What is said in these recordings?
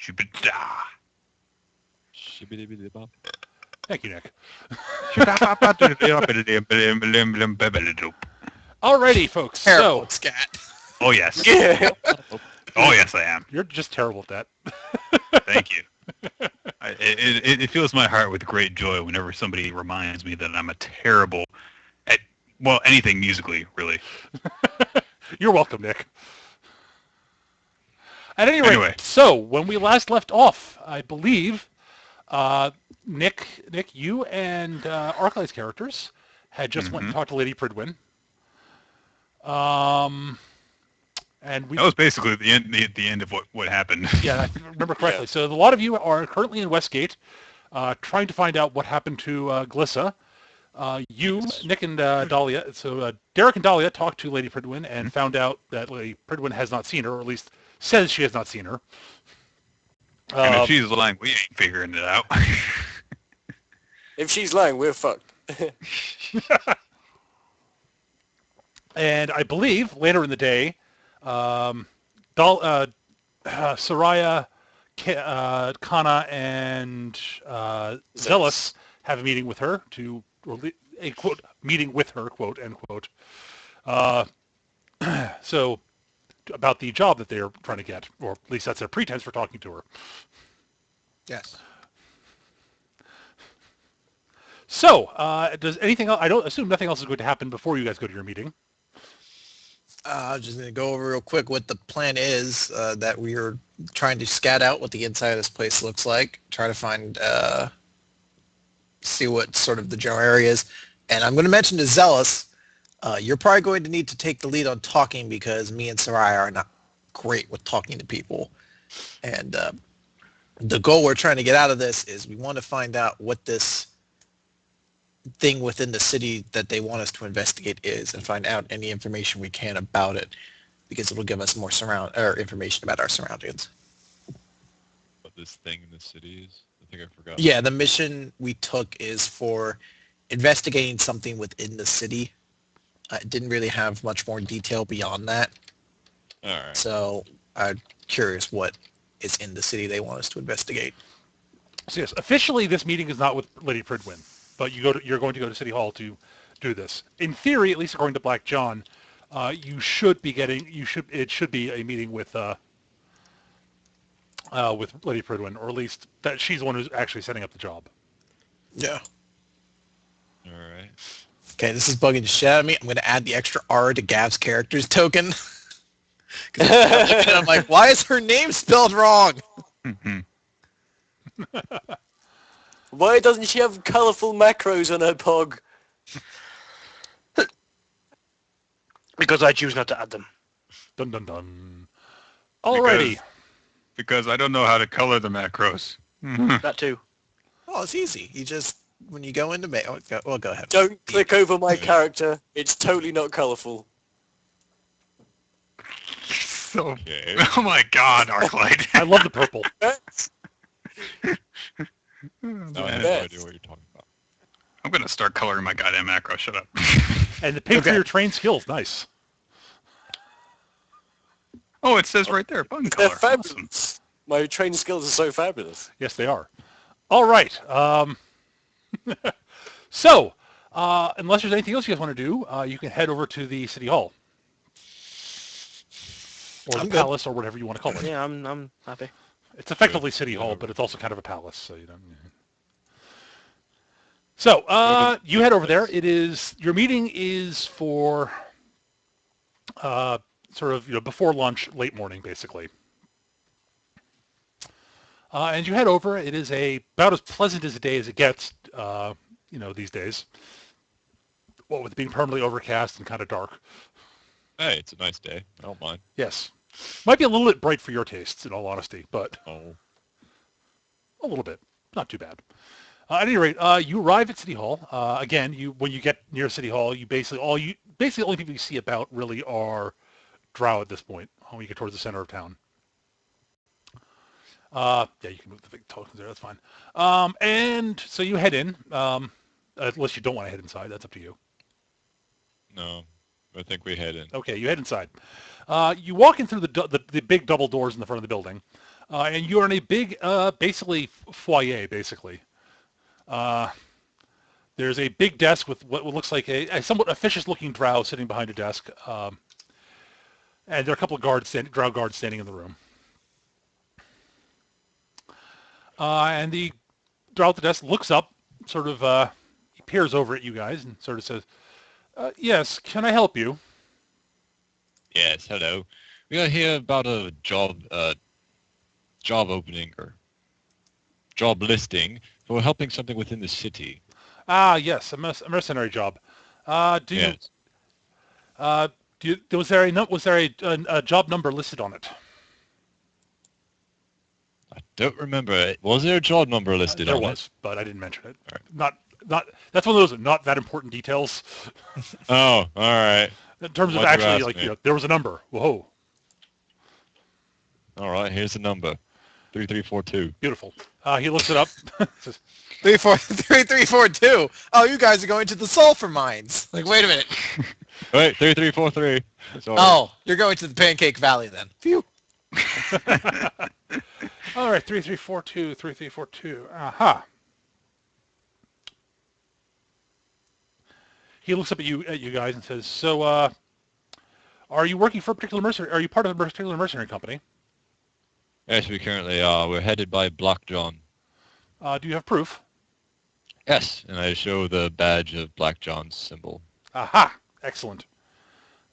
Shibida. Shibbidi-bidi-bop. Thank you, Nick. Oh Alrighty, folks. Terrible So scat. yes. Yeah. Oh yes, I am. you're just terrible at that. Thank you. It fills my heart with great joy whenever somebody reminds me that I'm a terrible at, well, anything musically, really. You're welcome, Nick. At any rate, Anyway. so when we last left off, I believe Nick, you and Arclight's characters had just went and talked to Lady Pridwin. And we That was basically the end of what happened. Yeah, if I remember correctly. Yeah. So a lot of you are currently in Westgate, trying to find out what happened to Glissa. Nick and Dahlia. So Derek and Dahlia talked to Lady Pridwin and found out that Lady Pridwin has not seen her, or at least says she has not seen her. And if she's lying, we ain't figuring it out. If she's lying, we're fucked. And I believe later in the day, Soraya, Kana, and Zealous have a meeting with her a quote meeting with her, quote end quote. So about the job that they're trying to get, or at least that's their pretense for talking to her. Yes. So does anything else? I don't assume nothing else is going to happen before you guys go to your meeting. I'm just going to go over real quick what the plan is, that we are trying to scout out what the inside of this place looks like, try to find, see what sort of the general area is. And I'm going to mention to Zealous, you're probably going to need to take the lead on talking because me and Soraya are not great with talking to people. And the goal we're trying to get out of this is we want to find out what this thing within the city that they want us to investigate is and find out any information we can about it because it'll give us more information about our surroundings. What this thing in the city is? I think I forgot. Yeah, the mission we took is for investigating something within the city. It didn't really have much more detail beyond that. All right. So I'm curious what is in the city they want us to investigate. So yes, officially this meeting is not with Lady Pridwin, but you're going to go to City Hall to do this. In theory, at least according to Black John, it should be a meeting with Lady Pridwin, or at least that she's the one who's actually setting up the job. Yeah. All right. Okay, this is bugging the shit out of me. I'm going to add the extra R to Gav's character's token. Because I'm like, why is her name spelled wrong? Why doesn't she have colourful macros on her pog? Because I choose not to add them. Dun dun dun. Alrighty. Because I don't know how to color the macros. That too. Oh, it's easy. You just, when you go into go ahead. Don't click over my character. It's totally not colourful. So, Okay. oh my God, Arclight. I love the purple. No, I have no Yes. idea what you're talking about. I'm gonna start coloring my goddamn macro. Shut up. And the pink for Okay. your trained skills. Nice. Oh, it says right there, button They're color. fabulous. Awesome. My training skills are so fabulous. Yes, they are. All right. So, unless there's anything else you guys want to do, you can head over to the City Hall. Or I'm the good. palace, or whatever you want to call it. Yeah, I'm happy. It's effectively City Hall, but it's also kind of a palace. So you know. So you head over there. It is your meeting is for sort of before lunch, late morning, basically. And you head over. It is about as pleasant as a day as it gets, these days. What with it being permanently overcast and kind of dark. Hey, it's a nice day. I don't mind. Yes, might be a little bit bright for your tastes, in all honesty, but Oh. a little bit, not too bad. At any rate, you arrive at City Hall. Again, when you get near City Hall, the only people you see about really are Drow at this point. When you get towards the center of town. Yeah, you can move the big tokens there. That's fine. And so you head in, unless you don't want to head inside. That's up to you. No. I think we head in. Okay, you head inside. You walk in through the big double doors in the front of the building, and you're in a big, basically foyer. Basically, there's a big desk with what looks like a somewhat officious-looking drow sitting behind a desk, and there are a couple of drow guards standing in the room. And the drow at the desk looks up, sort of he peers over at you guys, and sort of says, "Yes, can I help you?" Yes, hello. We are here about a job opening or job listing for helping something within the city. Ah, yes, a mercenary job. Do you? Yes. Was there a job number listed on it? I don't remember. Was there a job number listed There on was, but I didn't mention it. Right. Not. That's one of those not that important details. it? Oh, all right. In terms of Why'd you actually, ask me? there was a number. Whoa, All right, here's the number. 3342. beautiful. He looks it up. Says, 3342. Oh, you guys are going to the sulfur mines. Like, wait a minute. Wait, 3343. Sorry. Oh, you're going to the Pancake Valley then. Phew. All right, 3342, 3342. Aha. He looks up at you guys and says, "So, are you working for a particular mercenary? Are you part of a particular mercenary company? Yes, we currently are. We're headed by Black John. Do you have proof?" Yes, and I show the badge of Black John's symbol. Aha! Excellent.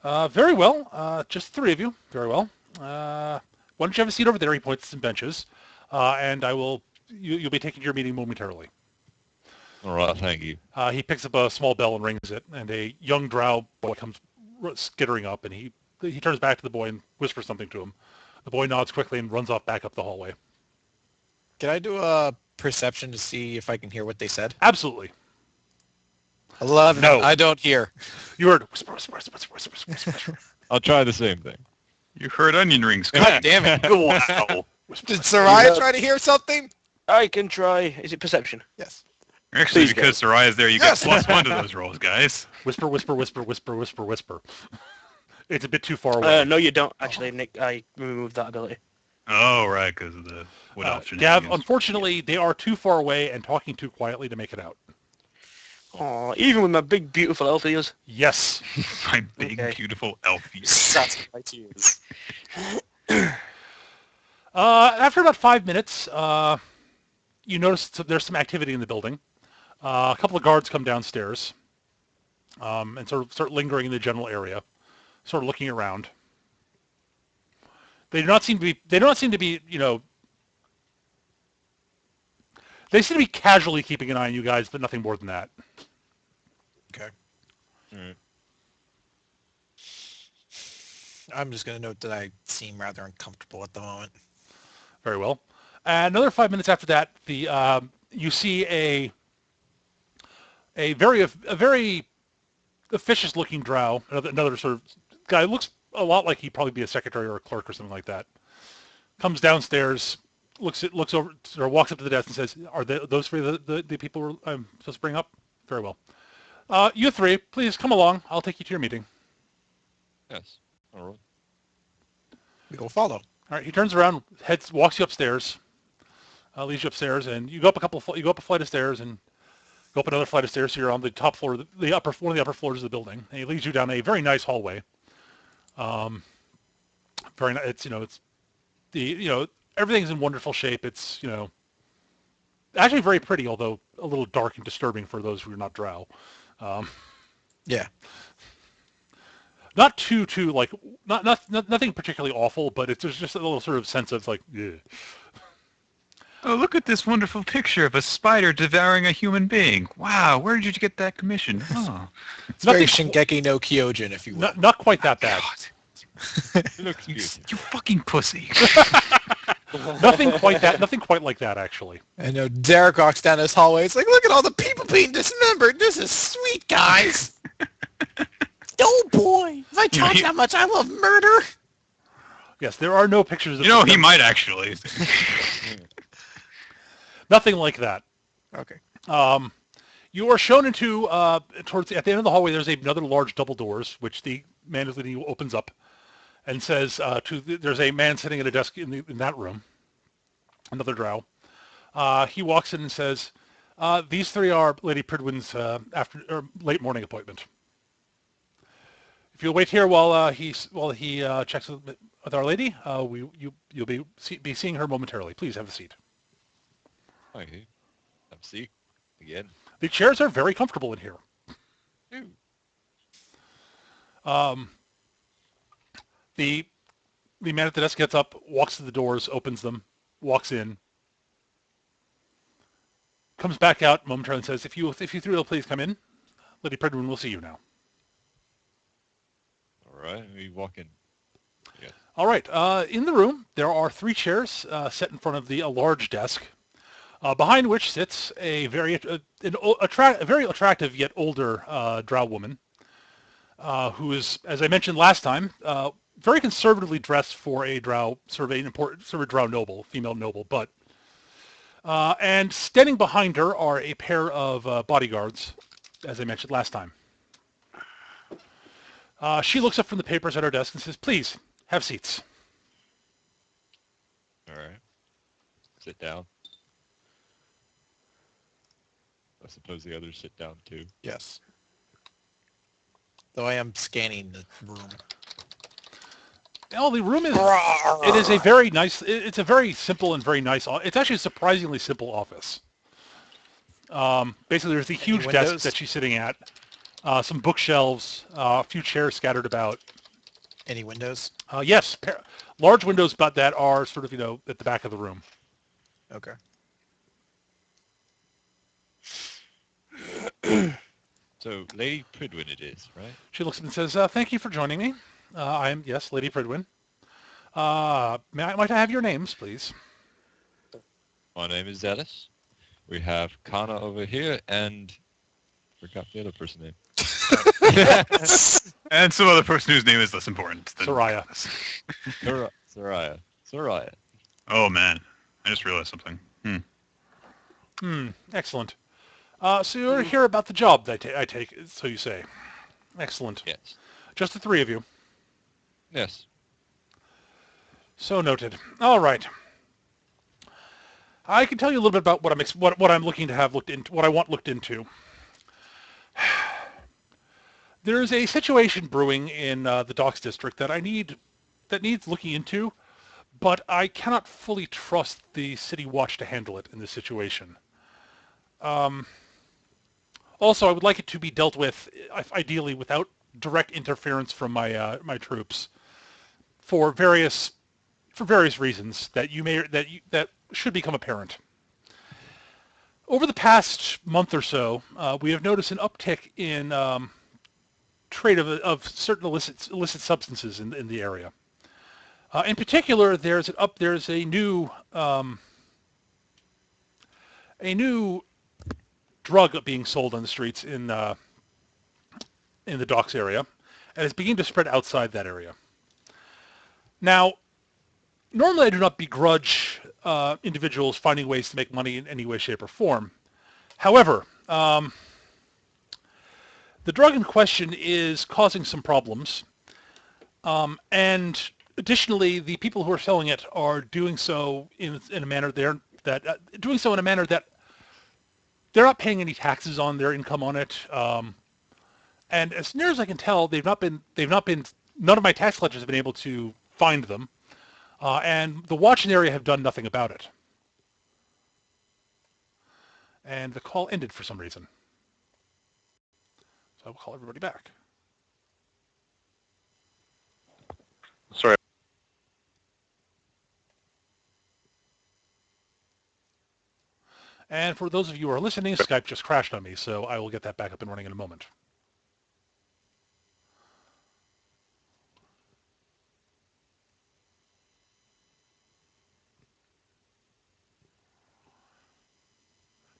Very well. Just three of you. Very well. Why don't you have a seat over there? He points to some benches, and I will. You'll be taking your meeting momentarily. All right, thank you. He picks up a small bell and rings it, and a young drow boy comes skittering up, and he turns back to the boy and whispers something to him. The boy nods quickly and runs off back up the hallway. Can I do a perception to see if I can hear what they said? Absolutely. 11. No. I don't hear. You heard whisper, whisper, whisper, whisper, whisper, whisper, whisper. I'll try the same thing. You heard onion rings. God damn it. Wow. Whisper, Did whisper. Soraya try to hear something? I can try. Is it perception? Yes. Actually, Please, because Soraya's there, you Yes. get +1 to those rolls, guys. Whisper, whisper, whisper, whisper, whisper, whisper. It's a bit too far away. No, you don't. Actually, Nick, I removed that ability. Oh, right, because of the wood elf Gav, shenanigans. unfortunately, they are too far away and talking too quietly to make it out. Oh, even with my big, beautiful elf ears. Yes. My big, Okay. beautiful elf ears. Satisfied my tears. After about 5 minutes, you notice there's some activity in the building. A couple of guards come downstairs and sort of start lingering in the general area, sort of looking around. They do not seem to be. They don't seem to be. They seem to be casually keeping an eye on you guys, but nothing more than that. Okay. Alright. I'm just going to note that I seem rather uncomfortable at the moment. Very well. Another 5 minutes after that, you see a very officious-looking drow, another sort of guy who looks a lot like he'd probably be a secretary or a clerk or something like that. Comes downstairs, looks over, or walks up to the desk and says, "Are those three the people I'm supposed to bring up?" Very well. You three, please come along. I'll take you to your meeting. Yes. All right. We go follow. All right. He turns around, walks you upstairs, leads you upstairs, and you go up you go up a flight of stairs and go up another flight of stairs. So you're on the top floor, one of the upper floors of the building, and he leads you down a very nice hallway. Very nice. It's everything's in wonderful shape. It's actually very pretty, although a little dark and disturbing for those who are not drow. Yeah. Not too like nothing particularly awful, but there's just a little sort of sense of like, yeah. Oh, look at this wonderful picture of a spider devouring a human being. Wow, where did you get that commission? Oh, It's very Nothing- Shingeki no Kyojin, if you will. Not quite that bad. God, It looks you, beautiful. you fucking pussy. Nothing quite like that actually. I know Derek walks down this hallway. It's like, look at all the people being dismembered. This is sweet, guys. Oh boy! Have I told you how much I love murder? Yes, there are no pictures of He might actually. nothing like that. Okay. You are shown into at the end of the hallway. There's another large double doors, which the man is leading you opens up, and says there's a man sitting at a desk in that room. Another drow. He walks in and says, "These three are Lady Pridwin's late morning appointment. If you'll wait here while he checks with Our Lady, you'll be seeing her momentarily. Please have a seat." Okay. Have a seat. Again. The chairs are very comfortable in here. Ooh. The man at the desk gets up, walks to the doors, opens them, walks in, comes back out momentarily and says, "If you three will please come in, Lady Pridwin will see you now." All right. We walk in. Yes. All right. In the room, there are three chairs set in front of a large desk, behind which sits a very attractive yet older drow woman, who is, as I mentioned last time, very conservatively dressed for a drow, sort of a drow noble, female noble, but and standing behind her are a pair of bodyguards, as I mentioned last time. She looks up from the papers at her desk and says, "Please, have seats." All right. Sit down. I suppose the others sit down too. Yes. Though I am scanning the room. Oh, the room is, it is a very nice, it's a very simple and very nice, it's actually a surprisingly simple office. Basically, there's a huge desk that she's sitting at, some bookshelves, a few chairs scattered about. Any windows? Yes, large windows, but that are sort of, at the back of the room. Okay. So, Lady Pridwin it is, right? She looks up and says, "Thank you for joining me. I am, yes, Lady Pridwin. Might I have your names, please?" My name is Zealous. We have Kana over here, and forgot the other person's name. And some other person whose name is less important than Soraya. Soraya. Oh man, I just realized something. Excellent. So you're here about the job that I take, so you say. Excellent. Yes. Just the three of you. Yes. So noted. All right. I can tell you a little bit about what I'm looking to have looked into, what I want looked into. There's a situation brewing in the Docks District that needs looking into, but I cannot fully trust the City Watch to handle it in this situation. Also, I would like it to be dealt with, ideally, without direct interference from my troops, for various reasons that should become apparent. Over the past month or so, we have noticed an uptick in trade of certain illicit substances in the area. In particular, there's a new drug being sold on the streets in the docks area, and it's beginning to spread outside that area. Now, normally I do not begrudge individuals finding ways to make money in any way, shape, or form. However, the drug in question is causing some problems, and additionally, the people who are selling it are doing so in a manner that they're not paying any taxes on their income on it. And as near as I can tell, none of my tax collectors have been able to find them. And the watch in the area have done nothing about it. And the call ended for some reason. So I'll call everybody back. Sorry. And for those of you who are listening, Skype just crashed on me, so I will get that back up and running in a moment.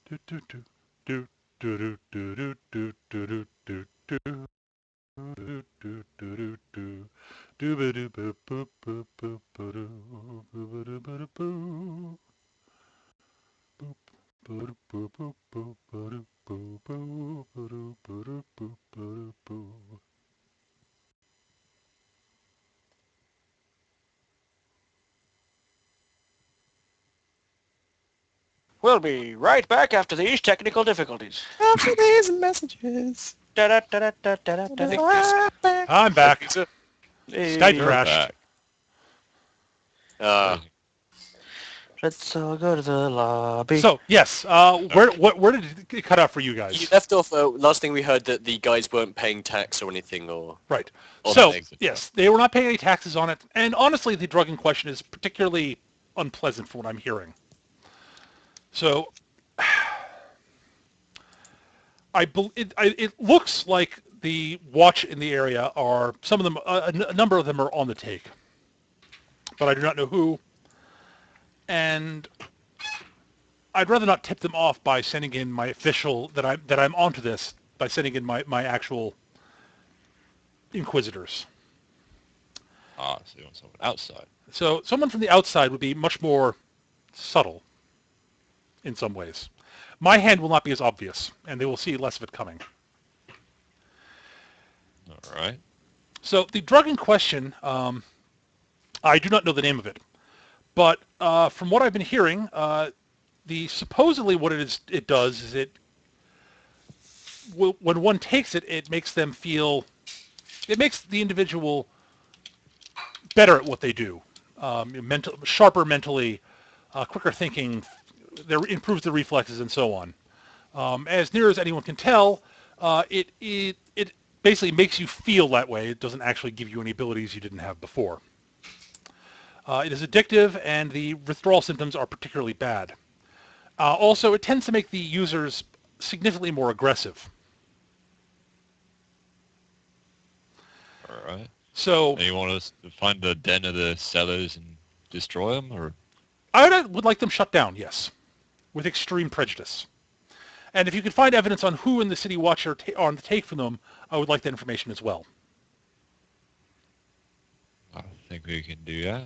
Do do do do do do do do do do do do. We'll be right back after these technical difficulties. After these messages. Da-da-da-da-da-da-da. I'm back. Skype Hey. You're crashed. back. Let's all go to the lobby. So yes, where did it cut out for you guys? You left off, last thing we heard that the guys weren't paying tax or anything, or... Right. Or So the exit. yes, they were not paying any taxes on it, and honestly, the drug in question is particularly unpleasant from what I'm hearing. So it looks like the watch in the area are some of them, a number of them are on the take, but I do not know who. And I'd rather not tip them off by sending in my official that I'm onto this by sending in my actual inquisitors. So you want someone outside. So someone from the outside would be much more subtle in some ways. My hand will not be as obvious, and they will see less of it coming. All right. So the drug in question, I do not know the name of it, but from what I've been hearing, supposedly what it does is when one takes it, it makes them feel, it makes the individual better at what they do, sharper mentally, quicker thinking, improves the reflexes and so on. As near as anyone can tell, it basically makes you feel that way. It doesn't actually give you any abilities you didn't have before. It is addictive, and the withdrawal symptoms are particularly bad. Also, it tends to make the users significantly more aggressive. All right. So And you want us to find the den of the sellers and destroy them, or? I would like them shut down, yes, with extreme prejudice. And if you could find evidence on who in the City Watch are on the take from them, I would like that information as well. I think we can do that.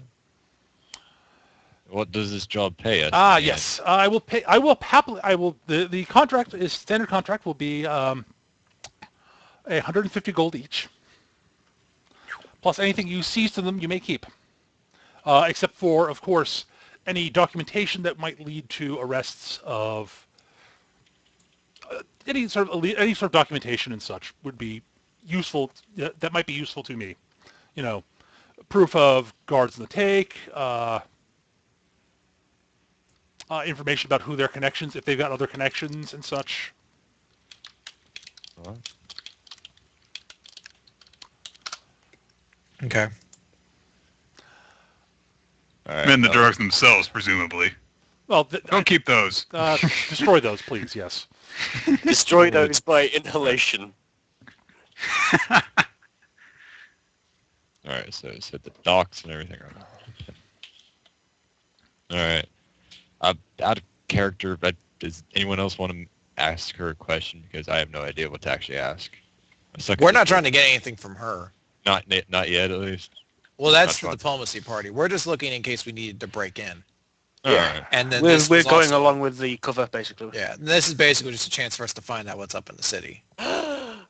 What does this job pay us? Yes, I will pay. I will happily. I will. The contract is standard contract will be 150 gold each, plus anything you seize to them you may keep, except for, of course, any documentation that might lead to arrests of any sort of documentation and such would be useful. That might be useful to me. You know, proof of guards in the take. Information about who their connections, if they've got other connections and such. All right. Okay. All right. And the drugs themselves, presumably. Well, Don't keep those. destroy those, please. Yes. Destroy those by inhalation. All right. So the docks and everything are. All right. Out of character, but does anyone else want to ask her a question? Because I have no idea what to actually ask. We're not trying to get anything from her. Not yet, at least. Well, that's Not the trying. diplomacy party. We're just looking in case we needed to break in. All right. And then We're this was going also- along with the cover, basically. Yeah, this is basically just a chance for us to find out what's up in the city.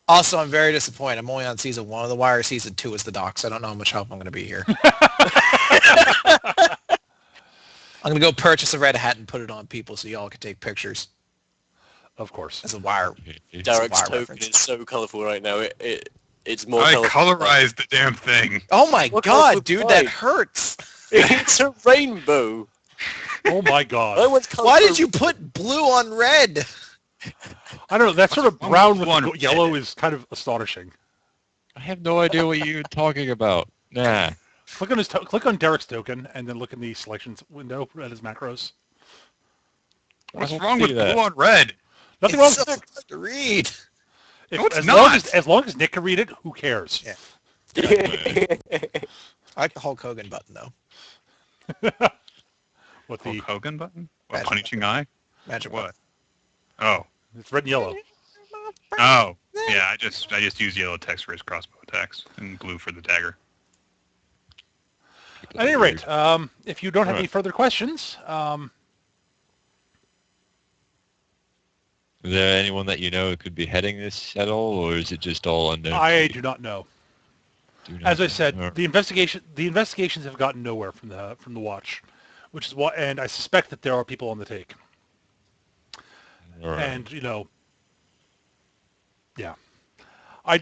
Also, I'm very disappointed. I'm only on season 1 of The Wire. Season 2 is the docs. I don't know how much help I'm going to be here. I'm going to go purchase a red hat and put it on people so y'all can take pictures. Of course. As a Wire. Derek's Wire token reference. is so colourful right now. It's more I colourful. colorized the damn thing. Oh my What god, color dude, was that it? hurts. It's a rainbow. Oh my I God. want Why did you put blue on red? I don't know. That sort of What's brown wrong with with yellow red? is kind of astonishing. I have no idea what you're talking about. Nah. Click on Derek's token and then look in the selections window at his macros. What's don't wrong see with that. blue on red? Nothing wrong It's with so hard to read. No, it's as not. long as Nick can read it, who cares? Yeah. it. I like the Hulk Hogan button though. What Hulk the Hogan button? What, Magic punching eye? Magic What? button. Oh. it's red and yellow. Oh. Yeah, I just use yellow text for his crossbow attacks and blue for the dagger. At any rate, if you don't have any Right. further questions, Is there anyone that you know could be heading this at all, or is it just all unknown? I do not know. Do not As I know. said, All right. the investigations have gotten nowhere from the watch, which is what, and I suspect that there are people on the take. All right. And yeah, I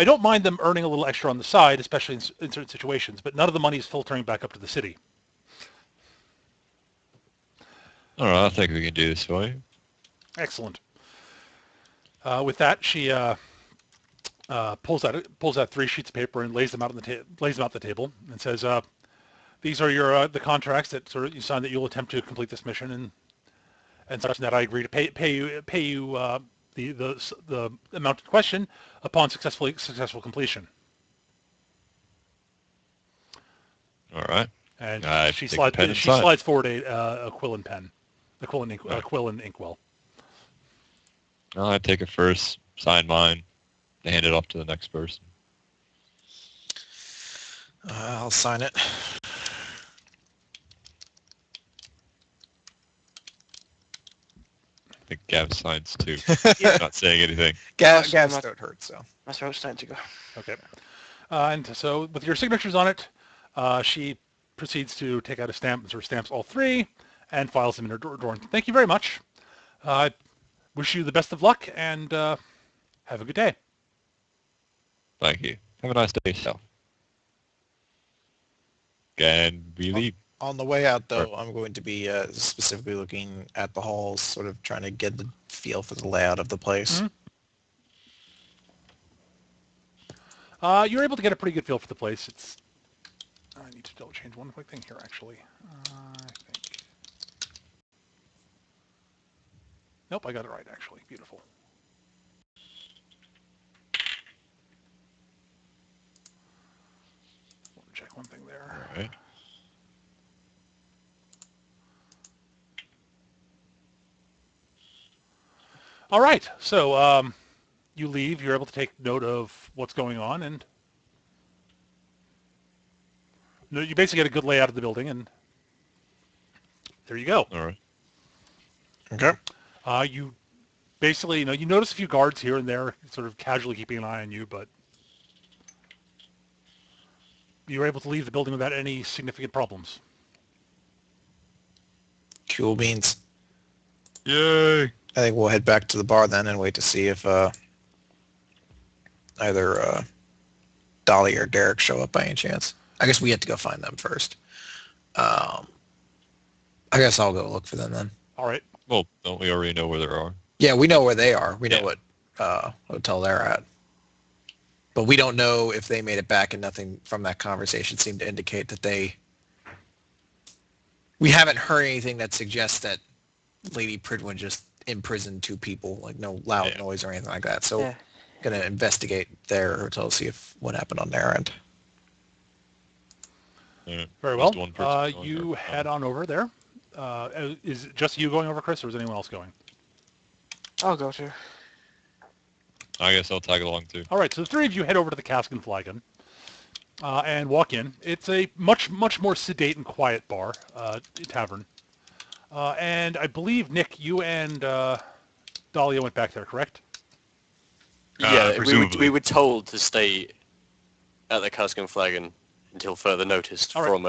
don't mind them earning a little extra on the side, especially in certain situations, but none of the money is filtering back up to the city. All right, I think we can do this for you. Excellent. With that, she pulls out 3 sheets of paper and lays them out on the table and says, "These are your the contracts that sort of you sign that you'll attempt to complete this mission and such that I agree to pay you the amount in question upon successful completion." All right. And I she take a pen and sign. slides forward a quill and pen, quill and inkwell. I take it first, sign mine, hand it off to the next person. I'll sign it. I think Gav signs too. Yeah. Not saying anything. Gav's not- throat hurts, so. My throat's starting to go. Okay. And so with your signatures on it, she proceeds to take out a stamp and sort of stamps all 3 and files them in her drawer. Thank you very much. Wish you the best of luck and have a good day. Thank you. Have a nice day yourself. And we leave. On the way out, though, I'm going to be specifically looking at the halls, sort of trying to get the feel for the layout of the place. Mm-hmm. You're able to get a pretty good feel for the place. I need to double change one quick thing here, actually. I think. Nope, I got it right, actually. Beautiful. Want to check one thing there. All right. All right, so you leave. You're able to take note of what's going on, and you basically get a good layout of the building, and there you go. All right. Okay. You basically, you notice a few guards here and there, sort of casually keeping an eye on you, but you were able to leave the building without any significant problems. Cool beans. Yay! I think we'll head back to the bar then and wait to see if either Dolly or Derek show up by any chance. I guess we have to go find them first. I guess I'll go look for them then. All right. Well, don't we already know where they are? Yeah, we know where they are. We know Yeah. what hotel they're at. But we don't know if they made it back, and nothing from that conversation seemed to indicate that they... We haven't heard anything that suggests that Lady Pridwin just imprisoned 2 people, like no loud noise or anything like that. So Yeah. going to investigate their hotel, see if what happened on their end. Very well. Just one person going You there. head on over there. Is it just you going over, Chris, or is anyone else going? I'll go too. I guess I'll tag along too. All right, so the 3 of you head over to the Cask and Flagon and walk in. It's a much more sedate and quiet bar, tavern. And I believe, Nick, you and Dahlia went back there, correct? Yeah, presumably. we were told to stay at the Cask and Flagon until further notice All right. from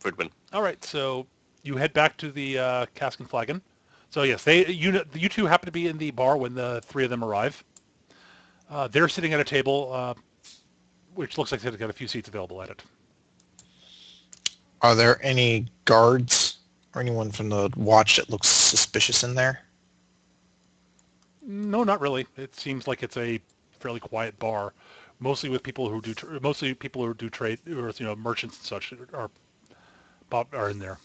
Fridwin. All right, so you head back to the Cask and Flagon. So yes, you 2 happen to be in the bar when the 3 of them arrive. They're sitting at a table, which looks like they've got a few seats available at it. Are there any guards or anyone from the watch that looks suspicious in there? No, not really. It seems like it's a fairly quiet bar, mostly with people who do trade, or merchants and such are in there.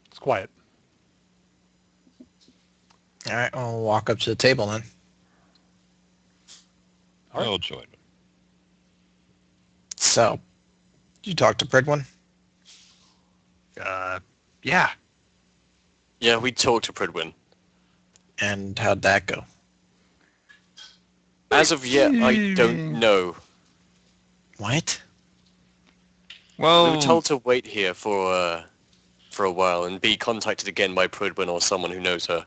It's quiet. All right, I'll walk up to the table then. All right. I'll join. So, did you talk to Pridwin? Yeah. Yeah, we talked to Pridwin. And how'd that go? As of yet, I don't know. What? Well, We were told to wait here for a while and be contacted again by Pridwin or someone who knows her.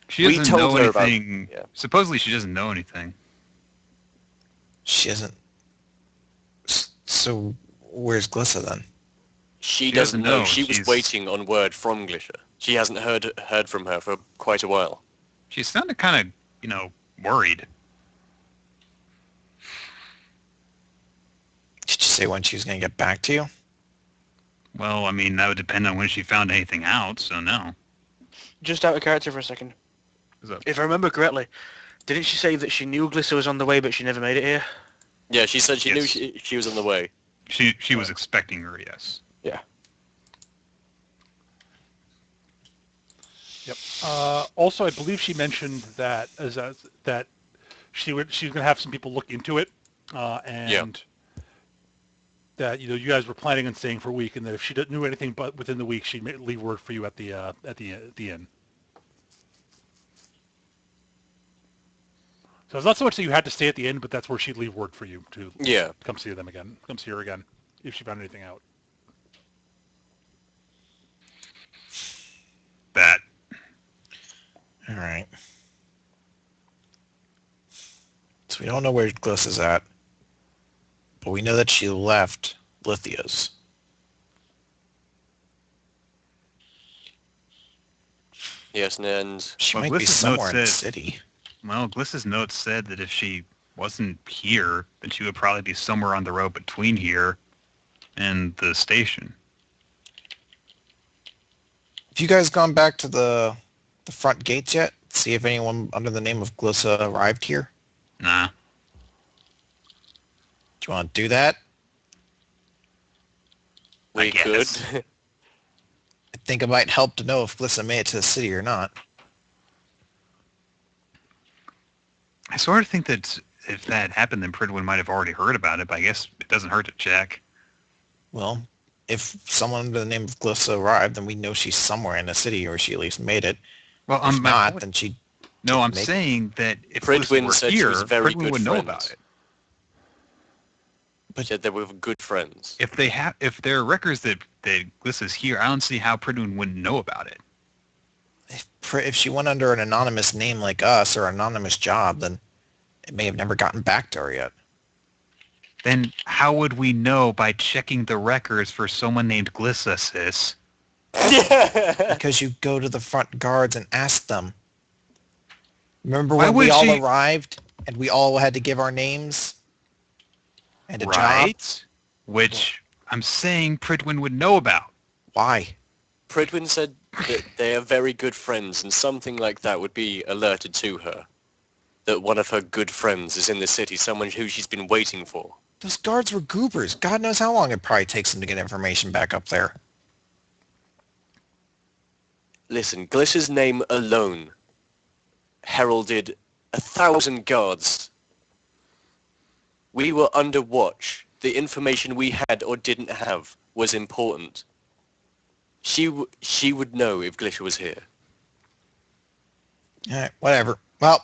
She We doesn't told know her about- anything. yeah. Supposedly, she doesn't know anything. She isn't. So where's Glissa then? She doesn't doesn't know. know. She was She's- waiting on word from Glisha. She hasn't heard from her for quite a while. She sounded kind of, worried. Did you say when she was going to get back to you? Well, I mean, that would depend on when she found anything out, so no. Just out of character for a second. What's up? If I remember correctly, didn't she say that she knew Glissa was on the way, but she never made it here? Yeah, she said she knew Yes. she was on the way. She was expecting her, yes. Yep. Also, I believe she mentioned that that she's going to have some people look into it, and that you guys were planning on staying for a week, and that if she didn't knew anything but within the week, she'd leave word for you at the inn. So it's not so much that you had to stay at the inn, but that's where she'd leave word for you to Yeah. come see them again, come see her again, if she found anything out. That. All right. So we don't know where Glissa's at, but we know that she left Lithia's. Yes, and She Well, might be Glissa's note somewhere in the says- city. Well, Glissa's note said that if she wasn't here, then she would probably be somewhere on the road between here and the station. Have you guys gone back to the front gates yet? See if anyone under the name of Glissa arrived here? Nah. Do you want to do that? we could. guess. I think it might help to know if Glissa made it to the city or not. I sort of think that if that happened, then Pridwin might have already heard about it, but I guess it doesn't hurt to check. Well, if someone under the name of Glissa arrived, then we know she's somewhere in the city, or she at least made it. Well, If not, then she... No, I'm make- saying that if Pridwin Glissa were said she here, was very Pridwin good would know friends. about it. Said they were good friends. If there are records that Glissa's here, I don't see how Pridwin wouldn't know about it. If she went under an anonymous name like us or an anonymous job, then it may have never gotten back to her yet. Then how would we know by checking the records for someone named Glissa, sis? Because you go to the front guards and ask them. Remember Why when we would all she- arrived and we all had to give our names and a job? Right? Which I'm saying Pridwin would know about. Why? Pridwin said that they are very good friends, and something like that would be alerted to her. That one of her good friends is in the city, someone who she's been waiting for. Those guards were goobers. God knows how long it probably takes them to get information back up there. Listen, Glissa's name alone heralded 1,000 guards. We were under watch. The information we had or didn't have was important. She would know if Glisha was here. All right, whatever. Well,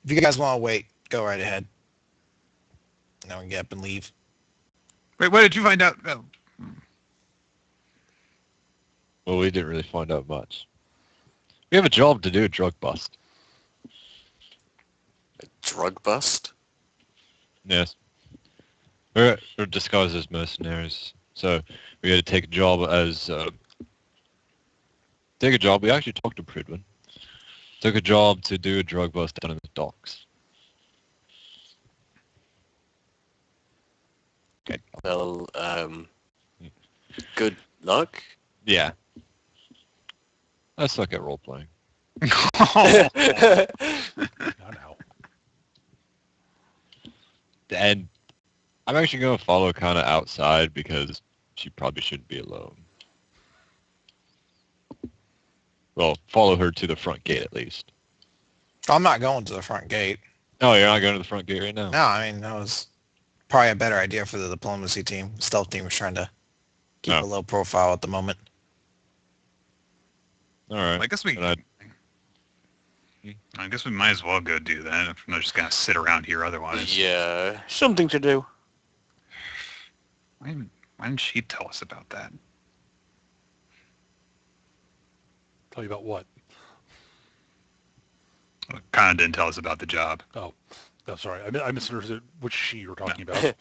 if you guys want to wait, go right ahead. Now we can get up and leave. Wait, what did you find out? Oh, Well, we didn't really find out much. We have a job to do, a drug bust. Drug bust? Yes. We're disguised as mercenaries. So we had to take a job as... take a job. We actually talked to Pridwin. Took a job to do a drug bust down in the docks. Well, good luck. Yeah. I suck at role-playing. No. And I'm actually going to follow Kana outside because she probably shouldn't be alone. Well, follow her to the front gate at least. I'm not going to the front gate. Oh, you're not going to the front gate right now? No, I mean, that was probably a better idea for the diplomacy team. The stealth team was trying to keep Oh. a low profile at the moment. All right. I guess we. And I- I guess we might as well go do that. If we're not just gonna sit around here otherwise. Yeah. Something to do. Why didn't she tell us about that? Tell you about what? Kind of didn't tell us about the job. Oh, sorry. I misunderstood which she you were talking about.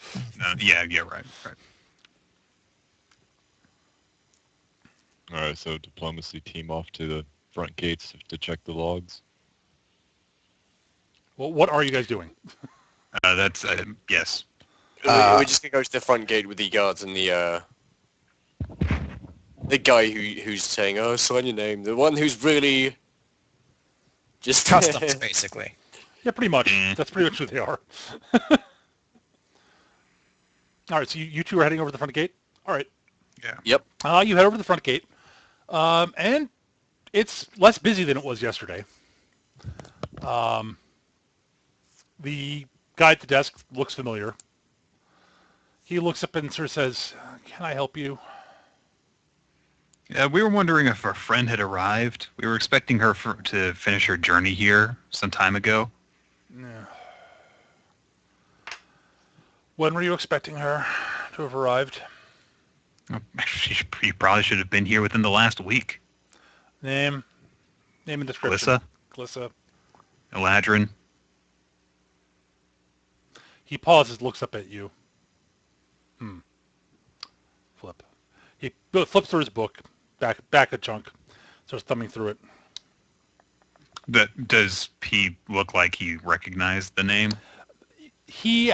Yeah, right. All right, so diplomacy team off to the front gates to check the logs. Well, what are you guys doing? That's yes. We're just gonna go to the front gate with the guards and the guy who's saying, "Oh, sign your name." The one who's really just Customs, basically. Yeah, pretty much. Mm. That's pretty much who they are. All right, so you two are heading over to the front gate? All right. Yeah. Yep. You head over to the front gate, and it's less busy than it was yesterday. The guy at the desk looks familiar. He looks up and sort of says, "Can I help you?" Yeah, we were wondering if our friend had arrived. We were expecting her to finish her journey here some time ago. Yeah. When were you expecting her to have arrived? She probably should have been here within the last week. Name and description. Glissa, Glissa. Eladrin. He pauses, looks up at you. Flip. He flips through his book, back a chunk, starts thumbing through it. Does he look like he recognized the name? He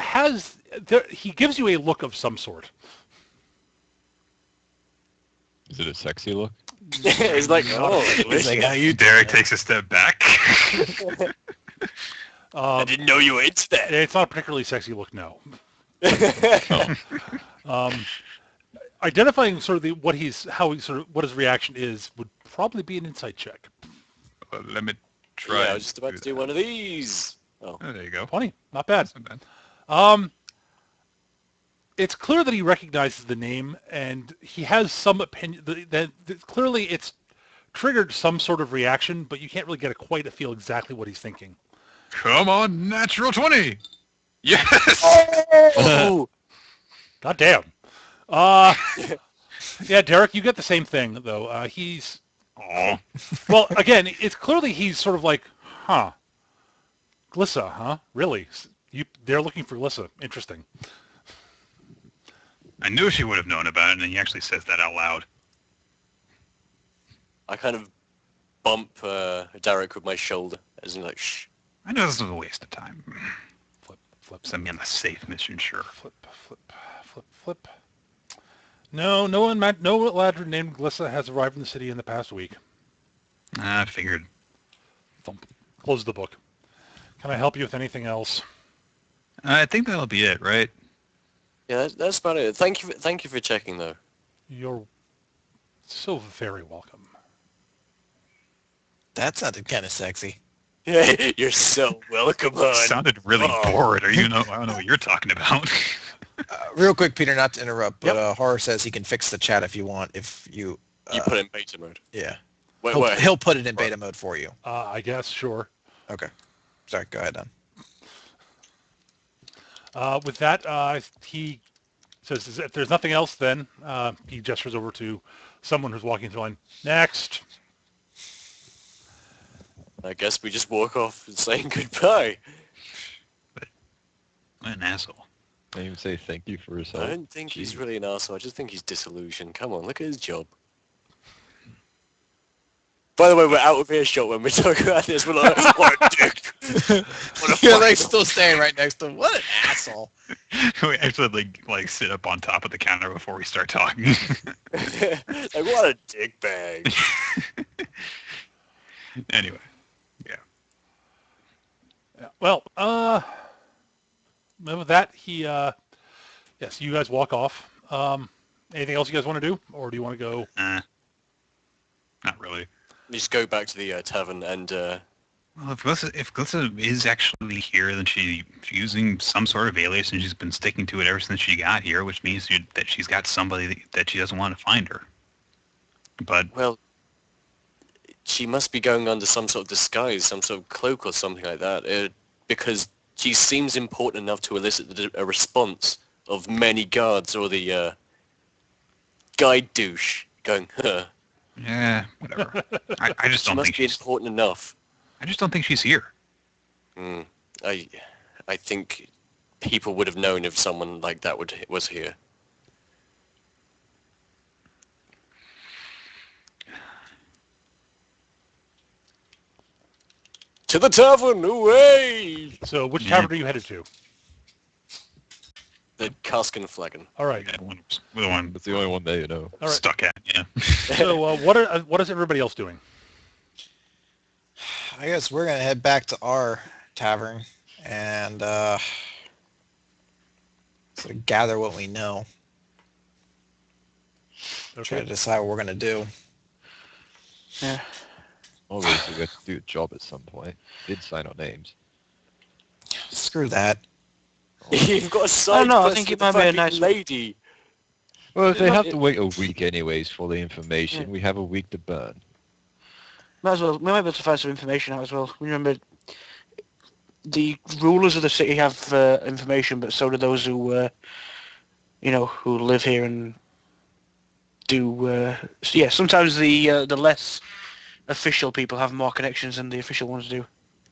gives you a look of some sort. Is it a sexy look? It's like, oh, He's like, how you Derek takes a step back. I didn't know you were into that. It's not a particularly sexy look, no. Identifying sort of what his reaction is would probably be an insight check. Let me try. Yeah, I was just about to do one of these. Oh. Oh, there you go. 20, not bad. That's not bad. It's clear that he recognizes the name, and he has some opinion that clearly it's triggered some sort of reaction, but you can't really get quite a feel exactly what he's thinking. Come on, natural 20. Yes. Oh! God damn. Yeah, Derek, you get the same thing though. He's Oh, well, again, it's clearly he's sort of like, huh, Glissa, huh? Really? They're looking for Glissa. Interesting. I knew she would have known about it, and then he actually says that out loud. I kind of bump Derek with my shoulder, as in like, shh. I know this was a waste of time. Flip, Send me on a safe mission, sure. flip. No Eladrin named Glissa has arrived in the city in the past week. I figured. Thump. Close the book. Can I help you with anything else? I think that'll be it, right? Yeah, that's about it. Thank you for checking, though. You're so very welcome. That sounded kind of sexy. Yeah, you're so welcome, hon. Sounded really Oh. bored. I don't know what you're talking about. Real quick, Peter, not to interrupt, but Yep. Horror says he can fix the chat if you want. If you, You put it in beta mode. yeah, Wait. he'll put it in beta mode for you. I guess, sure. Okay. Sorry, go ahead, Don. With that, he says, if there's nothing else, then he gestures over to someone who's walking through the line. Next. I guess we just walk off and saying goodbye. What an asshole. Can't even say thank you for his I help. don't think he's Jeez. really an arsehole. I just think he's disillusioned. Come on, look at his job. By the way, we're out of earshot when we talk about this. We're like, what a dick. What a Yeah, they fucking- still staying right next to him. What an asshole. We actually like sit up on top of the counter before we start talking. like, what a dick bag. Anyway, Yeah, well, with that, yes, you guys walk off. Anything else you guys want to do, or do you want to go? not really. We just go back to the tavern and Well, if Glissa is actually here, then she's using some sort of alias, and she's been sticking to it ever since she got here, which means that she's got somebody that she doesn't want to find her. But well, she must be going under some sort of disguise, some sort of cloak or something like that, because she seems important enough to elicit a response of many guards or the guide douche going, huh. yeah, whatever. I just She don't must think be she's. important enough. I just don't think she's here. I think people would have known if someone like that was here. To the tavern, away! So which tavern are you headed to? The Cask and Flagon. All right. Yeah, the one That's the only one there, you know. All right. stuck at. Yeah. So what is everybody else doing? I guess we're gonna head back to our tavern and sort of gather what we know. Try to Okay. decide what we're gonna do. Yeah. Obviously, we have to do a job at some point. Did sign our names. Screw that. You've got a side know, I quest think with it might the be a fucking nice- lady. Well, if they Yeah, have it- to wait a week anyways for the information, Yeah. we have a week to burn. Might as well. We might be able to find some information out as well. Remember, the rulers of the city have information, but so do those who, who live here and do. Yeah, sometimes the less official people have more connections than the official ones do.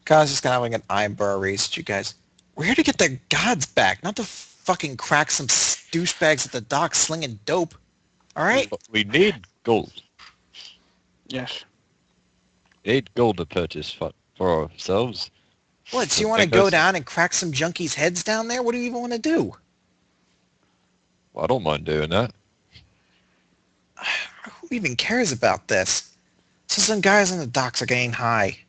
God's just gonna have like an eyebrow raise at you guys. We're here to get the gods back, not to fucking crack some douchebags at the dock slinging dope. All right? But we need gold. Yes. 8 gold to purchase for ourselves. What? So you want to go down and crack some junkies' heads down there? What do you even want to do? Well, I don't mind doing that. Who even cares about this? So some guys on the docks are getting high.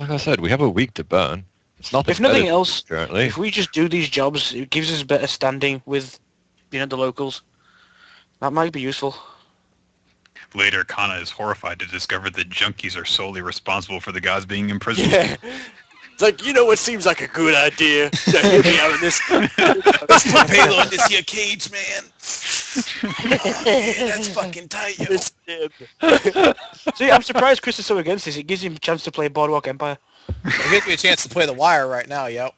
Like I said, we have a week to burn. It's nothing. If nothing better else, currently. if we just do these jobs, it gives us better standing with, the locals. That might be useful. Later, Kana is horrified to discover that junkies are solely responsible for the gods being imprisoned. Yeah. It's like, what seems like a good idea? To hear me out of this. Let's put Palo in this here cage, man. Yeah, that's fucking tight, yo. This did. See, I'm surprised Chris is so against this. It gives him a chance to play Boardwalk Empire. It gives me a chance to play The Wire right now, yo.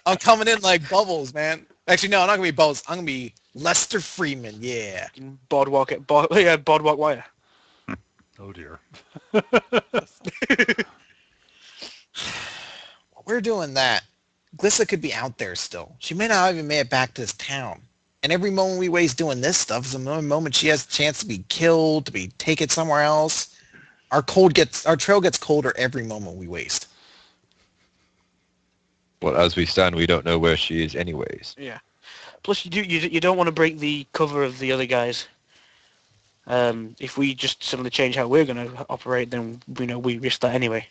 I'm coming in like Bubbles, man. Actually, no, I'm not going to be Bubbles. I'm going to be Lester Freeman, yeah. Boardwalk Wire. Oh dear. We're doing that. Glissa could be out there still. She may not even made it back to this town. And every moment we waste doing this stuff is another moment she has a chance to be killed, to be taken somewhere else. Our trail gets colder every moment we waste. But as we stand, we don't know where she is anyways. Yeah. Plus, you don't want to break the cover of the other guys. If we just suddenly change how we're going to operate, then we risk that anyway.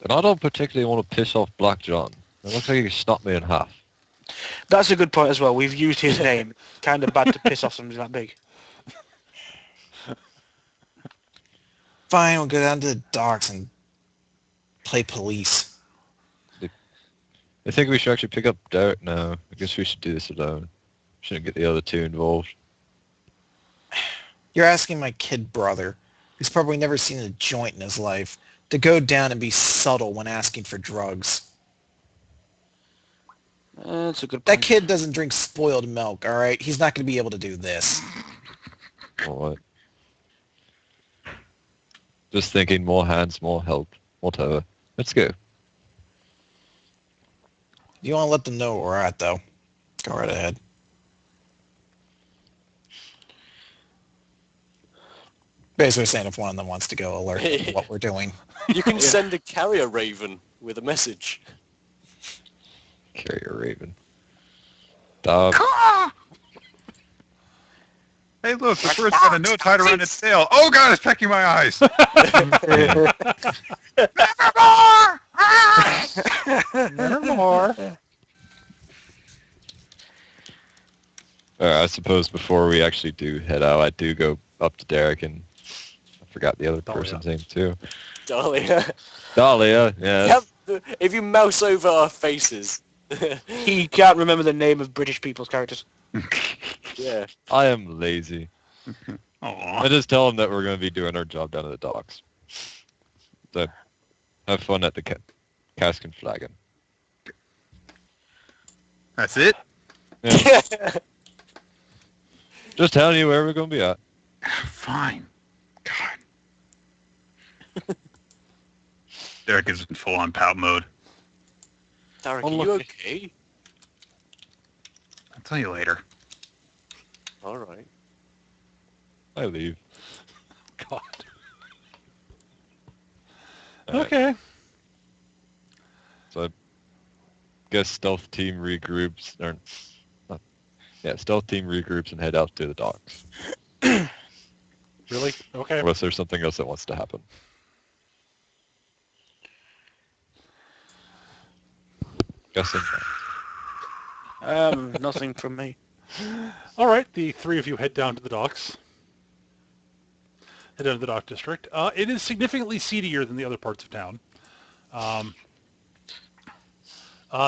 And I don't particularly want to piss off Black John. It looks like he snapped me in half. That's a good point as well. We've used his name. Kind of bad to piss off somebody that big. Fine, we'll go down to the docks and play police. I think we should actually pick up Derek now. I guess we should do this alone. Shouldn't get the other two involved. You're asking my kid brother, who's probably never seen a joint in his life, to go down and be subtle when asking for drugs. That's a good point. That kid doesn't drink spoiled milk, all right? He's not going to be able to do this. Alright. Just thinking more hands, more help. Whatever. Let's go. You want to let them know where we're at, though. Go right ahead. Basically saying if one of them wants to go alert them to what we're doing. You can send a carrier raven with a message. Carrier Raven. Dog. Hey, look, the bird's got a note tied around its tail. Oh, God, it's pecking my eyes. Nevermore. I suppose before we actually do head out, I do go up to Derek and I forgot the other Dahlia. person's name too. Dahlia. Dahlia, yeah. If you mouse over our faces. He can't remember the name of British people's characters. Yeah. I am lazy. I Aw. just tell him that we're going to be doing our job down at the docks. So, have fun at the Cask and Flagon. That's it? Yeah. Just telling you where we're going to be at. Fine. God. Derek is in full-on pout mode. Derek, Oh, are you look. okay? I'll tell you later. All right. I leave. God. Alright. Okay. So I guess stealth team regroups, or stealth team regroups and head out to the docks. Really? Okay. Unless there's something else that wants to happen. Guessing not. Nothing from me. All right. The three of you head down to the docks. Head down to the dock district. It is significantly seedier than the other parts of town.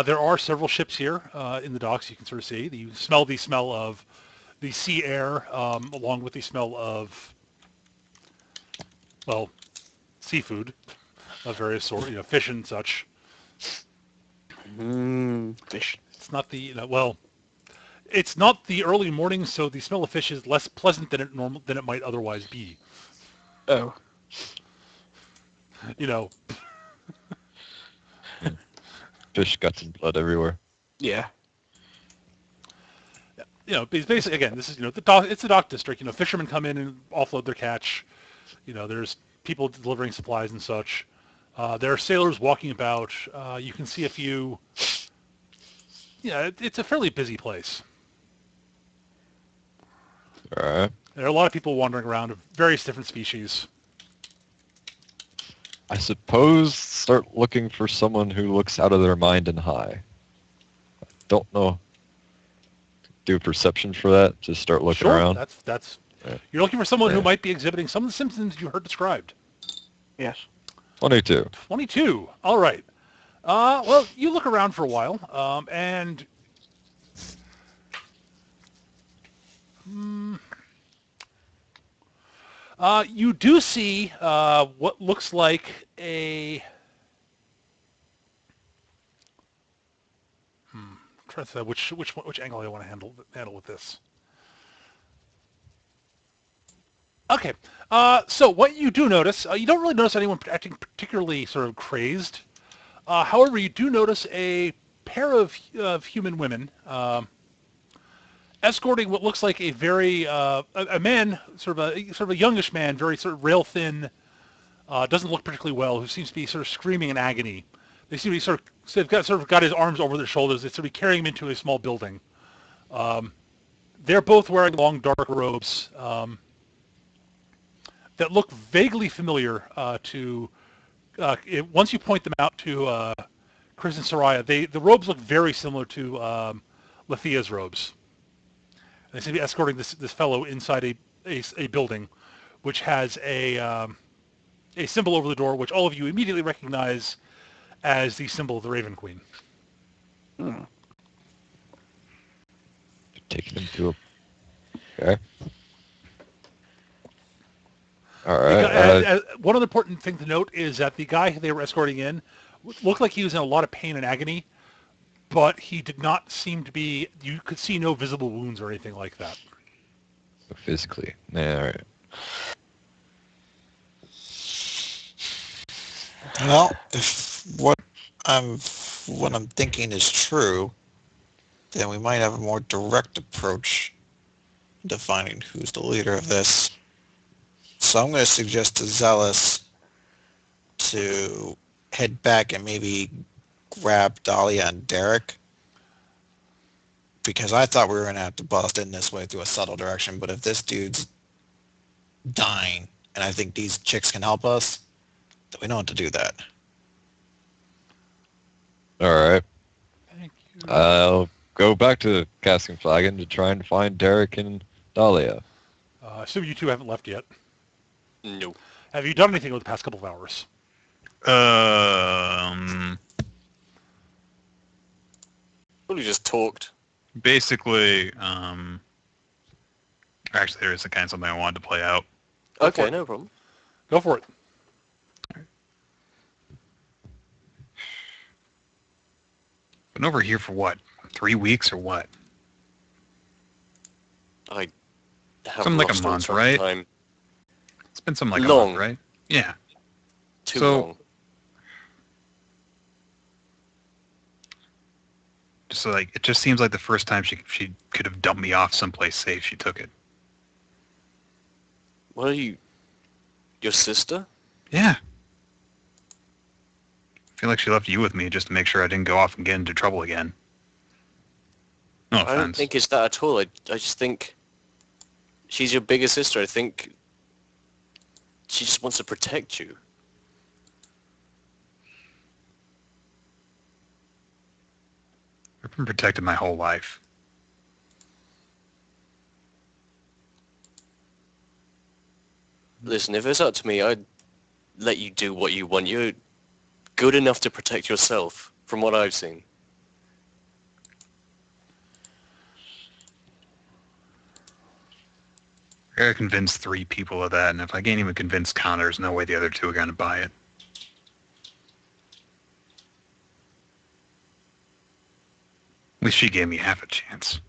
There are several ships here in the docks. You can sort of see. You smell the smell of the sea air, along with the smell of, well, seafood of various sorts, fish and such. Fish. It's not the, it's not the early morning, so the smell of fish is less pleasant than it might otherwise be. Oh. Fish, guts, and blood everywhere. Yeah. Basically, again, this is, the dock, it's the dock district. Fishermen come in and offload their catch. There's people delivering supplies and such. There are sailors walking about. You can see a few. It's a fairly busy place. Alright. There are a lot of people wandering around of various different species. I suppose start looking for someone who looks out of their mind and high. I don't know. Do a perception for that. Just start looking Sure, around. that's. Yeah. You're looking for someone who Yeah. might be exhibiting some of the symptoms you heard described. Yes. 22. 22. All right. Well, you look around for a while, and you do see what looks like a. Trying to decide which angle I want to handle with this. Okay. So what you do notice, you don't really notice anyone acting particularly sort of crazed. However, you do notice a pair of human women escorting what looks like a very a man, sort of a youngish man, very sort of rail thin, doesn't look particularly well, who seems to be sort of screaming in agony. They seem to be sort of got his arms over their shoulders. They sort of carrying him into a small building. They're both wearing long dark robes that look vaguely familiar to. Once you point them out to Chris and Soraya, the robes look very similar to Lethia's robes. They seem to be escorting this fellow inside a building, which has a symbol over the door, which all of you immediately recognize as the symbol of the Raven Queen. Taking them to a... Okay. Alright. One other important thing to note is that the guy they were escorting in looked like he was in a lot of pain and agony, but he did not seem to be, you could see no visible wounds or anything like that. Physically. Yeah, alright. Well, if what I'm thinking is true, then we might have a more direct approach to finding who's the leader of this. So I'm going to suggest to Zealous to head back and maybe grab Dahlia and Derek, because I thought we were going to have to bust in this way through a subtle direction, but if this dude's dying and I think these chicks can help us, then we don't have to do that. Alright. Thank you. I'll go back to Casking Flagon to try and find Derek and Dahlia. I assume you two haven't left yet. No. Have you done anything over the past couple of hours? Probably just talked. Basically, actually, there is a kind of something I wanted to play out. Okay, no problem. Go for it. Been over here for what? 3 weeks or what? I have Something like a lost all month, track of right? time. It's been something like a Long. month, right? Yeah. Too So- long. just like it just seems like the first time she could have dumped me off someplace safe, she took it. What are you? Your sister? Yeah. I feel like she left you with me just to make sure I didn't go off and get into trouble again. No I don't offense. think it's that at all. I just think she's your bigger sister. I think she just wants to protect you. I've been protected my whole life. Listen, if it's up to me, I'd let you do what you want. You're good enough to protect yourself, from what I've seen. I gotta convince 3 people of that, and if I can't even convince Connor, there's no way the other 2 are gonna buy it. At least she gave me half a chance.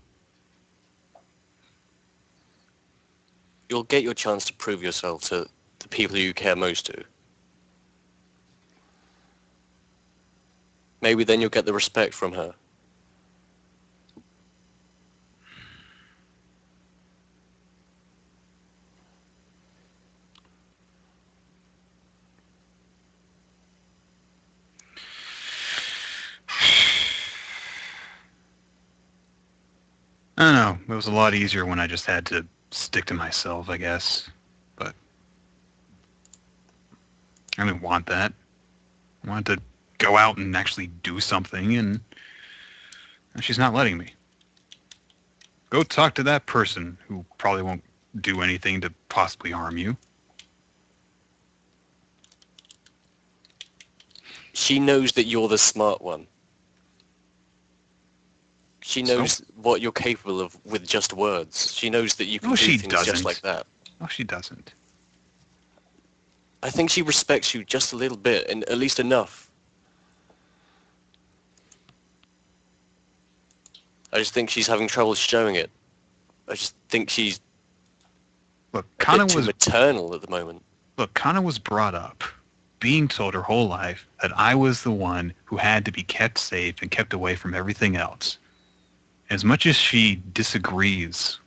You'll get your chance to prove yourself to the people you care most to. Maybe then you'll get the respect from her. I don't know. It was a lot easier when I just had to stick to myself, I guess. But I didn't want that. I wanted to go out and actually do something, and she's not letting me. Go talk to that person who probably won't do anything to possibly harm you. She knows that you're the smart one. She knows what you're capable of with just words. She knows that you can No, do she things doesn't. just like that. No, she doesn't. I think she respects you just a little bit, and at least enough. I just think she's having trouble showing it. I just think she's Look, a Kana bit too was maternal at the moment. brought up, being told her whole life that I was the one who had to be kept safe and kept away from everything else. As much as she disagrees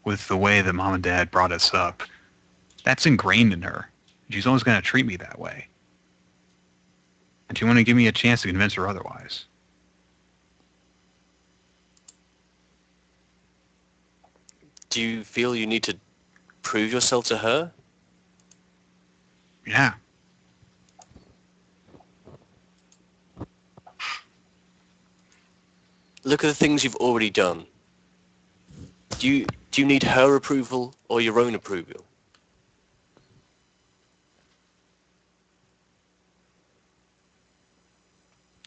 with the way that Mom and Dad brought us up, that's ingrained in her. She's always going to treat me that way. And she wanted to give me a chance to convince her otherwise. Do you feel you need to prove yourself to her? Yeah. Look at the things you've already done. Do you need her approval or your own approval?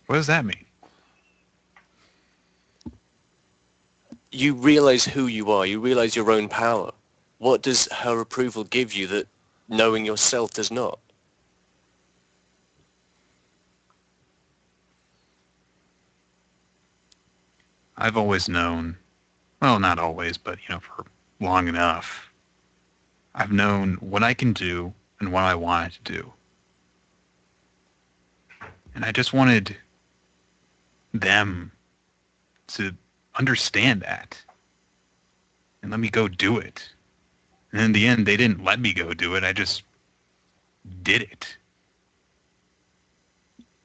What does that mean? You realize who you are. You realize your own power. What does her approval give you that knowing yourself does not? I've always known, well, not always, but, for long enough, I've known what I can do and what I wanted to do. And I just wanted them to understand that and let me go do it. And in the end, they didn't let me go do it. I just did it.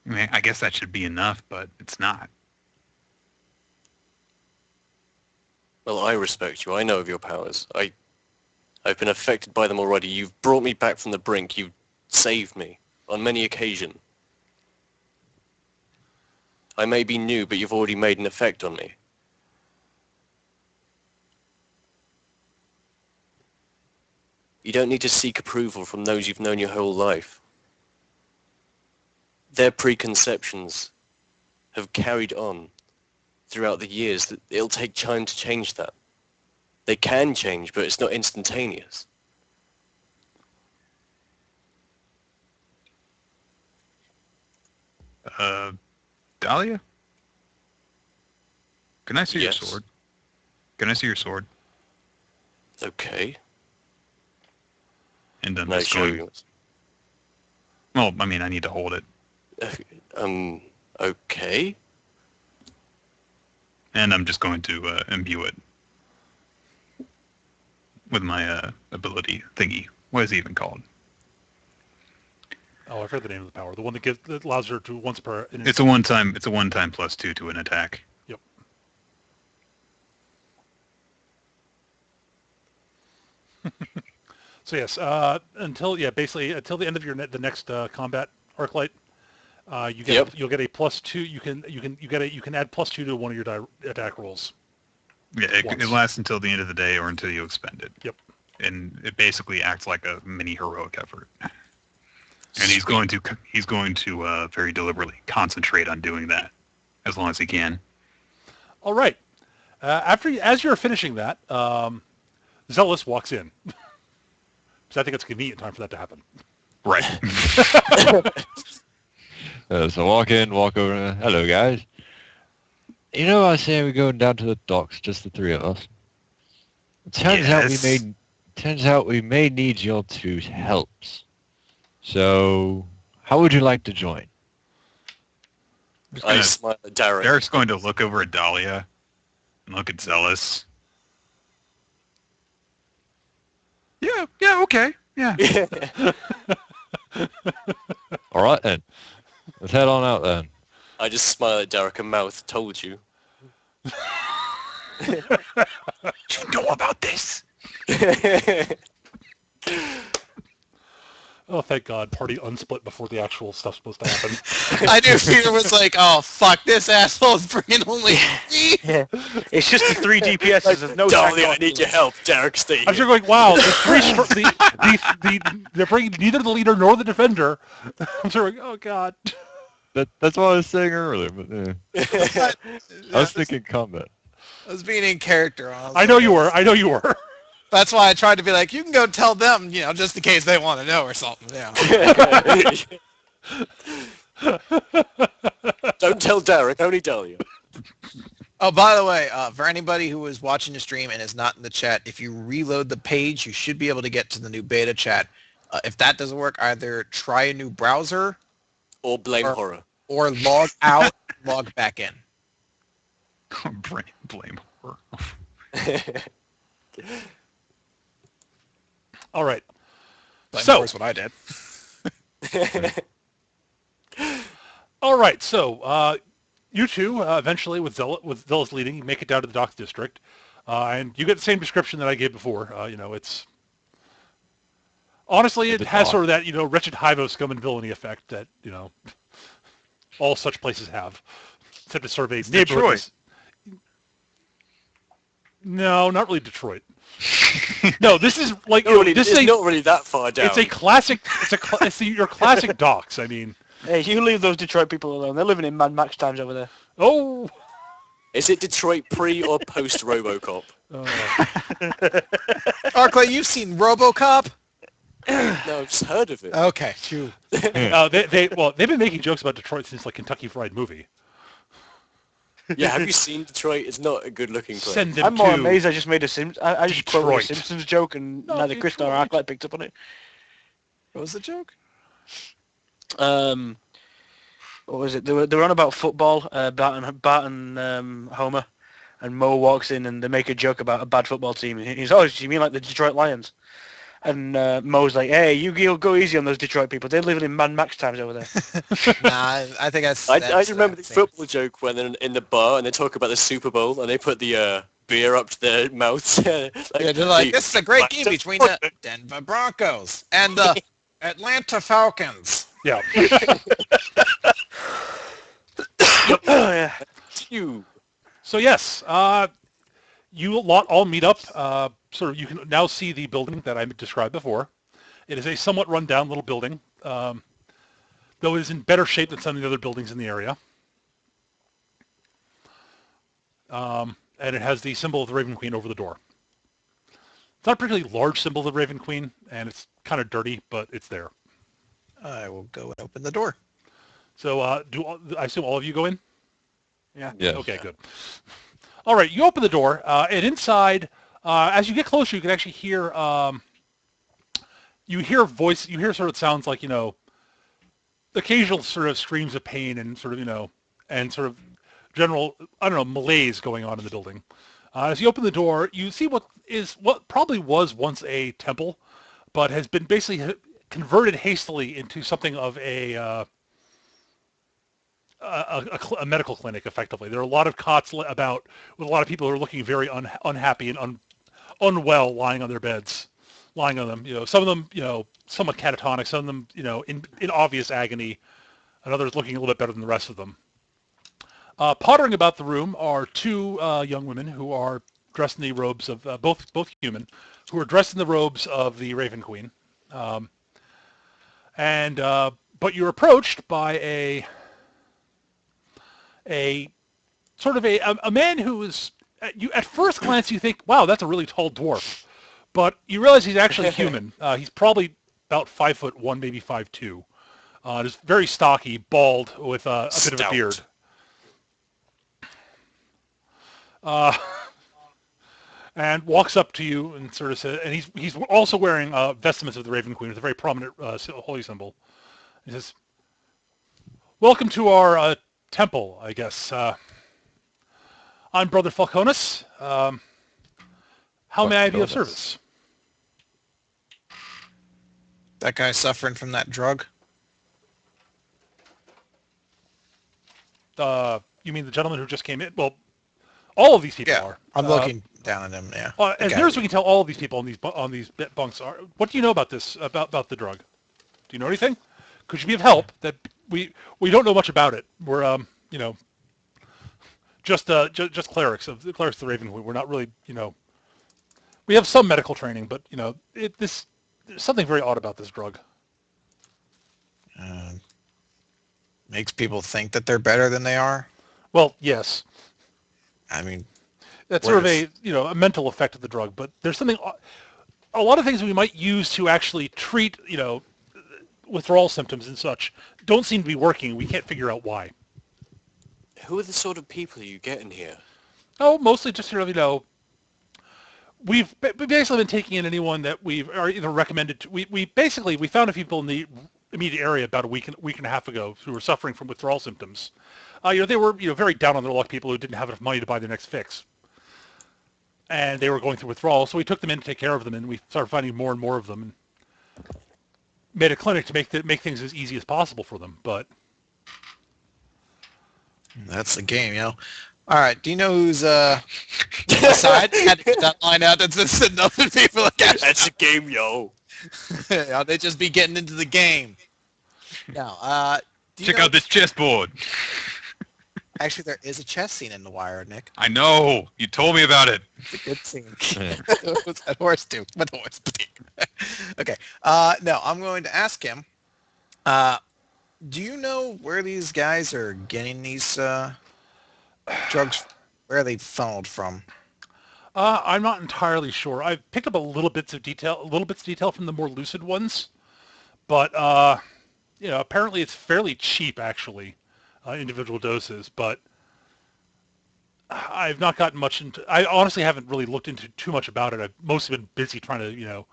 I mean, I guess that should be enough, but it's not. Well, I respect you. I know of your powers. I've been affected by them already. You've brought me back from the brink. You've saved me on many occasions. I may be new, but you've already made an effect on me. You don't need to seek approval from those you've known your whole life. Their preconceptions have carried on throughout the years. It'll take time to change that. They can change, but it's not instantaneous. Dahlia? Can I see Yes. your sword? Can I see your sword? Okay. And I'm No, just show going, you. well, I mean, I need to hold it. Okay. And I'm just going to imbue it with my ability thingy. What is it even called? Oh, I forgot the name of the power. The one that allows her to once per. It's a one-time. It's a one-time +2 to an attack. Yep. So yes, basically until the end of the next combat arc you'll get a +2. You can add +2 to one of your attack rolls. Yeah, it lasts until the end of the day or until you expend it. Yep. And it basically acts like a mini heroic effort. And he's going to very deliberately concentrate on doing that as long as he can. All right. As you're finishing that, Zealous walks in. So I think it's a convenient time for that to happen. Right. So walk in, walk over. Hello, guys. You know, I was saying we're going down to the docks, just the three of us. It turns out we may need your two helps. So, how would you like to join? I smile at Derek. Derek's going to look over at Dahlia and look at Zealous. Yeah, okay. Yeah. All right, then. Let's head on out, then. I just smile at Derek and mouth, told you. You know about this? Oh, thank God. Party unsplit before the actual stuff's supposed to happen. I knew Peter was like, oh, fuck, this asshole's bringing only three. Yeah. It's just the 3 DPSs. There's no Darling, tank I need your help. Derek, stay I'm here. sure going, wow, they're bringing neither the leader nor the defender. I'm sort of like, oh, God. That's what I was saying earlier, but I was thinking combat. I was being in character. I know you were. That's why I tried to be like, you can go tell them, just in case they want to know or something. Yeah. Don't tell Derek, only Dahlia. Oh, by the way, for anybody who is watching the stream and is not in the chat, if you reload the page, you should be able to get to the new beta chat. If that doesn't work, either try a new browser Or blame horror. or log out, log back in. Blame her. All right. Blame So- horse what I did. All right. So you two, eventually, with Zealous leading, you make it down to the docks district. And you get the same description that I gave before. It's... Honestly, it has sort of that, wretched hive of scum and villainy effect that, all such places have. Except it's sort of a neighborhood. Detroit. No, not really Detroit. No, this is like It's not really that far down. It's a classic. It's your classic docks. I mean, Hey, you leave those Detroit people alone. They're living in Mad Max times over there. oh. Is it Detroit pre or post RoboCop? Arclay, you've seen RoboCop? No, I've just heard of it. Okay, phew. They've been making jokes about Detroit since like Kentucky Fried Movie. Yeah, have you seen Detroit? It's not a good-looking place. Send them I'm more to amazed I just made I just quoted a Detroit. Simpsons joke and No, neither Chris nor Detroit. Arclight picked up on it. What was the joke? What was it? They were on about football, Bart and Homer, and Moe walks in and they make a joke about a bad football team. And he's, oh, you mean like the Detroit Lions? And Moe's like, hey, you go easy on those Detroit people. They're living in Mad Max times over there. Nah, I think that's... I just remember the football joke when they're in the bar and they talk about the Super Bowl and they put the beer up to their mouths. Yeah, they're like, this is a great game between the Denver Broncos and the Atlanta Falcons. yeah. Yeah. You. So yes, you lot all meet up. You can now see the building that I described before. It is a somewhat run-down little building, though it is in better shape than some of the other buildings in the area. And it has the symbol of the Raven Queen over the door. It's not a particularly large symbol of the Raven Queen, and it's kind of dirty, but it's there. I will go and open the door. So I assume all of you go in? Yeah. Yes. Okay, good. All right, you open the door, and inside, as you get closer, you can actually hear, you hear sort of sounds like, occasional sort of screams of pain and sort of, and sort of general, I don't know, malaise going on in the building. As you open the door, you see what probably was once a temple, but has been basically converted hastily into something of a medical clinic, effectively. There are a lot of cots about with a lot of people who are looking very unhappy and unwell, lying on their beds, lying on them. Some of them, somewhat catatonic. Some of them, in obvious agony, and others looking a little bit better than the rest of them. Pottering about the room are two young women who are dressed in the robes of both human, who are dressed in the robes of the Raven Queen, but you're approached by a sort of a man who is at first glance you think, wow, that's a really tall dwarf, but you realize he's actually human. He's probably about 5'1", maybe 5'2". Just very stocky, bald, with a bit of a beard. And walks up to you and sort of says, and he's also wearing vestments of the Raven Queen with a very prominent holy symbol. He says, "Welcome to our temple, I guess. I'm Brother Falconis. How may I be of service?" That guy suffering from that drug? You mean the gentleman who just came in? Well, all of these people are. I'm looking down at him. Yeah. As near as we can tell, all of these people on these bunks are. What do you know about this? About the drug? Do you know anything? Could you be of help? That we don't know much about it. We're just clerics of the Raven Queen. We're not really we have some medical training, but there's something very odd about this drug. Makes people think that they're better than they are. Well, yes. I mean, that's sort of a mental effect of the drug, but there's something. A lot of things we might use to actually treat withdrawal symptoms and such don't seem to be working. We can't figure out why. Who are the sort of people you get in here? Oh, mostly just sort of we've basically been taking in anyone that we've either recommended. We found a few people in the immediate area about a week and a half ago who were suffering from withdrawal symptoms. They were very down on their luck, people who didn't have enough money to buy their next fix, and they were going through withdrawal. So we took them in to take care of them, and we started finding more and more of them, and made a clinic to make things as easy as possible for them. But that's the game, All right. Do you know who's aside? Had to get that line out. That's enough people. That's the game, yo. They just be getting into the game. Now, check out this chessboard. Actually, there is a chess scene in The Wire, Nick. I know. You told me about it. It's a good scene. What's that horse do? What the horse do? Okay. No, I'm going to ask him. Do you know where these guys are getting these drugs? Where are they funneled from? I'm not entirely sure. I've picked up a little bits of detail from the more lucid ones, but apparently it's fairly cheap, actually, individual doses. But I've not gotten much into. I honestly haven't really looked into too much about it. I've mostly been busy trying to,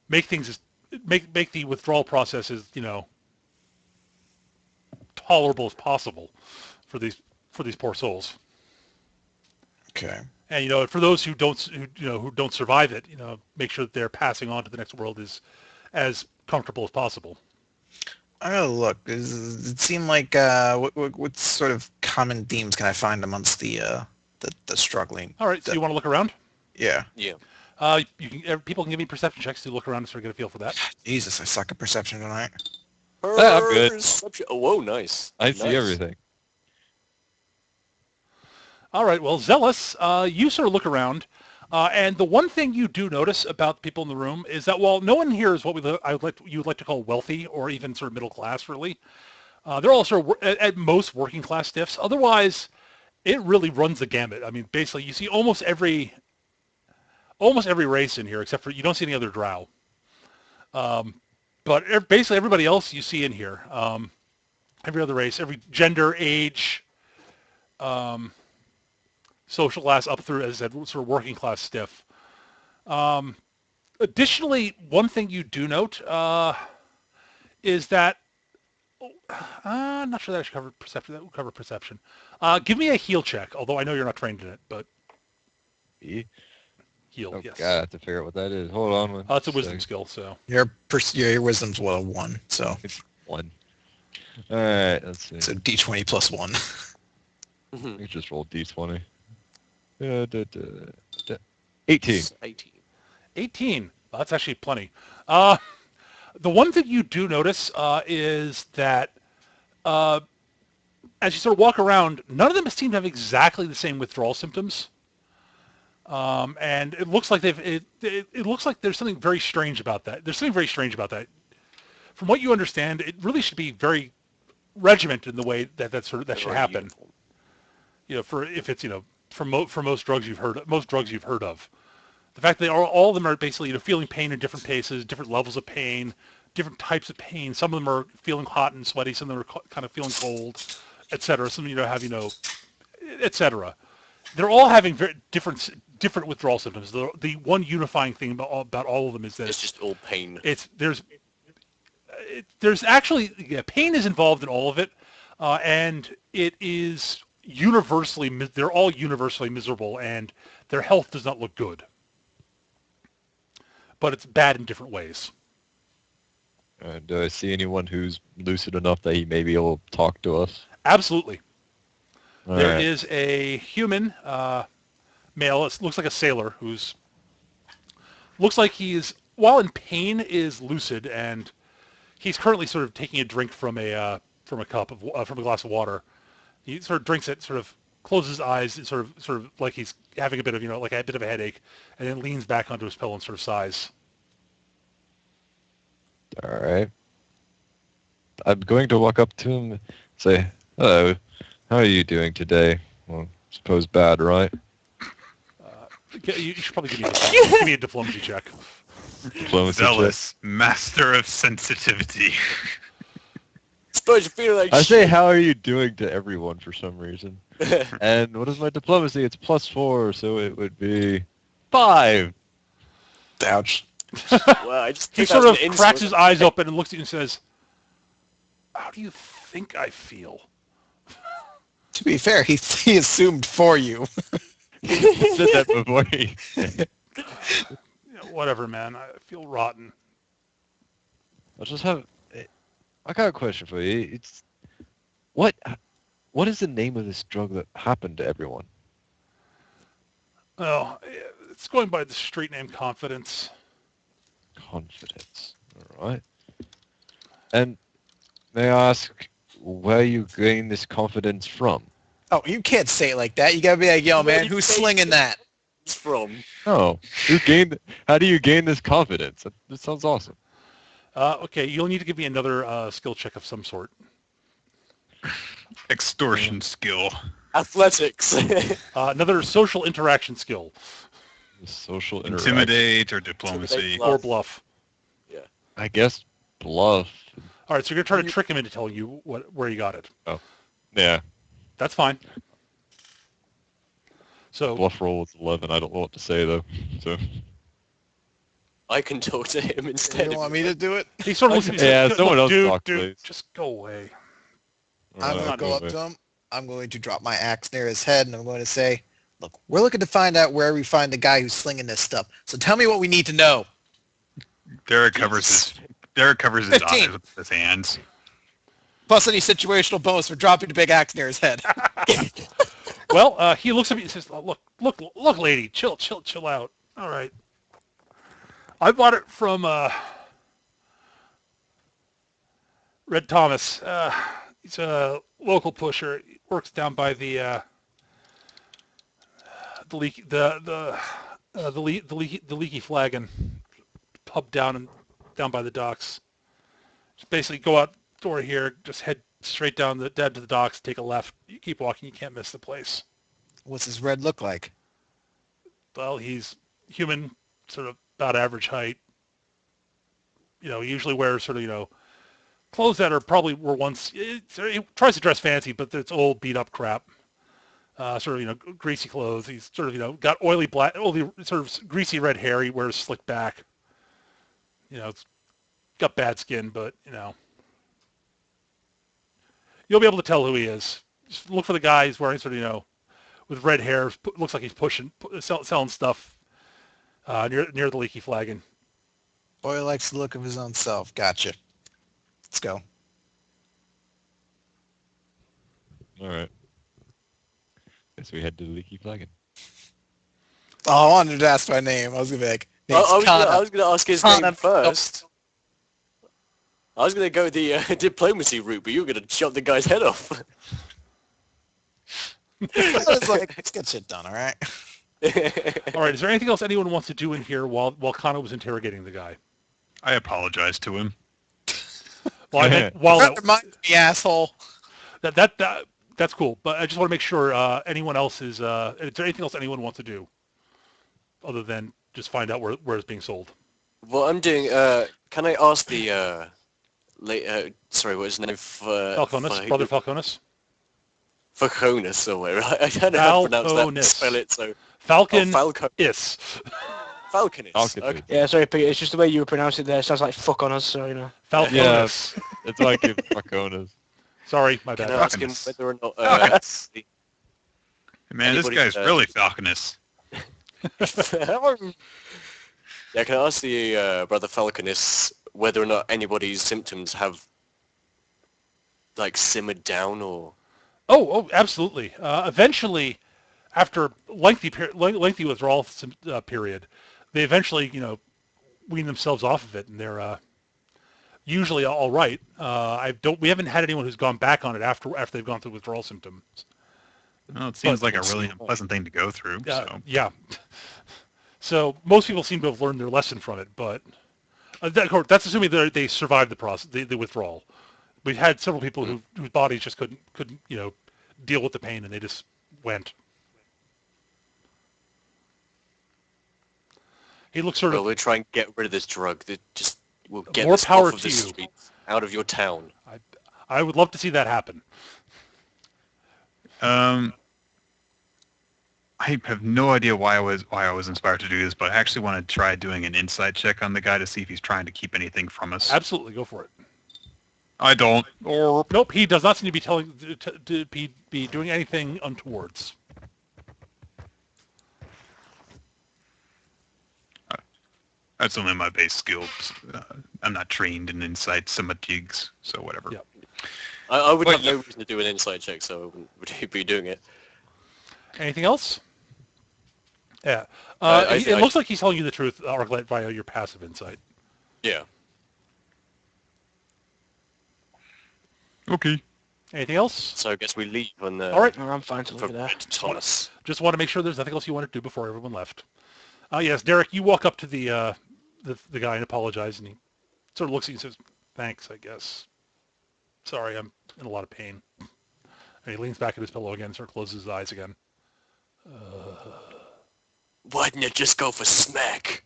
make things make the withdrawal process as tolerable as possible for these poor souls. Okay. And for those who don't survive it, make sure that they're passing on to the next world is as comfortable as possible. I'm gonna look. It seemed like what sort of common themes can I find amongst the struggling? All right. So you want to look around? Yeah. Yeah. People can give me perception checks to look around and sort of get a feel for that. Jesus, I suck at perception tonight. I'm good. Oh, whoa, nice. I see everything. All right. Well, Zealous, you sort of look around, and the one thing you do notice about the people in the room is that while no one here is what you would like to call wealthy or even sort of middle class, really, they're all sort of at most working class stiffs. Otherwise, it really runs the gamut. I mean, basically, you see almost every race in here, except for you don't see any other drow. But basically everybody else you see in here, every other race, every gender, age, social class up through, as I said, sort of working class stiff. Additionally, one thing you do note is that Not sure that should cover perception. That would cover perception. Give me a heal check, although I know you're not trained in it, but E? heal, Oh yes. god, I have to figure out what that is. Hold on one It's a wisdom second. skill, so. Your wisdom's what, a 1, so One. Alright, let's see. so d20 plus 1. Mhm. We just roll d20. 18. 18. 18. Well, that's actually plenty. The one thing you do notice is that as you sort of walk around, none of them seem to have exactly the same withdrawal symptoms. And it looks like it looks like there's something very strange about that. There's something very strange about that. From what you understand, it really should be very regimented in the way that should happen. Uniform. You know, for if it's for most drugs you've heard of. The fact that all of them are basically feeling pain in different paces, different levels of pain, different types of pain. Some of them are feeling hot and sweaty. Some of them are kind of feeling cold, etc. Some have etc. They're all having very different withdrawal symptoms. The one unifying thing about all of them is that It's just all pain. There's actually pain is involved in all of it, and it is they're all universally miserable, and their health does not look good. But it's bad in different ways. Do I see anyone who's lucid enough that he may be able to talk to us? Absolutely. All There right. is a human male. It looks like a sailor looks like he's, while in pain, is lucid, and he's currently sort of taking a drink from a glass of water. He sort of drinks it, sort of closes his eyes, and sort of like he's having a bit of like a bit of a headache, and then leans back onto his pillow and sort of sighs. All right. I'm going to walk up to him and say, hello, how are you doing today? Well, suppose bad, right? You should probably give me a diplomacy check. Diplomacy check. Zealous, master of sensitivity. Suppose you feel like I say, shit. how are you doing to everyone for some reason? And what is my diplomacy? It's +4, so it would be 5. Ouch. Well, I just He took sort out of an cracks his insult. eyes open and looks at you and says, "How do you think I feel?" To be fair, he assumed for you. I said that before he... Whatever, man. I feel rotten. I'll just have... I got a question for you. It's... What is the name of this drug that happened to everyone? Oh, it's going by the street name Confidence. Confidence. All right. And may I ask where you gain this confidence from? Oh, you can't say it like that. You gotta be like, yo, Where man, you who's say slinging that? It's from. Oh, how do you gain this confidence? That sounds awesome. Okay, you'll need to give me another skill check of some sort. Extortion skill. Athletics. Another social interaction skill. The social interaction. Intimidate or diplomacy. Intimidate. Or bluff. I guess bluff. All right, so you're going to try to trick him into telling you where you got it. Yeah. That's fine. So, Bluff roll was 11. I don't know what to say, though. So. I can talk to him instead. You want me to do it? he sort of looks at me and Yeah, says, someone "Look, else talk, dude, please." just go away." I'm going Uh, to go up okay. to him. I'm going to drop my axe near his head, and I'm going to say, look, we're looking to find out where we find the guy who's slinging this stuff. So tell me what we need to know. Derek covers his eyes 15. with his hands. Plus any situational bonus for dropping the big axe near his head. Well, he looks at me and says, "Look, lady, chill out. All right. I bought it from Red Thomas. He's a local pusher. He works down by the leaky flagon pub down by the docks. Just basically go out door here, just head straight down to the docks, take a left. You keep walking, you can't miss the place." What's his red look like? Well, he's human, sort of about average height. He usually wears sort of, clothes that were once, he tries to dress fancy, but it's old, beat up crap. Sort of, greasy clothes. He's sort of, got oily sort of greasy red hair. He wears slick back. It's got bad skin, but, You'll be able to tell who he is. Just look for the guy who's wearing sort of, with red hair. Looks like he's selling stuff near the leaky flagon. Boy likes the look of his own self. Gotcha. Let's go. All right. Guess we head to the leaky flagon. Oh, I wanted to ask my name. I was gonna be like, I was Kana. going to ask his Kana. name first. I was going to go the diplomacy route, but you were going to chop the guy's head off. I was like, let's get shit done, all right? All right. Is there anything else anyone wants to do in here while Kana was interrogating the guy? I apologize to him. Well, I meant Remind me, asshole. That's cool. But I just want to make sure anyone else is there anything else anyone wants to do other than just find out where it's being sold? What I'm doing, can I ask the, sorry, what is his name? Falconis, Brother Falconis. Falconis, or whatever. I don't know how to pronounce that, Falconis. spell it, so... Falcon Falconis. is. Falconis. Falconis. Okay. Yeah, sorry, Pete. It's just the way you pronounce it there. It sounds like fuck on us, so, Falconis. Yeah. It's like a Falconis. Sorry, my bad. Can I ask him Falconis. whether or not... Man, this Anybody, guy's really falconous. Yeah, can I ask the Brother Falconis whether or not anybody's symptoms have, like, simmered down, or... Oh, absolutely. Eventually, after lengthy withdrawal period, they eventually, wean themselves off of it, and they're usually all right. We haven't had anyone who's gone back on it after they've gone through withdrawal symptoms. Well, it seems like a really unpleasant thing to go through. So. Yeah. So most people seem to have learned their lesson from it, but that's assuming they survived the process, the withdrawal. We've had several people whose bodies just couldn't deal with the pain, and they just went. He looks sort of. We'll try and get rid of this drug. That just will get More this power off of to the you. streets, out of your town. I would love to see that happen. I have no idea why I was inspired to do this, but I actually want to try doing an insight check on the guy to see if he's trying to keep anything from us. Absolutely, go for it. I don't. Nope, he does not seem to be to be doing anything untowards. That's only my base skills. I'm not trained in insight jigs, so whatever. Yeah. I would Wait, have no reason to do an inside check, so I wouldn't be doing it. Anything else? Yeah. It looks like he's telling you the truth, Arclight, via your passive insight. Yeah. Okay. Anything else? So I guess we leave on the... All right. I'm fine to For leave it there. Thomas. Just want to make sure there's nothing else you want to do before everyone left. Yes, Derek, you walk up to the guy and apologize, and he sort of looks at you and says, "Thanks, I guess. Sorry, I'm in a lot of pain." And he leans back at his pillow again and sort of closes his eyes again. Why didn't you just go for smack?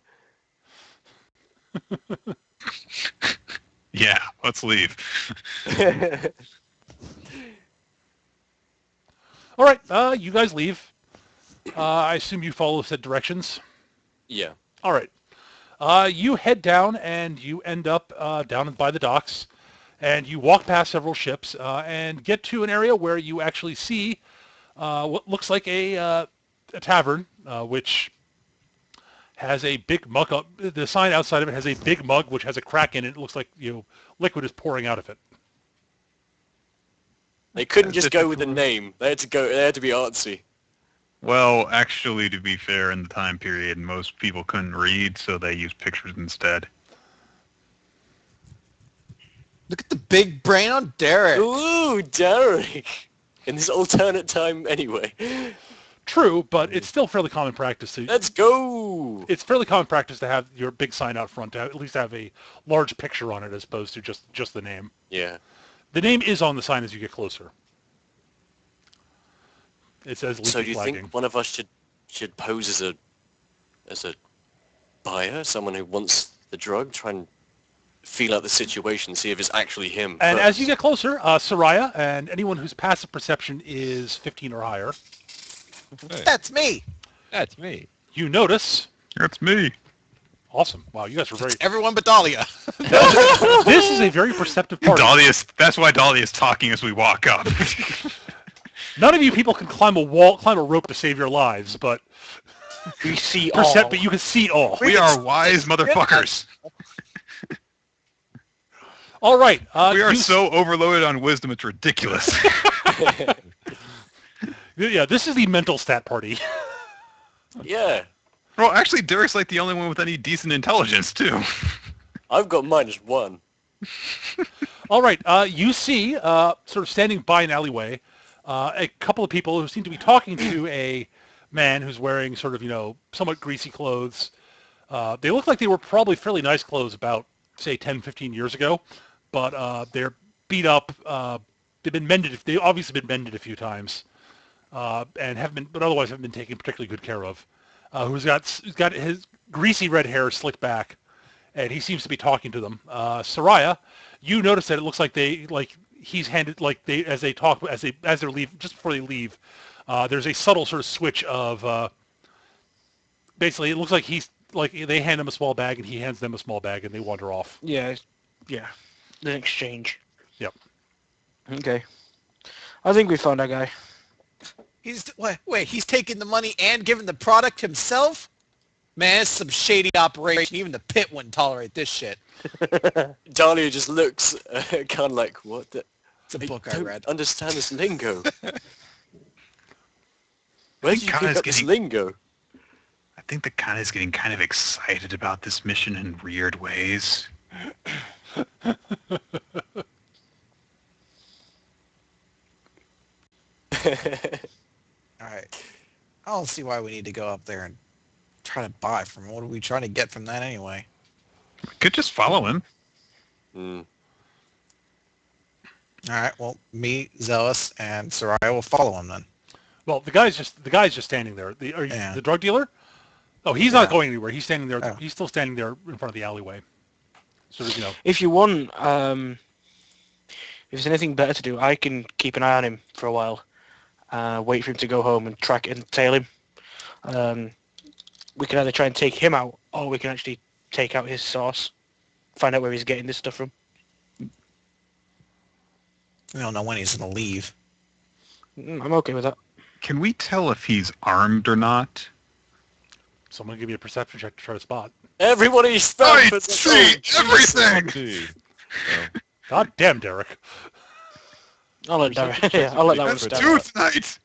Yeah, let's leave. All right, you guys leave. I assume you follow said directions. Yeah. All right. You head down and you end up down by the docks, and you walk past several ships and get to an area where you actually see what looks like a tavern, which has a big mug up. The sign outside of it has a big mug which has a crack in it. It looks like liquid is pouring out of it. They couldn't just go with the name. They had to be artsy. Well, actually, to be fair, in the time period, most people couldn't read, so they used pictures instead. Look at the big brain on Derek. Ooh, Derek! In this alternate time anyway. True, but it's still fairly common practice to. Let's go! It's fairly common practice to have your big sign out front to at least have a large picture on it as opposed to just the name. Yeah. The name is on the sign as you get closer. It says leaky So do you flagging. think one of us should pose as a buyer, someone who wants the drug, try and feel out the situation, see if it's actually him? And first? as you get closer, Soraya and anyone whose passive perception is 15 or higher, Hey, That's me. that's me. you notice That's me. Awesome. Wow, you guys were very... Everyone but Dahlia. This is a very perceptive party. That's why Dahlia's talking as we walk up. None of you people can climb a rope to save your lives, but We see all. but you can see all. We are wise motherfuckers. All right. We are so overloaded on wisdom, it's ridiculous. Yeah, this is the mental stat party. Yeah. Well, actually, Derek's like the only one with any decent intelligence, too. I've got -1. All right. You see, sort of standing by an alleyway, a couple of people who seem to be talking to a man who's wearing sort of, somewhat greasy clothes. They look like they were probably fairly nice clothes about, say, 10, 15 years ago, but they're beat up. They've been mended. They've obviously been mended a few times, and but otherwise haven't been taken particularly good care of. Who's got his greasy red hair slicked back, and he seems to be talking to them. Soraya, you notice that it looks like he's handed as they're leave just before they leave. There's a subtle sort of switch of basically it looks like they hand him a small bag and he hands them a small bag and they wander off. Yeah. An exchange. Yep. Okay. I think we found our guy. He's taking the money and giving the product himself? Man, it's some shady operation. Even the pit wouldn't tolerate this shit. Dahlia just looks kind of like, what the... It's a book I don't read. understand this lingo. Where did you Kana's pick up this getting- lingo? I think the Kana's getting kind of excited about this mission in weird ways. All right. I don't see why we need to go up there and try to buy from him. What are we trying to get from that anyway? We could just follow him. Hmm. All right. Well, me, Zealous, and Soraya will follow him then. Well, the guy's just standing there. The drug dealer? Oh, he's not going anywhere. He's standing there. Oh. He's still standing there in front of the alleyway. Sort of, If you want, if there's anything better to do, I can keep an eye on him for a while. Wait for him to go home and track and tail him. We can either try and take him out, or we can actually take out his source. Find out where he's getting this stuff from. We don't know when he's going to leave. I'm okay with that. Can we tell if he's armed or not? Someone give me a perception check to try to spot. Everybody I stand for see everything! See. God damn, Derek. I'll let that. Yeah, I'll let that one That's stand. two tonight!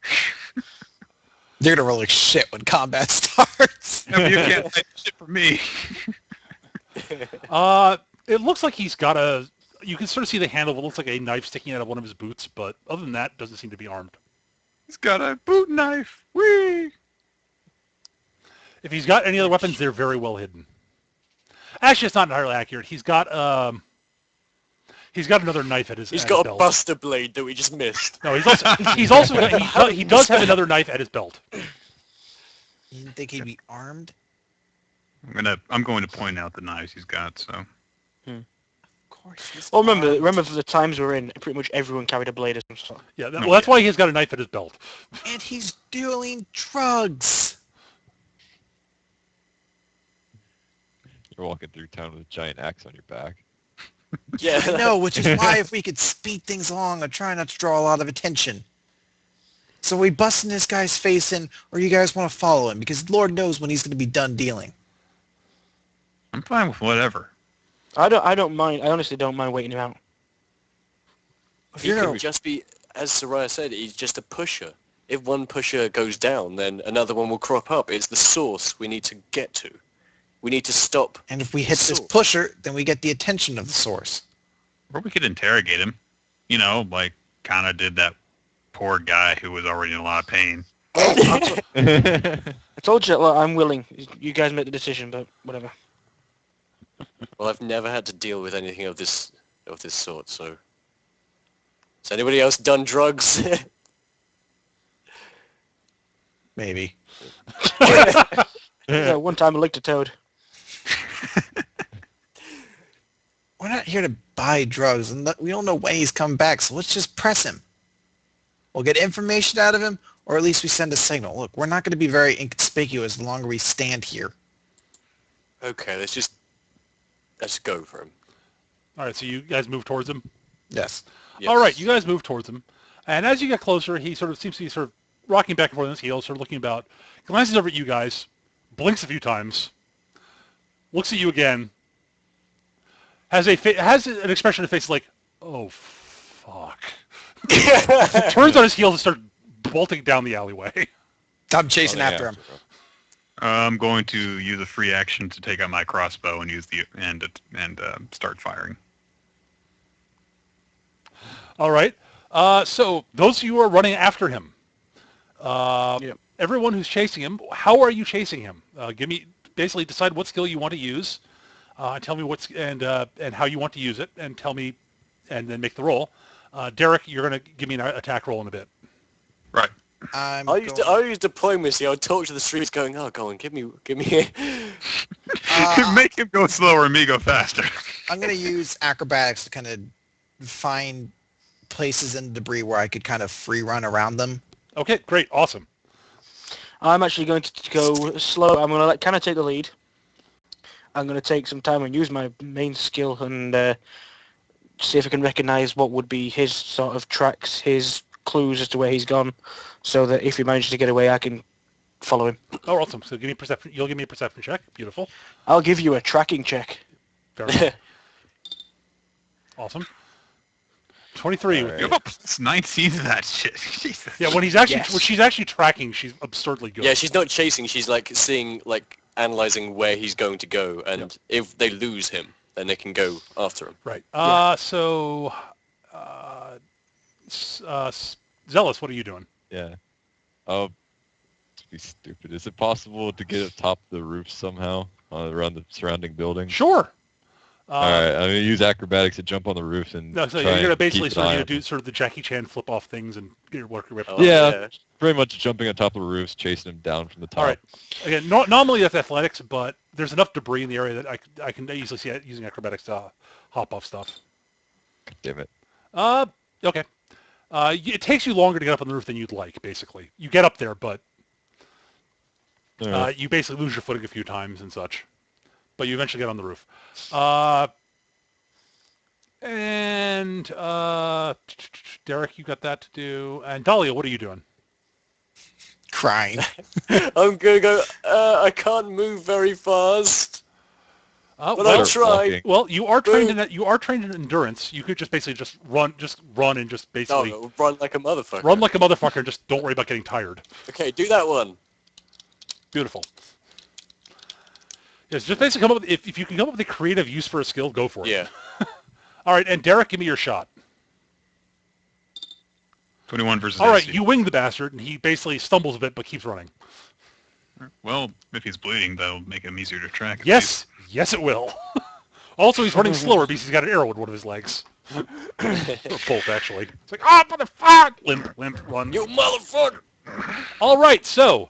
They're going to roll like shit when combat starts. No, you can't say shit for me. It looks like he's got you can sort of see the handle of what looks like a knife sticking out of one of his boots, but other than that, doesn't seem to be armed. He's got a boot knife. Whee! If he's got any other weapons, they're very well hidden. Actually, it's not entirely accurate. He's got another knife at his. He's at got his a belt. buster blade that we just missed. No, he's also got, he does have another knife at his belt. You didn't think he'd be armed? I'm going to point out the knives he's got. So Of course. He's Well, armed. remember for the times we're in, pretty much everyone carried a blade of some sort. Yeah, well, that's why he's got a knife at his belt. And he's dealing drugs. You're walking through town with a giant axe on your back. Yeah. No, which is why if we could speed things along, I try not to draw a lot of attention. So we busting this guy's face in, or you guys want to follow him? Because Lord knows when he's going to be done dealing. I'm fine with whatever. I don't mind. I honestly don't mind waiting him out. He could just be, as Soraya said, he's just a pusher. If one pusher goes down, then another one will crop up. It's the source we need to get to. We need to stop. And if we hit this pusher, then we get the attention of the source. Or we could interrogate him. Like kind of did that poor guy who was already in a lot of pain. I told you, well, I'm willing. You guys make the decision, but whatever. Well, I've never had to deal with anything of this sort. So, has anybody else done drugs? Maybe. Yeah, one time I licked a toad. We're not here to buy drugs, and we don't know when he's coming back, so let's just press him. We'll get information out of him, or at least we send a signal. Look, we're not going to be very inconspicuous the longer we stand here. Okay, let's go for him. All right, so you guys move towards him. Yes. Yes. All right, you guys move towards him, and as you get closer, he sort of seems to be sort of rocking back and forth on his heels, sort of looking about, glances over at you guys, blinks a few times, looks at you again, has an expression on his face like, "Oh, fuck." Turns on his heels and starts bolting down the alleyway. I'm chasing after him. I'm going to use a free action to take out my crossbow and use start firing. All right. So those of you who are running after him, everyone who's chasing him, how are you chasing him? Basically decide what skill you want to use, tell me and how you want to use it, and tell me, and then make the roll. Derek, you're going to give me an attack roll in a bit. Right. I'll use diplomacy. I'll talk to the streets, going, "Oh, go on, give me." Make him go slower and me go faster. I'm going to use acrobatics to kind of find places in the debris where I could kind of free run around them. Okay, great, awesome. I'm actually going to go slow. I'm going to let Canna take the lead. I'm going to take some time and use my main skill and see if I can recognise what would be his sort of tracks, his clues as to where he's gone, so that if he manages to get away, I can follow him. Oh, awesome. So give me perception. You'll give me a perception check. Beautiful. I'll give you a tracking check. Very good. Awesome. 23. All You have a plus 19 to that shit. Jesus. Yeah, when she's actually tracking, she's absurdly good. Yeah, she's not chasing. She's like seeing, like analyzing where he's going to go, and if they lose him, then they can go after him. Right. Zealous, what are you doing? Yeah. To be stupid. Is it possible to get atop the roof somehow around the surrounding building? Sure. All right. I'm gonna use acrobatics to jump on the roof and. No, so try you're gonna and basically keep an eye on do sort of the Jackie Chan flip off things and work your way. Oh, Yeah. Pretty much jumping on top of the roofs, chasing him down from the top. All right. Again, normally that's athletics, but there's enough debris in the area that I can easily see it using acrobatics to hop off stuff. Damn it. Okay. It takes you longer to get up on the roof than you'd like, basically. You get up there, but All right. you basically lose your footing a few times and such. But you eventually get on the roof. Derek, you got that to do. And Dahlia, what are you doing? Crying. I'm gonna go. I can't move very fast, but I'll try. Walking. Well, you are trained in endurance. You could just basically just run and just basically No, run like a motherfucker. run like a motherfucker and just don't worry about getting tired. Okay, do that one. Beautiful. Yes, just basically come up with, if you can come up with a creative use for a skill, go for it. Yeah. All right, and Derek, give me your shot. 21 versus All right, AC. you wing the bastard, and he basically stumbles a bit but keeps running. Well, if he's bleeding, that'll make him easier to track. at Yes, yes, it will. Also, he's running slower because he's got an arrow in one of his legs. Or both, actually. It's like, motherfucker! Limp, run. You motherfucker! All right, so,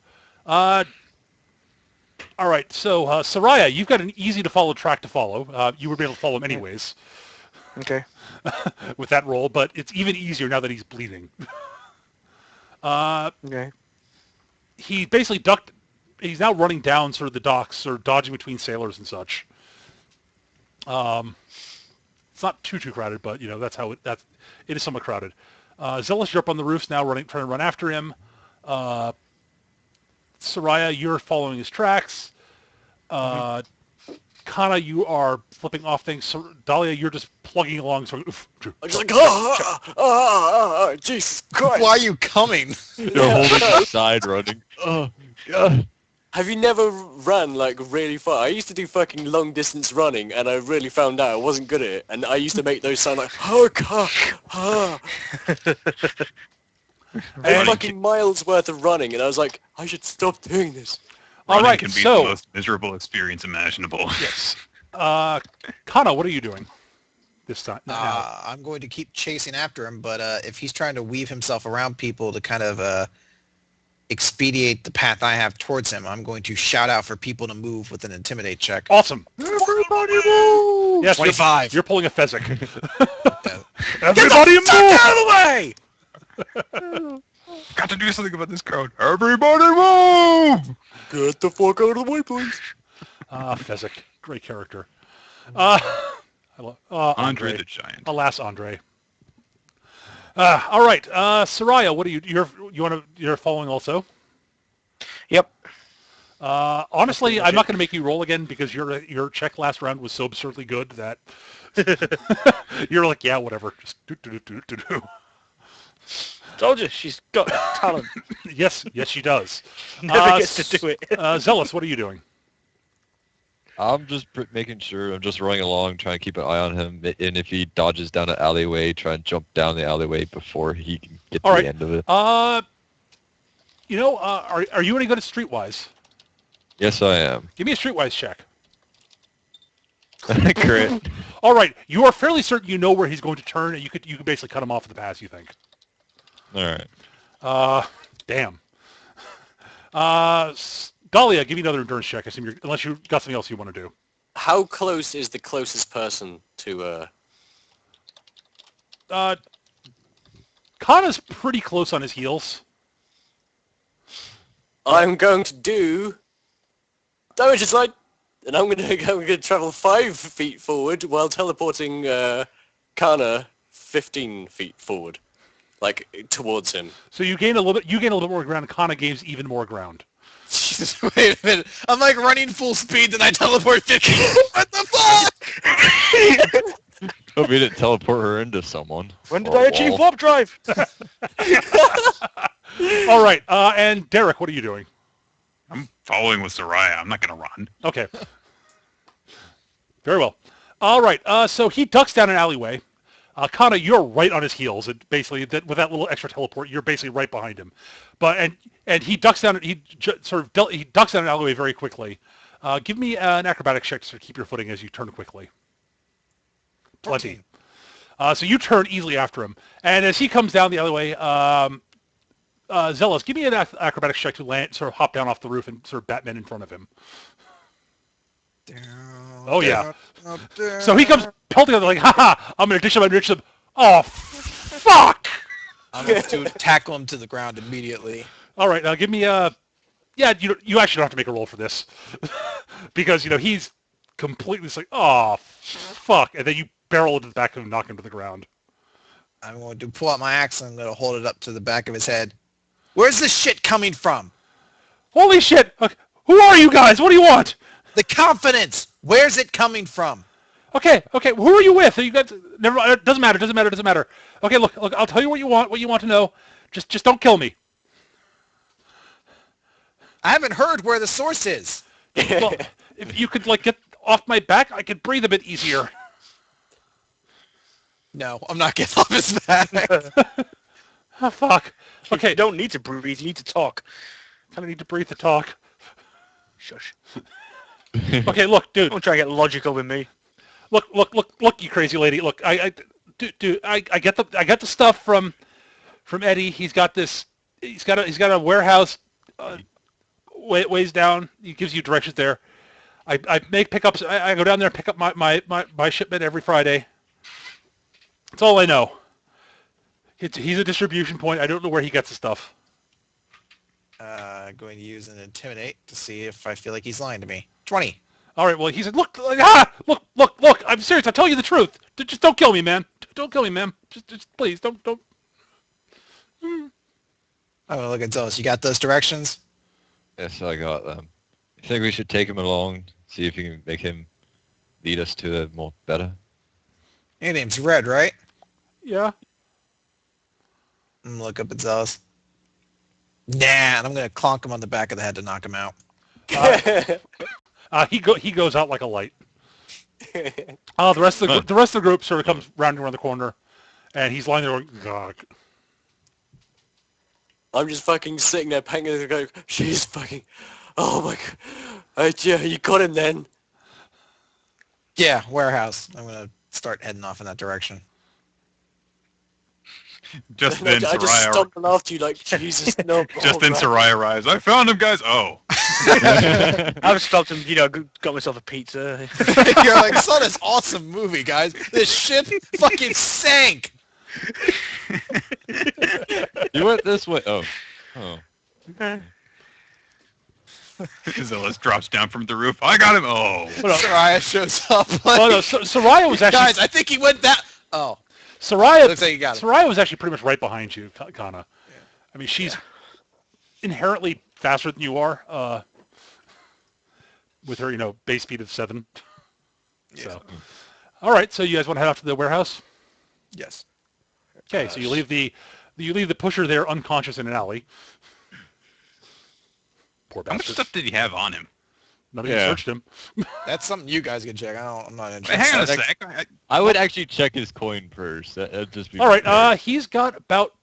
Soraya, you've got an easy to follow track to follow. You would be able to follow him anyways Okay. with that roll, but it's even easier now that he's bleeding. Okay. He basically ducked. He's now running down sort of the docks or dodging between sailors and such. It's not too crowded, but you know it is somewhat crowded. Zealous, you're up on the roofs now, trying to run after him. Soraya, you're following his tracks. Kana, you are flipping off things. Dahlia, you're just plugging along. So, I'm just like, Jesus Christ! Why are you coming? You're holding the side running. Oh, God. Have you never run like really far? I used to do fucking long distance running, and I really found out I wasn't good at it. And I used to make those sound like, and fucking miles worth of running, and I was like, I should stop doing this. all Running right, can be so the most miserable experience imaginable. yes, Kana, what are you doing this time? Now? I'm going to keep chasing after him, but if he's trying to weave himself around people to kind of expedite the path I have towards him, I'm going to shout out for people to move with an intimidate check. Awesome. Everybody move! Yes, 25. You're pulling a Fezzik. Everybody Everybody move! move! Out of the way! Got to do something about this crowd. Everybody move! Get the fuck out of the way, please. Fezzik, great character. I love Andre the Giant. Alas, Andre. All right, Soraya, what are you're following also? Yep. Honestly, I'm not going to make you roll again because your check last round was so absurdly good that you're like, yeah, whatever. Just do. Told you, she's got talent. Yes, she does. Never gets to do it. Zealous, what are you doing? I'm just making sure. I'm just running along, trying to keep an eye on him. And if he dodges down an alleyway, try and jump down the alleyway before he can get to the end of it. Are you any good at Streetwise? Yes, I am. Give me a Streetwise check. Crit. All right, you are fairly certain you know where he's going to turn, and you could basically cut him off at the pass. You think? All right. Damn. Dahlia, give me another endurance check. I assume unless you got something else you want to do. How close is the closest person to... Kana's pretty close on his heels. I'm going to do... Damage aside, and I'm going to travel 5 feet forward while teleporting Kana 15 feet forward, like towards him. So you gain a little bit more ground. Kana gains even more ground. Jesus, wait a minute. I'm like running full speed, then I teleport 50. What the fuck? Hope you didn't teleport her into someone. When did I achieve warp drive? All right, and Derek, what are you doing? I'm following with Soraya. I'm not going to run. Okay. Very well. All right, so he ducks down an alleyway. Kana, you're right on his heels. And basically, with that little extra teleport, you're basically right behind him. And he ducks down. He ducks down an alleyway very quickly. Give me an acrobatics check to keep your footing as you turn quickly. Plenty. So you turn easily after him, and as he comes down the alleyway, Zealous, give me an acrobatics check to land, sort of hop down off the roof and sort of Batman in front of him. Oh yeah. So he comes pelting out like, haha, I'm gonna ditch him. Oh, fuck! I'm going to tackle him to the ground immediately. All right, now give me a... Yeah, you actually don't have to make a roll for this. Because, he's completely like, oh, fuck. And then you barrel into the back of him and knock him to the ground. I'm going to pull out my axe and I'm going to hold it up to the back of his head. Where's this shit coming from? Holy shit! Okay, who are you guys? What do you want? The confidence! Where's it coming from? Okay, who are you with? Are you guys... Never mind, it doesn't matter. Okay, look, I'll tell you what you want to know. Just don't kill me. I haven't heard where the source is. Well, if you could, get off my back, I could breathe a bit easier. No, I'm not getting off his back. Oh, fuck. Okay. You don't need to breathe, you need to talk. Kind of need to breathe to talk. Shush. Okay, look, dude. Don't try to get logical with me. Look, you crazy lady. Look, I get the stuff from Eddie. He's got a warehouse ways down. He gives you directions there. I make pickups. I go down there and pick up my shipment every Friday. That's all I know. He's a distribution point. I don't know where he gets the stuff. Going to use an intimidate to see if I feel like he's lying to me. 20. All right. Well, he said, look. I'm serious. I'll tell you the truth. Just don't kill me, man. Don't kill me, man. Just please don't. I'm gonna look at Zealous. You got those directions? Yes, I got them. You think we should take him along, see if you can make him lead us to a more better? Your name's Red, right? Yeah. I'm gonna look up at Zealous. Nah, and I'm gonna clonk him on the back of the head to knock him out. He goes out like a light. The rest of the group sort of comes rounding around the corner, and he's lying there going, God. I'm just fucking sitting there panting and going, she's fucking... Oh my god. Yeah, you got him then. Yeah, warehouse. I'm gonna start heading off in that direction. Just then, I just Soraya. stumbled after you like, Jesus, no. Just then, Soraya arrives. I found him, guys. Oh. I've stopped him, got myself a pizza. You're like, I saw this awesome movie, guys. This ship fucking sank. You went this way. Oh. Okay. Zealous drops down from the roof. I got him. Oh. Well, no, Soraya shows up. well, no, Soraya was actually... Guys, I think he went that. Oh, Soraya, looks like you got it. Soraya was actually pretty much right behind you, Kana. Yeah. I mean, she's inherently faster than you are, with her, base speed of 7. Yeah. So, all right. So you guys want to head off to the warehouse? Yes. Okay. So you leave the pusher there unconscious in an alley. Poor How much bastard. stuff did he have on him? Nobody Yeah. searched him. That's something you guys can check. I'm not Wait, interested. hang on a That's- sec. I would actually check his coin purse. That'd just be All right. prepared. He's got about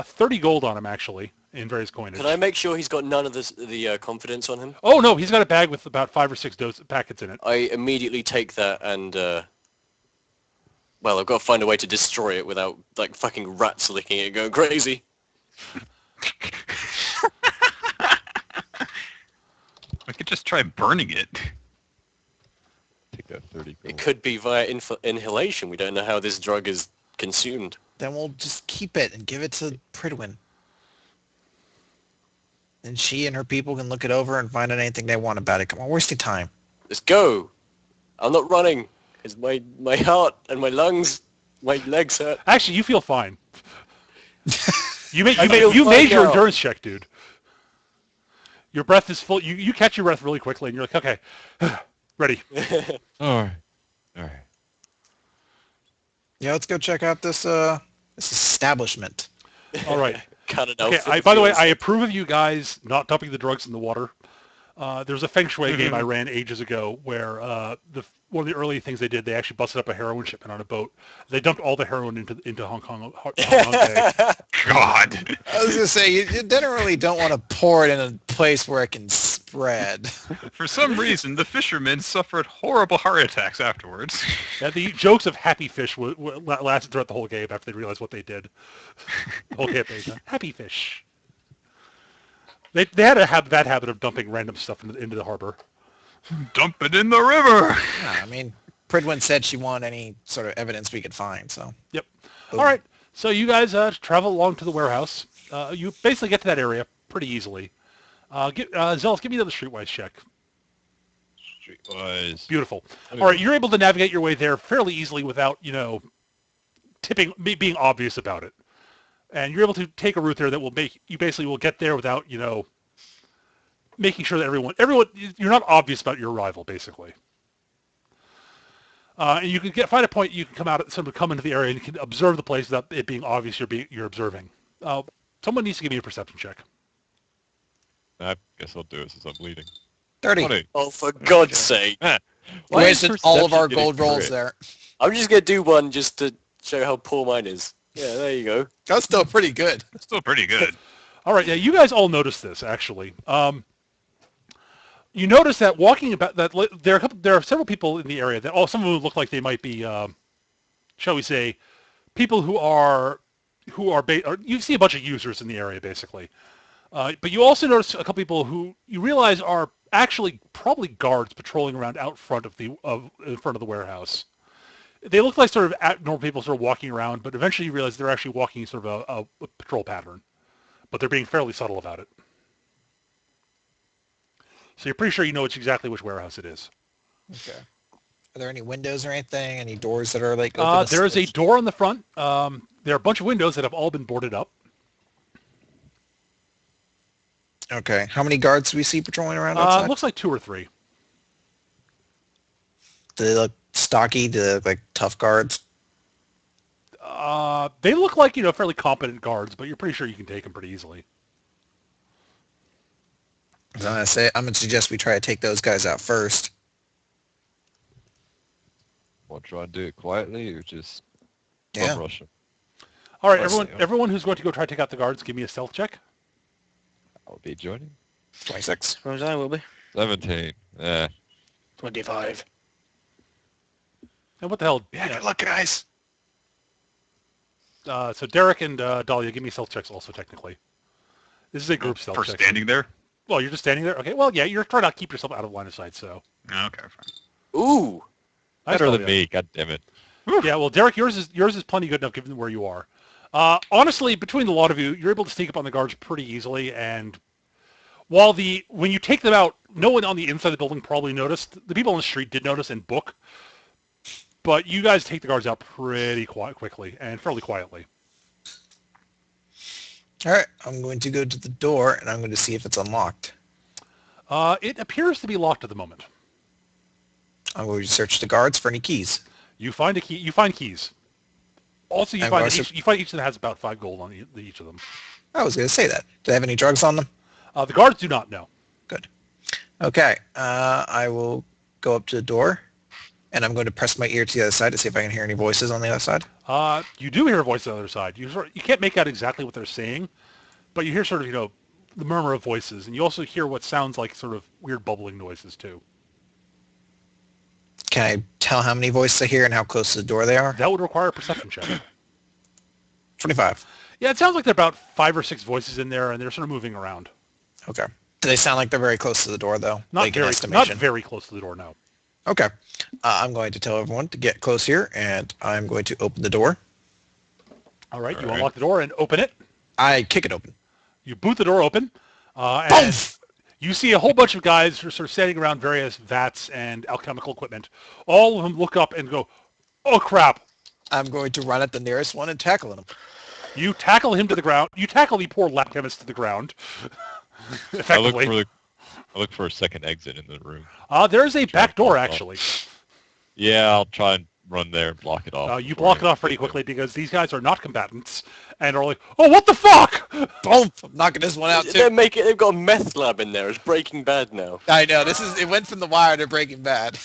30 gold on him actually in various coinage. Can I make sure he's got none of the confidence on him? Oh no, he's got a bag with about 5 or 6 packets in it. I immediately take that and, well, I've got to find a way to destroy it without, like, fucking rats licking it and going crazy. I could just try burning it. Take that 30 It gold. could be via inhalation. We don't know how this drug is consumed. Then we'll just keep it and give it to Pridwin. And she and her people can look it over and find out anything they want about it. Come on, we're wasting time. Let's go! I'm not running. It's my heart and my lungs, my legs hurt. Actually, you feel fine. You made I feel you fine made your now. endurance check, dude. Your breath is full. You catch your breath really quickly, and you're like, okay, ready. All right. All right. Yeah, let's go check out this establishment. All right. Kind of know. Okay. By the way, I approve of you guys not dumping the drugs in the water. There's a Feng Shui game I ran ages ago where one of the early things they did, they actually busted up a heroin shipment on a boat. They dumped all the heroin into Hong Kong Bay. God. I was gonna say you generally don't want to pour it in a place where it can spread. For some reason, the fishermen suffered horrible heart attacks afterwards. Yeah, the jokes of happy fish lasted throughout the whole game after they realized what they did. The whole campaign. Happy fish. They had a bad habit of dumping random stuff into the harbor. Dump it in the river. Yeah, I mean, Pridwin said she wanted any sort of evidence we could find. So. Yep. Boom. All right. So you guys travel along to the warehouse. You basically get to that area pretty easily. Zealous, give me another streetwise check. Streetwise. Beautiful. Okay. All right, you're able to navigate your way there fairly easily without, being obvious about it. And you're able to take a route there that will make you basically will get there without, making sure that everyone, you're not obvious about your arrival, basically. And you can find a point you can come into the area and you can observe the place without it being obvious you're observing. Someone needs to give me a perception check. I guess I'll do it since I'm bleeding. 30. 20. Oh, for God's sake. Why is Wasted all of perception our getting gold rolls crit? there. I'm just going to do one just to show how poor mine is. Yeah, there you go. That's still pretty good. Still pretty good. All right, yeah, you guys all noticed this actually. You notice that walking about that there are several people in the area that some of them look like they might be, shall we say, people who you see a bunch of users in the area basically. But you also notice a couple people who you realize are actually probably guards patrolling around out front in front of the warehouse. They look like sort of normal people sort of walking around, but eventually you realize they're actually walking sort of a patrol pattern. But they're being fairly subtle about it. So you're pretty sure you know exactly which warehouse it is. Okay. Are there any windows or anything? Any doors that are like open? There is a door on the front. There are a bunch of windows that have all been boarded up. Okay. How many guards do we see patrolling around outside? Looks like 2 or 3. Do they look stocky? Do they look like tough guards? They look like, fairly competent guards, but you're pretty sure you can take them pretty easily. I'm gonna suggest we try to take those guys out first. Want to try and do it quietly or just Yeah. rush them? All right, Mostly, everyone who's going to go try to take out the guards, give me a stealth check. I'll be joining. 26. Suppose I will be. 17. Yeah. 25. And what the hell? Yeah, good luck, guys. So Derek and Dahlia, give me stealth checks also, technically. This is a group stealth For check. standing there? Well, you're just standing there? Okay, well, yeah, you're trying to keep yourself out of line of sight, so. Okay, fine. Ooh. Nice, Better than Dahlia. me. God damn it. Yeah, well, Derek, yours is plenty good enough given where you are. Honestly, between the lot of you, you're able to sneak up on the guards pretty easily, and when you take them out, no one on the inside of the building probably noticed. The people on the street did notice and book, but you guys take the guards out pretty quickly and fairly quietly. All right, I'm going to go to the door, and I'm going to see if it's unlocked. It appears to be locked at the moment. I'm going to search the guards for any keys. You find a key. You find keys. Also, you find each of them has about 5 gold on each of them. I was going to say that. Do they have any drugs on them? The guards do not know. Good. Okay, I will go up to the door, and I'm going to press my ear to the other side to see if I can hear any voices on the other side. You do hear a voice on the other side. You can't make out exactly what they're saying, but you hear sort of, the murmur of voices, and you also hear what sounds like sort of weird bubbling noises too. Can I tell how many voices I hear and how close to the door they are? That would require a perception check. 25. Yeah, it sounds like there are about 5 or 6 voices in there, and they're sort of moving around. Okay. Do they sound like they're very close to the door, though? Not very close to the door, no. Okay. I'm going to tell everyone to get close here, and I'm going to open the door. All right, you unlock the door and open it. I kick it open. You boot the door open, and you see a whole bunch of guys who are sort of standing around various vats and alchemical equipment. All of them look up and go, "Oh, crap." I'm going to run at the nearest one and tackle him. You tackle him to the ground. You tackle the poor lab chemist to the ground. Effectively. I look for a second exit in the room. There's a back door, actually. Yeah, I'll try and run there and block it off. You block it off pretty quickly because these guys are not combatants and are like, "Oh, what the fuck?" Boom! I'm knocking this one out too. They've got a meth lab in there. It's Breaking Bad now. I know. It went from The Wire to Breaking Bad.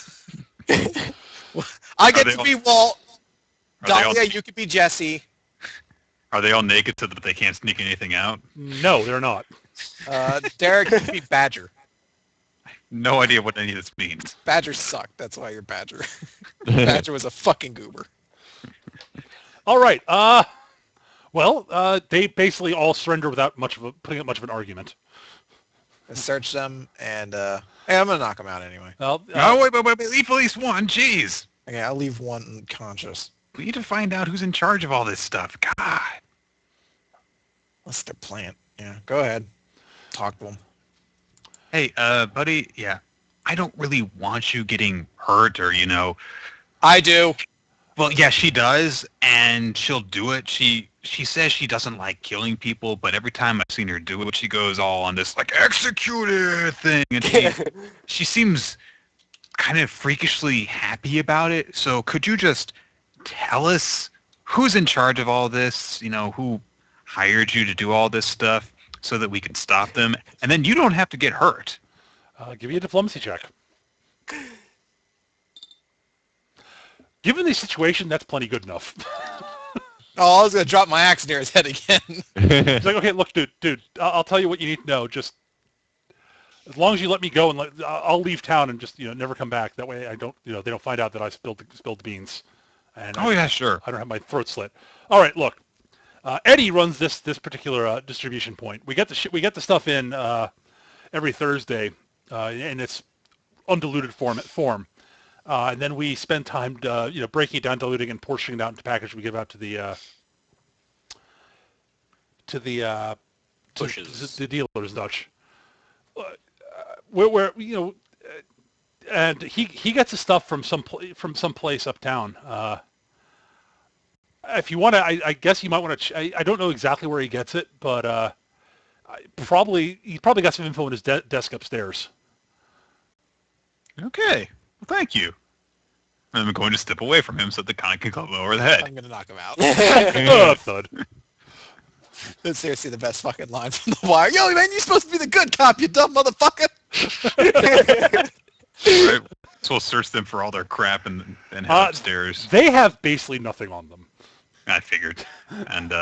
I get to be Walt. Dahlia, you could be Jesse. Are they all naked so that they can't sneak anything out? No, they're not. Derek, you could be Badger. No idea what any of this means. Badger sucked. That's why you're Badger. Badger was a fucking goober. All right. They basically all surrender without putting up much of an argument. I search them, and hey, I'm gonna knock them out anyway. Wait, leave at least one. Jeez. Okay, I'll leave one unconscious. We need to find out who's in charge of all this stuff. God. What's their plan? Yeah, go ahead. Talk to them. Hey, buddy, yeah, I don't really want you getting hurt or, I do. Well, yeah, she does, and she'll do it. She says she doesn't like killing people, but every time I've seen her do it, she goes all on this, executed thing, and she seems kind of freakishly happy about it. So could you just tell us who's in charge of all this, who hired you to do all this stuff so that we can stop them, and then you don't have to get hurt. Give you a diplomacy check. Given the situation, that's plenty good enough. Oh, I was going to drop my axe near his head again. He's like, "Okay, look, dude, I'll tell you what you need to know. Just as long as you let me go, and I'll leave town and just, never come back. That way I don't, they don't find out that I spilled the beans. And yeah, sure. I don't have my throat slit. All right, look. Eddie runs this particular distribution point. We get the stuff in every Thursday in its undiluted form, and then we spend time breaking it down, diluting, and portioning it out into package we give out to the Pushes. the dealers, Dutch. Where and he gets the stuff from some place uptown. If you want to, I guess you might want to. I don't know exactly where he gets it, but he probably got some info in his desk upstairs. Okay. Well, thank you. I'm going to step away from him so the con can club him over the head. I'm going to knock him out. Thud. That's seriously the best fucking line from The Wire. Yo, man, you're supposed to be the good cop, you dumb motherfucker. Right. So we'll search them for all their crap and head upstairs. They have basically nothing on them. I figured. And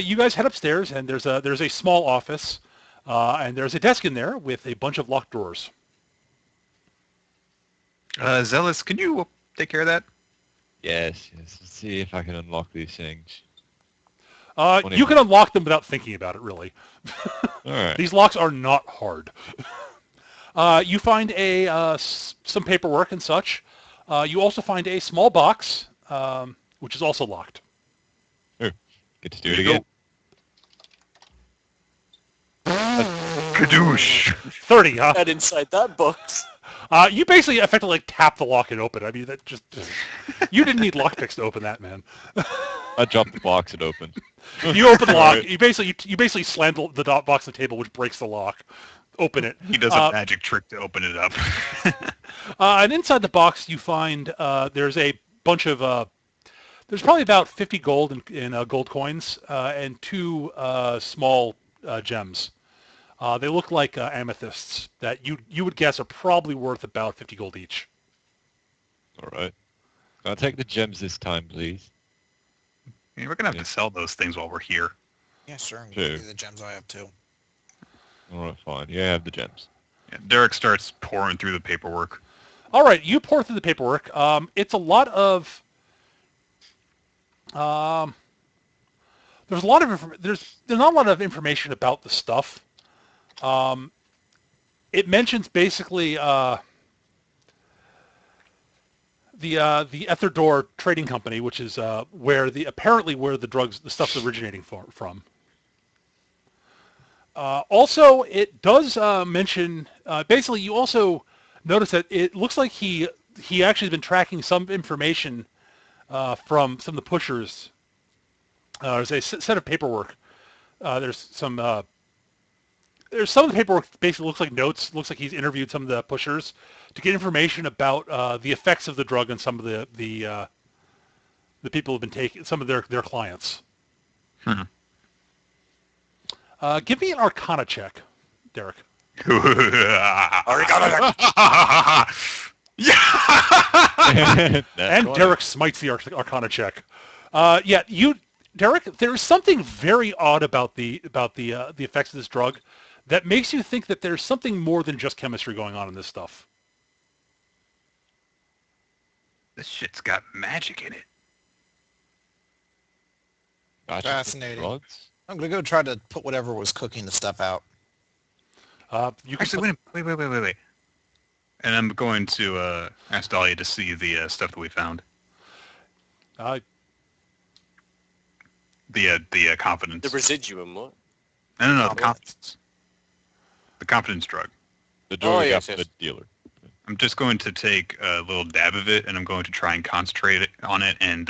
you guys head upstairs, and there's a small office, and there's a desk in there with a bunch of locked drawers. Zealous, can you take care of that? Yes. Let's see if I can unlock these things. You can unlock them without thinking about it, really. All right. These locks are not hard. You find some paperwork and such. You also find a small box, which is also locked. Get to do it again. Kadoosh. 30, huh? And inside that box, You basically effectively like tap the lock and open. I mean, that just you didn't need lockpicks to open that, man. I dropped the box and opened. You open the lock. Alright. You basically slam the box on the table, which breaks the lock. Open it. He does a magic trick to open it up. And inside the box, you find there's a bunch of there's probably about 50 gold in gold coins and 2 small gems. They look like amethysts that you would guess are probably worth about 50 gold each. All right. I'll take the gems this time, please. Yeah, we're gonna have to sell those things while we're here. Yeah, sure. I'm Sure. gonna give you the gems I have too. All right, fine. Yeah, I have the gems. Yeah, Derek starts pouring through the paperwork. All right, you pour through the paperwork. It's a lot of there's a lot of there's not a lot of information about the stuff. It mentions basically the Etherdor Trading Company, which is where the stuff's originating from. Also, it does mention basically. You also notice that it looks like he actually has been tracking some information from some of the pushers. There's a set of paperwork. There's some of the paperwork basically looks like notes. Looks like he's interviewed some of the pushers to get information about the effects of the drug on some of the people who've been taking some of their clients. Hmm. Give me an Arcana check, Derek. Yeah. And Derek smites the Arcana check. Derek, there's something very odd about the effects of this drug that makes you think that there's something more than just chemistry going on in this stuff. This shit's got magic in it. Gotcha. Fascinating. Drugs? I'm gonna go try to put whatever was cooking the stuff out. You can Actually, wait. And I'm going to ask Dahlia to see the stuff that we found. The confidence. the residuum, what? No, the confidence. The confidence drug. The drug we got yes, from yes. the dealer. I'm just going to take a little dab of it, and I'm going to try and concentrate on it and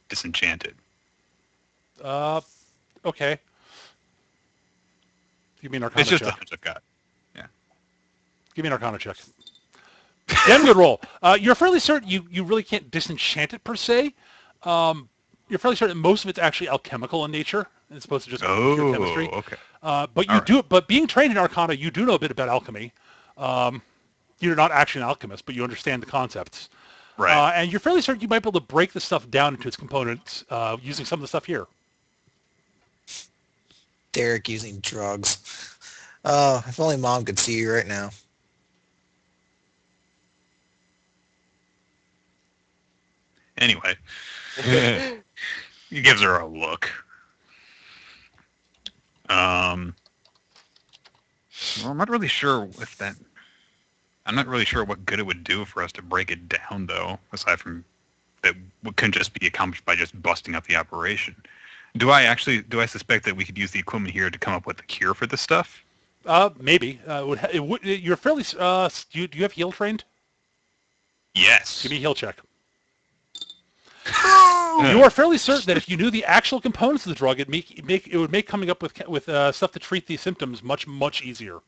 disenchant it. Okay. Give me an Arcana It's just check. the hunch I've got. Give me an Arcana check. Damn good roll. You're fairly certain you really can't disenchant it per se. You're fairly certain most of it's actually alchemical in nature as opposed to just pure chemistry. Okay. But being trained in Arcana, you do know a bit about alchemy. You're not actually an alchemist, but you understand the concepts. Right. And you're fairly certain you might be able to break the stuff down into its components using some of the stuff here. Derek using drugs. If only Mom could see you right now. Anyway, he gives her a look. Well, I'm not really sure if that. I'm not really sure what good it would do for us to break it down, though. Aside from that, couldn't just be accomplished by just busting up the operation. Do I suspect that we could use the equipment here to come up with a cure for this stuff? Maybe. You're fairly. Do you have heal trained? Yes. Give me a heal check. You are fairly certain that if you knew the actual components of the drug, it would make coming up with stuff to treat these symptoms much easier.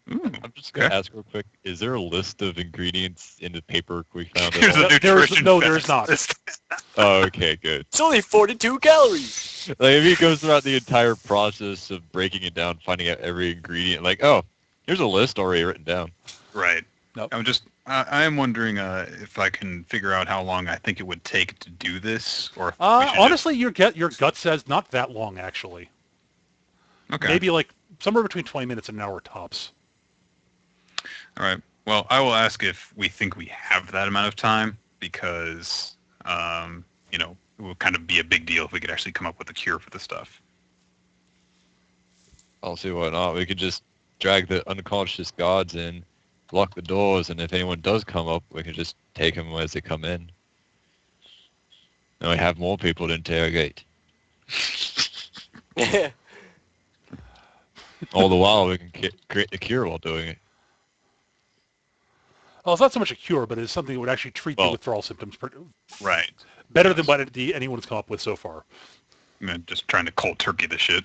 Ooh, I'm just going to okay. ask real quick, is there a list of ingredients in the paperwork we found? There's at a all? nutrition there is not. list. Oh, okay, good. It's only 42 calories. Like, if he goes throughout the entire process of breaking it down, finding out every ingredient, like, oh, here's a list already written down. Right. Nope. I am wondering if I can figure out how long I think it would take to do this, or if we should Honestly, your gut says not that long, actually. Okay. Maybe like somewhere between 20 minutes and an hour tops. All right. Well, I will ask if we think we have that amount of time because, it would kind of be a big deal if we could actually come up with a cure for the stuff. I'll see why not. We could just drag the unconscious gods in, lock the doors, and if anyone does come up, we can just take them as they come in. And we have more people to interrogate. All the while, we can create the cure while doing it. Well, it's not so much a cure, but it's something that would actually treat the Well, withdrawal symptoms Right. better than what anyone's come up with so far. Just trying to cold turkey the shit.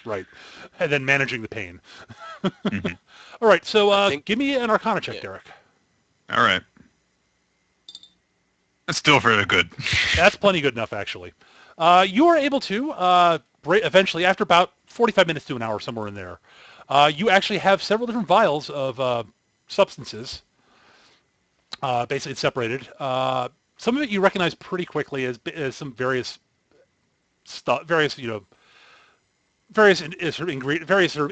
Right. And then managing the pain. hmm All right, so I think- give me an Arcana check, Yeah. Derek. All right. That's still fairly good. That's plenty good enough, actually. You are able to, eventually, after about 45 minutes to an hour, somewhere in there, you actually have several different vials of substances. Basically, it's separated. Some of it you recognize pretty quickly as some various stuff, various sort of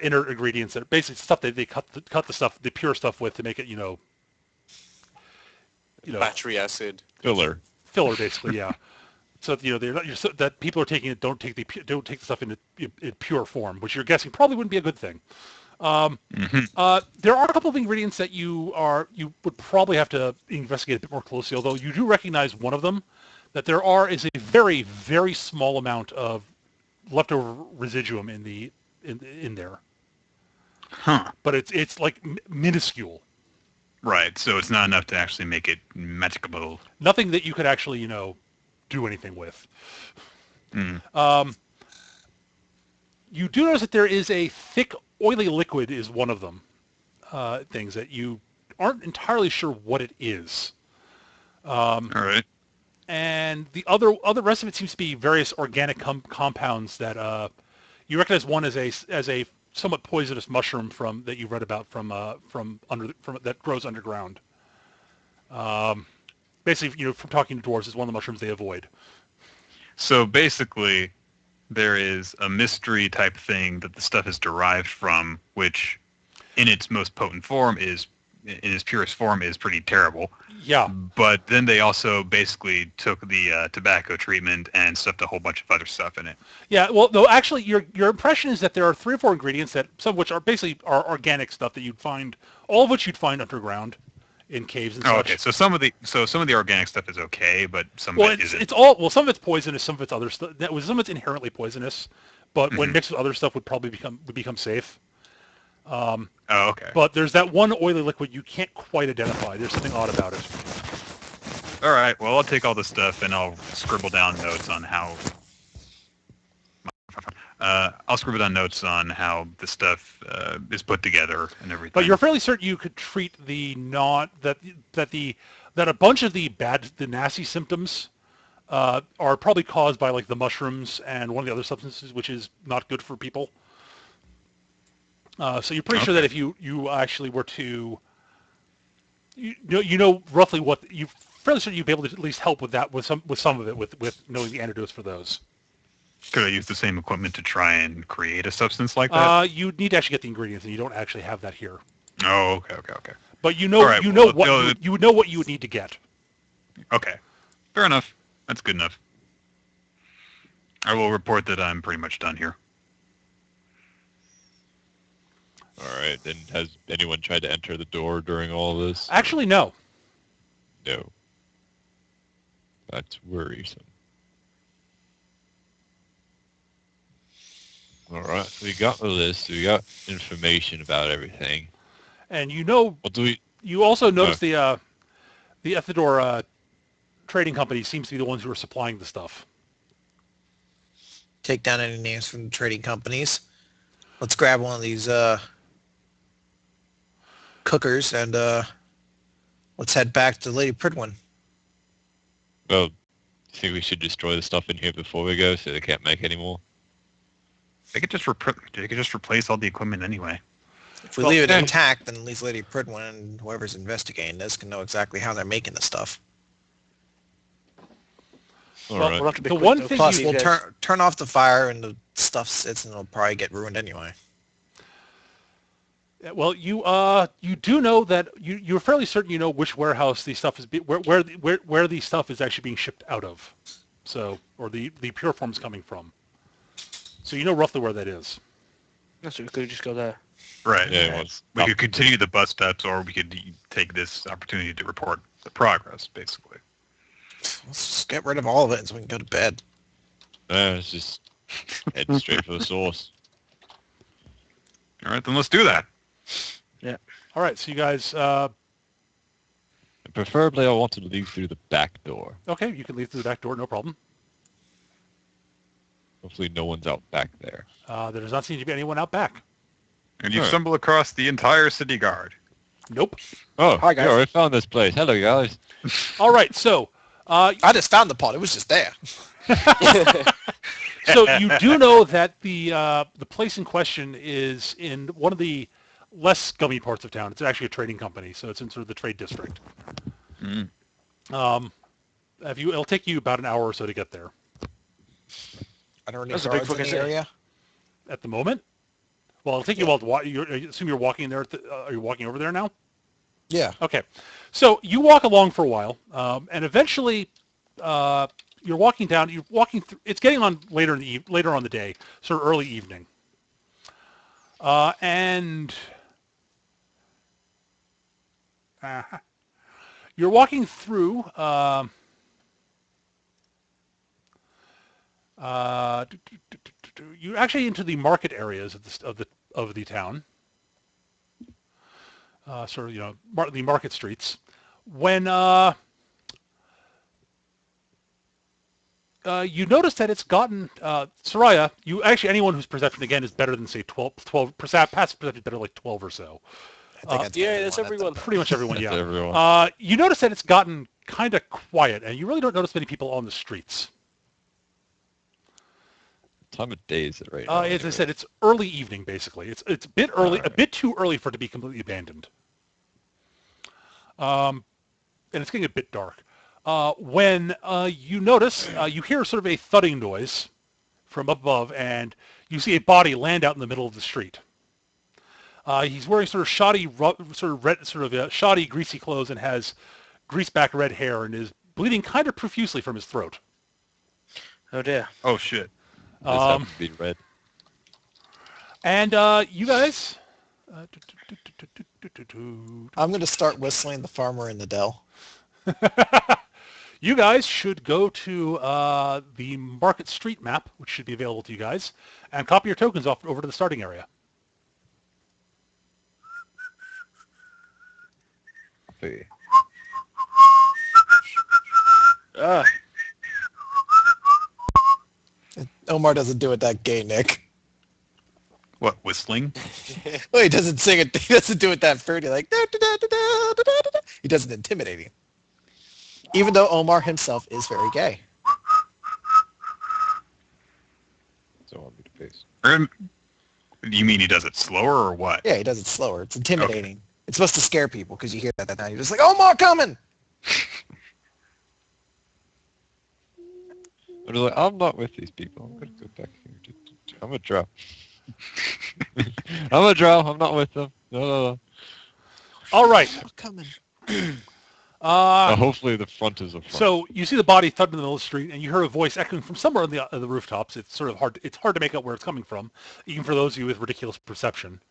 inner ingredients that are basically stuff that they cut the stuff, the pure stuff with to make it, Battery acid. Filler. filler, basically, yeah. So they're not that people are taking it don't take the stuff in pure form, which you're guessing probably wouldn't be a good thing. There are a couple of ingredients that you would probably have to investigate a bit more closely. Although you do recognize one of them, that is a very, very small amount of leftover residuum in there, Huh. but it's like minuscule. Right. So it's not enough to actually make it magicable. Nothing that you could actually do anything with. Mm. You do notice that there is a thick, oily liquid is one of them. Things that you aren't entirely sure what it is. All right. And the other rest of it seems to be various organic compounds that you recognize. One as a somewhat poisonous mushroom that you've read about from that grows underground. Basically, from talking to dwarves, is one of the mushrooms they avoid. So basically, there is a mystery type thing that the stuff is derived from, which, in its most potent form, in its purest form, is pretty terrible. Yeah. But then they also basically took the tobacco treatment and stuffed a whole bunch of other stuff in it. Yeah. Well, no, actually, your impression is that there are 3 or 4 ingredients that some of which are basically organic stuff that you'd find, all of which you'd find underground in caves and Oh, such. okay. So some of the organic stuff is okay, but some Well, of it isn't. some of it's poisonous, some of it's other stuff. Some of it's inherently poisonous, but when mixed with other stuff would probably become safe. Oh, okay. But there's that one oily liquid you can't quite identify. There's something odd about it. All right. Well, I'll take all this stuff and I'll scribble down notes on how. I'll scribble down notes on how the stuff is put together and everything. But you're fairly certain you could treat that a bunch of the nasty symptoms are probably caused by like the mushrooms and one of the other substances, which is not good for people. So you're pretty sure that if you actually were to, roughly what you fairly certain you'd be able to at least help with that with some of it with knowing the antidotes for those. Could I use the same equipment to try and create a substance like that? You need to actually get the ingredients, and you don't actually have that here. Oh, okay. But you All right, would know what you would need to get. Okay. Fair enough. That's good enough. I will report that I'm pretty much done here. All right. Then has anyone tried to enter the door during all this? Actually, no. No. That's worrisome. All right. We got the list. We got information about everything. And What do we? you also notice the Ethidor trading company seems to be the ones who are supplying the stuff. Take down any names from the trading companies. Let's grab one of these cookers and let's head back to Lady Pridwin. Well, think we should destroy the stuff in here before we go, so they can't make any more. They could just replace all the equipment anyway. If we leave it intact, then at least Lady Pridwin and whoever's investigating this can know exactly how they're making the stuff. All Well, right. we'll have to be The quick, one though, thing because Plus, you we'll guys- turn off the fire and the stuff sits and it'll probably get ruined anyway. Well, you do know that you're fairly certain you know which warehouse the stuff is where the stuff is actually being shipped out of, so or the pure form is coming from. So you know roughly where that is. So we could just go there. Right. Yeah, well, it's We not- could continue the bus steps, or we could take this opportunity to report the progress, basically. Let's just get rid of all of it so we can go to bed. It's just head straight for the source. All right, then let's do that. All right, so you guys, Preferably, I want to leave through the back door. okay, you can leave through the back door, no problem. Hopefully, no one's out back there. There does not seem to be anyone out back. And you Alright. stumble across the entire city guard. Nope. Oh, Hi, guys. yeah, I found this place. Hello, guys. All right, so I just found the pot. It was just there. so you do know that the place in question is in one of the less scummy parts of town. It's actually a trading company, so it's in sort of the trade district. Mm. It'll take you about an hour or so to get there. Are there any That's a big guards in fucking the city. area? At the moment. Well, it'll take you a while to walk. I assume you're walking there. Are you walking over there now? Yeah. Okay. So you walk along for a while, and eventually you're walking down. You're walking through. It's getting on later on the day, sort of early evening, and you're walking through. You actually into the market areas of the town, sort of the market streets. When you notice that it's gotten Soraya. Anyone whose perception again is better than say 12 percent, passive perception is better like 12 or so. I think Yeah, that's everyone. Pretty much everyone, That's yeah. everyone. You notice that it's gotten kind of quiet, and you really don't notice many people on the streets. Time of day is it right now? As I anyway? said, it's early evening, basically. It's a bit early, a bit too early for it to be completely abandoned. And it's getting a bit dark. When you notice, you hear sort of a thudding noise from above, and you see a body land out in the middle of the street. He's wearing sort of shoddy, shoddy, greasy clothes, and has greaseback red hair, and is bleeding kind of profusely from his throat. Oh dear. Oh, shit. This happens to be red. And you guys... I'm going to start whistling The Farmer in the Dell. You guys should go to the Market Street map, which should be available to you guys, and copy your tokens off over to the starting area. Hey. Omar doesn't do it that gay, Nick. What, whistling? Well, he doesn't sing it. He doesn't do it that fruity, like da, da, da, da, da, da, da, da. He does it intimidating. Even though Omar himself is very gay. Don't want me to pace. Or, you mean he does it slower or what? Yeah, he does it slower. It's intimidating. It's supposed to scare people because you hear that now. You're just like, Omar coming! I'm just like, I'm not with these people. I'm gonna go back here. I'm a drow. I'm a drow. I'm not with them. No. All right. Omar coming. Hopefully the front is a front. So you see the body thud in the middle of the street, and you hear a voice echoing from somewhere on the rooftops. It's sort of hard. It's hard to make out where it's coming from, even for those of you with ridiculous perception.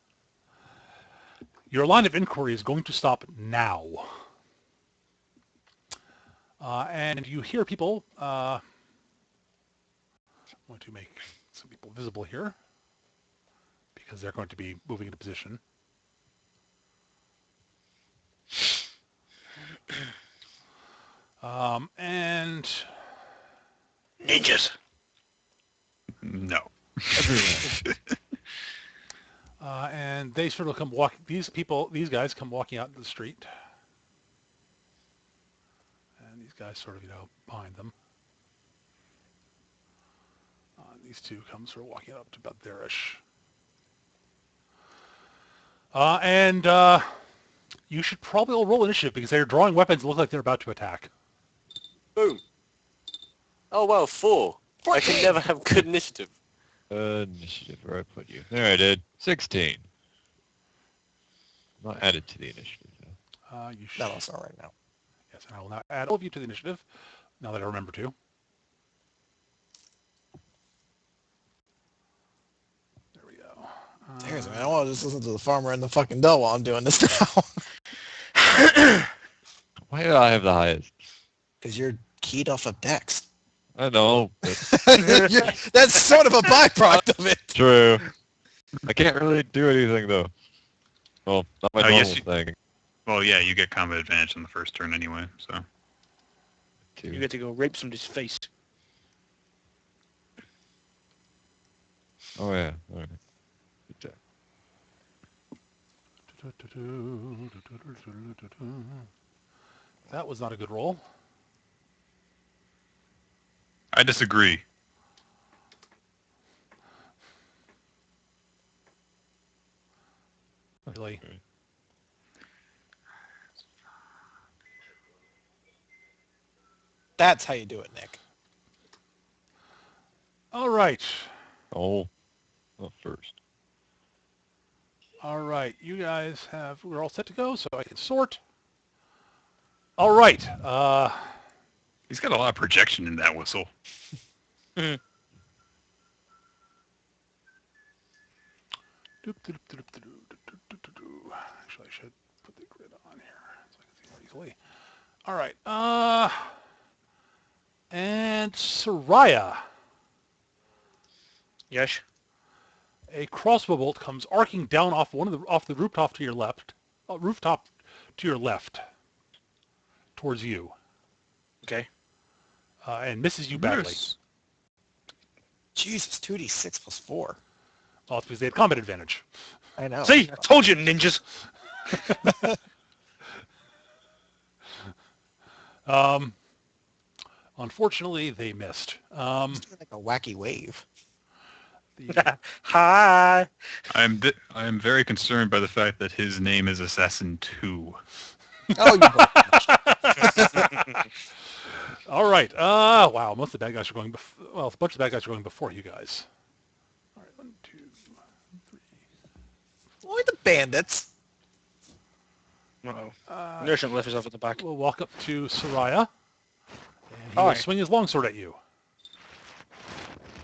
Your line of inquiry is going to stop now, and you hear people. I'm going to make some people visible here because they're going to be moving into position. And Ninjas. No. Everyone. and they sort of come walking. These guys come walking out into the street, and these guys sort of behind them. These two come sort of walking up to about there-ish. And you should probably all roll initiative because they're drawing weapons and look like they're about to attack. Boom. Oh, wow, 4. I can never have good initiative. Initiative, where I put you. There I did. 16. Not added to the initiative, though. You should. No, it's not right now. Yes, and I will now add all of you to the initiative, now that I remember to. There we go. Seriously, man, I want to just listen to The Farmer in the fucking Dell while I'm doing this now. Why do I have the highest? Because you're keyed off of Dex. I know, but That's sort of a byproduct of it. true. I can't really do anything though. Well, not my I normal guess you- thing. Well, yeah, you get combat advantage on the first turn anyway, so. You get to go rape somebody's face. Oh yeah. All right. Good job. That was not a good roll. I disagree. Really. That's how you do it, Nick. All right. Oh, not first. All right. You guys we're all set to go, so I can sort. All right. He's got a lot of projection in that whistle. Actually, I should put the grid on here so I can see more easily. All right. And Soraya. Yes. A crossbow bolt comes arcing down off the rooftop to your left. Rooftop to your left. Towards you. Okay. And misses you badly. Yes. Jesus, 2d6 plus 4. Well, it's because they had combat advantage. I know. See, I told you, ninjas. Unfortunately, they missed. It's like a wacky wave. Hi. I am very concerned by the fact that his name is Assassin 2. Oh, you both. All right. Wow, most of the bad guys are going. Well, a bunch of the bad guys are going before you guys. All right, 1, 2, 3. Only the bandits. Uh-oh. Nourishment left is off at the back. We'll walk up to Soraya, and he All will right. swing his longsword at you.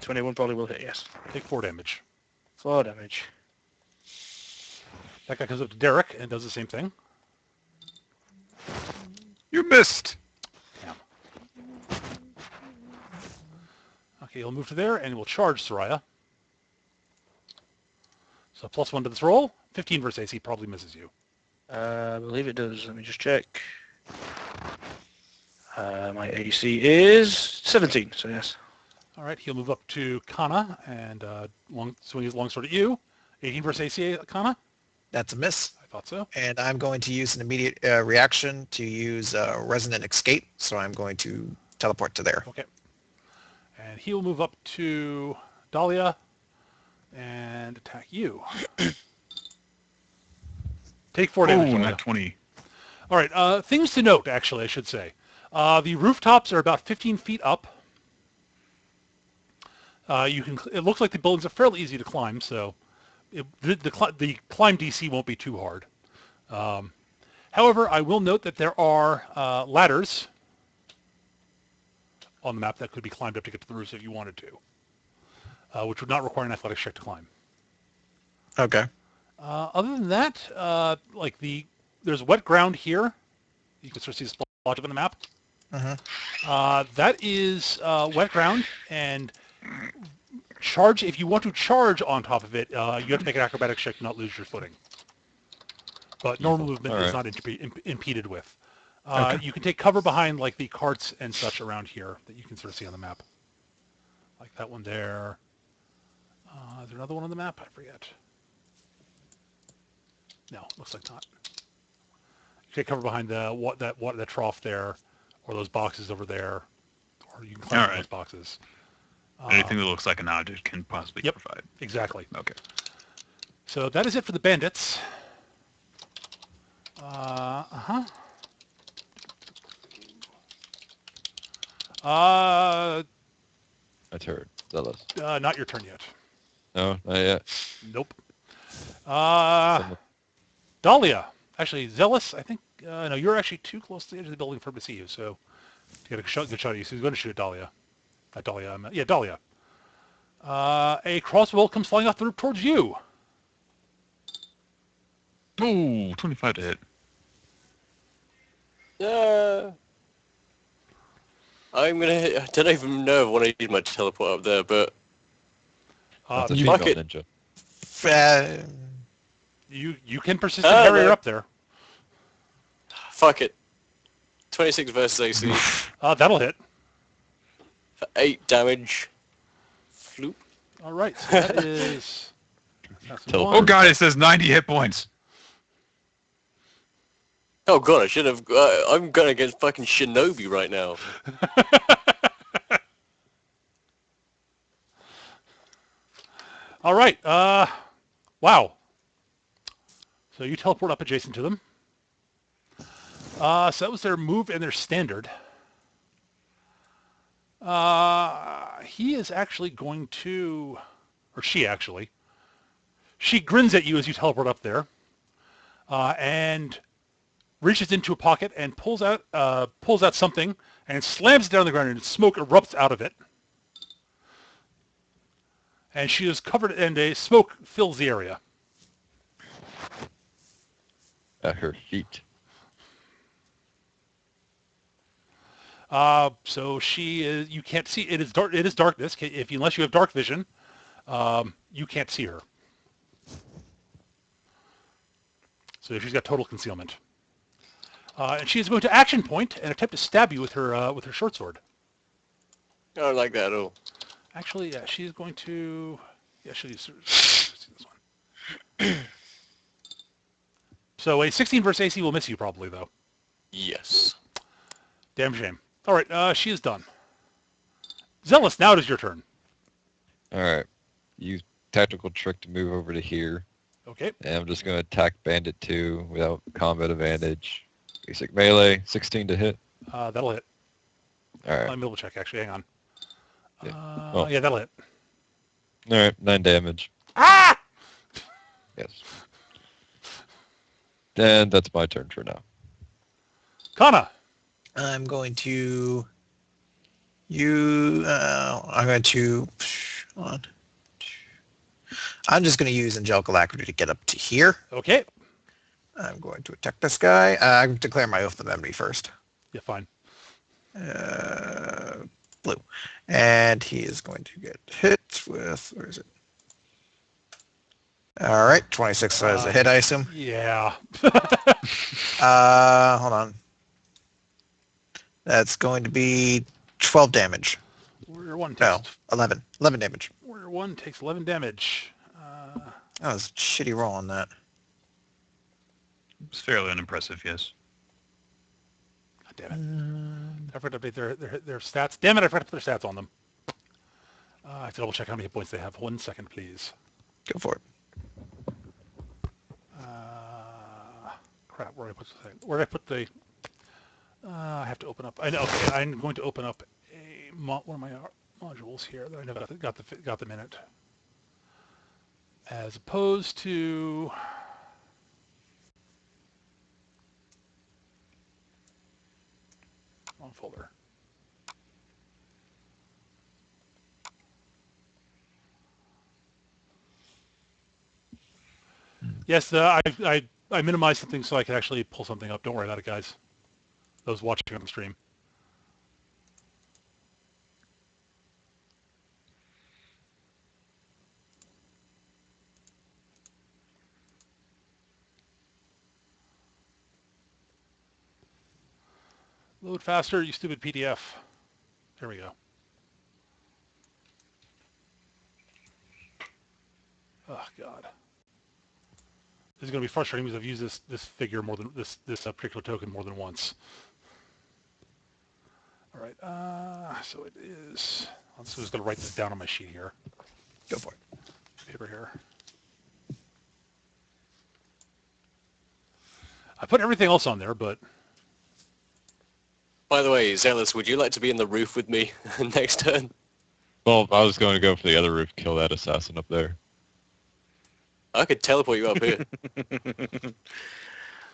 21 probably will hit, yes. Take 4 damage. 4 damage. That guy comes up to Derek and does the same thing. You missed. Okay, he'll move to there and we'll charge Soraya. So +1 to this roll. 15 versus AC probably misses you. I believe it does. Let me just check. My AC is 17, so yes. All right, he'll move up to Kana and swing his longsword at you. 18 versus AC, Kana? That's a miss. I thought so. And I'm going to use an immediate reaction to use Resonant Escape. So I'm going to teleport to there. Okay. And he will move up to Dahlia and attack you. Take 4 damage. Oh, Dahlia. not 20. All right, things to note, actually, I should say. The rooftops are about 15 feet up. It looks like the buildings are fairly easy to climb, so the climb DC won't be too hard. However, I will note that there are ladders on the map that could be climbed up to get to the roofs if you wanted to, which would not require an athletics check to climb. Okay. Other than that, there's wet ground here. You can sort of see the splotch up on the map. That is wet ground, and if you want to charge on top of it, you have to make an acrobatics check to not lose your footing. But normal movement is not impeded with. You can take cover behind like the carts and such around here that you can sort of see on the map. Like that one there. Is there another one on the map? I forget. No, looks like not. You take cover behind that trough there, or those boxes over there, or you can climb those boxes. Anything that looks like an object can possibly provide. Exactly. Okay. So that is it for the bandits. That's her. Zealous. Not your turn yet. No, not yet. Nope. Dahlia. Actually, Zealous, I think, no, you're actually too close to the edge of the building for him to see you, so you got a good shot at you. So he's going to shoot at Dahlia. Not Dahlia, Dahlia. A crossbow comes flying off the roof towards you. Ooh, 25 to hit. I'm gonna hit, I don't even know if I want to use my teleport up there, but That's a You- female fuck it. ninja. You can persistent harrier no. up there. Fuck it. 26 versus AC That'll hit. for 8 damage. Floop. All right, so that is... That's Teleport. Oh one. god, it says 90 hit points. Oh god, I should have... I'm going against fucking Shinobi right now. All right. Wow. So you teleport up adjacent to them. So that was their move and their standard. He is actually going to, or she actually, she grins at you as you teleport up there, and reaches into a pocket and pulls out something and slams it down on the ground, and smoke erupts out of it. And she is covered, and a smoke fills the area. At her feet. So she is. You can't see. It is dark. It is darkness. Unless you have dark vision, you can't see her. So she's got total concealment. And she is going to action point and attempt to stab you with her short sword. I don't like that at all. Actually, yeah, she's going to. Yeah, she'll use this one. So a 16 versus AC will miss you probably though. Yes. Damn shame. All right, she is done. Zealous, now it is your turn. Alright. Use tactical trick to move over to here. Okay. And I'm just going to attack Bandit 2 without combat advantage. Basic melee, 16 to hit. That'll hit. Alright. Let me double check, actually. Hang on. Yeah. Oh. Yeah, that'll hit. Alright, 9 damage. Ah! Yes. Then that's my turn for now. Kana. I'm going to... Hold on. I'm just going to use Angelic Alacrity to get up to here. Okay. I'm going to attack this guy. I'm declare my Oath of Enmity first. Yeah, fine. Blue. And he is going to get hit with... Where is it? All right, 26 as a hit, I assume. Yeah. Hold on. That's going to be 12 damage. Warrior 1 takes... No, 11. 11 damage. Warrior 1 takes 11 damage. That was a shitty roll on that. It's fairly unimpressive, yes. God damn it. I forgot to update their stats. Damn it, I forgot to put their stats on them. I have to double check how many hit points they have. 1 second, please. Go for it. Crap, where did I put the... I have to open up... Okay, I'm going to open up one of my modules here that I never got the minute. As opposed to... Wrong folder. Yes, I minimized something so I could actually pull something up. Don't worry about it, guys. Those watching on the stream. Load faster, you stupid PDF. There we go. Oh God. This is going to be frustrating because I've used this figure more than this particular token more than once. All right. So it is. I'm just going to write this down on my sheet here. Go for it. Paper here. I put everything else on there, but. By the way, Zealous, would you like to be in the roof with me next turn? Well, I was going to go for the other roof, kill that assassin up there. I could teleport you up here.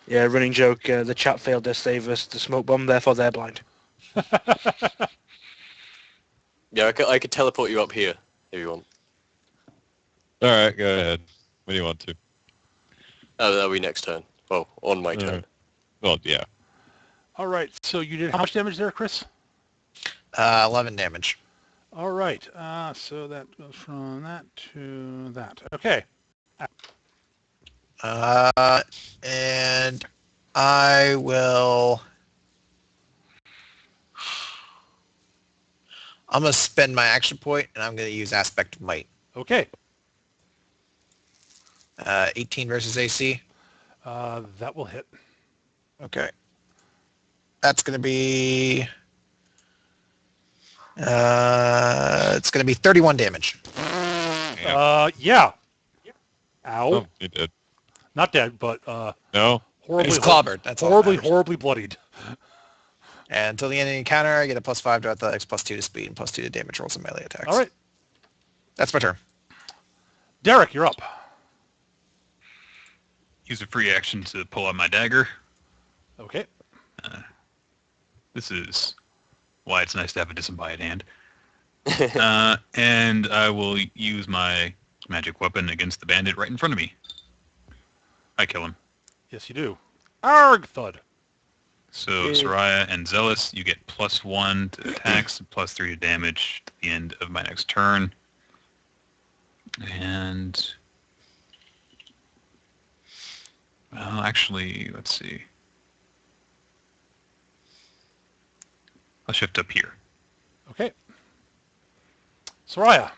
Yeah, running joke. The chat failed their save us the smoke bomb, therefore they're blind. Yeah, I could teleport you up here if you want. Alright, go ahead. When do you want to? Oh, that'll be next turn. Well, on my turn. Well, yeah. All right. So you did how much damage there, Chris? 11 damage. All right. So that goes from that to that. Okay. And I will... I'm going to spend my action point, and I'm going to use Aspect of Might. Okay. 18 versus AC. That will hit. Okay. That's going to be... it's going to be 31 damage. Yeah. Ow. Oh, he did. Not dead, but No. horribly, He's clobbered. That's all that horribly, matters. horribly bloodied. And until the end of the encounter, I get a +5 to athletics, +2 to speed, and +2 to damage rolls and melee attacks. All right. That's my turn. Derek, you're up. Use a free action to pull out my dagger. Okay. This is why it's nice to have a disembodied hand. And I will use my magic weapon against the bandit right in front of me. I kill him. Yes, you do. Arg, thud. So Soraya and Zealous, you get +1 to attacks, +3 to damage to the end of my next turn. And well, actually, let's see. I'll shift up here. Okay. Soraya.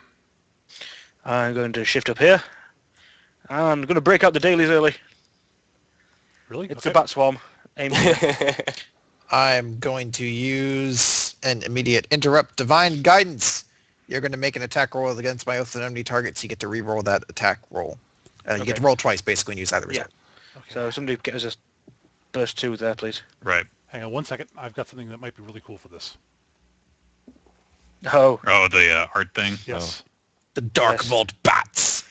I'm going to shift up here. I'm going to break out the dailies early. Really? It's Okay. the bat swarm. Aim. I'm going to use an immediate interrupt divine guidance. You're going to make an attack roll against my oath and enemy targets. You get to re-roll that attack roll. You get to Okay. roll twice, basically, and use either result. Okay. So somebody get us a burst 2 there, please. Right. Hang on 1 second. I've got something that might be really cool for this. Oh, Oh, the art thing. Yes. The Dark Yes. Vault bats.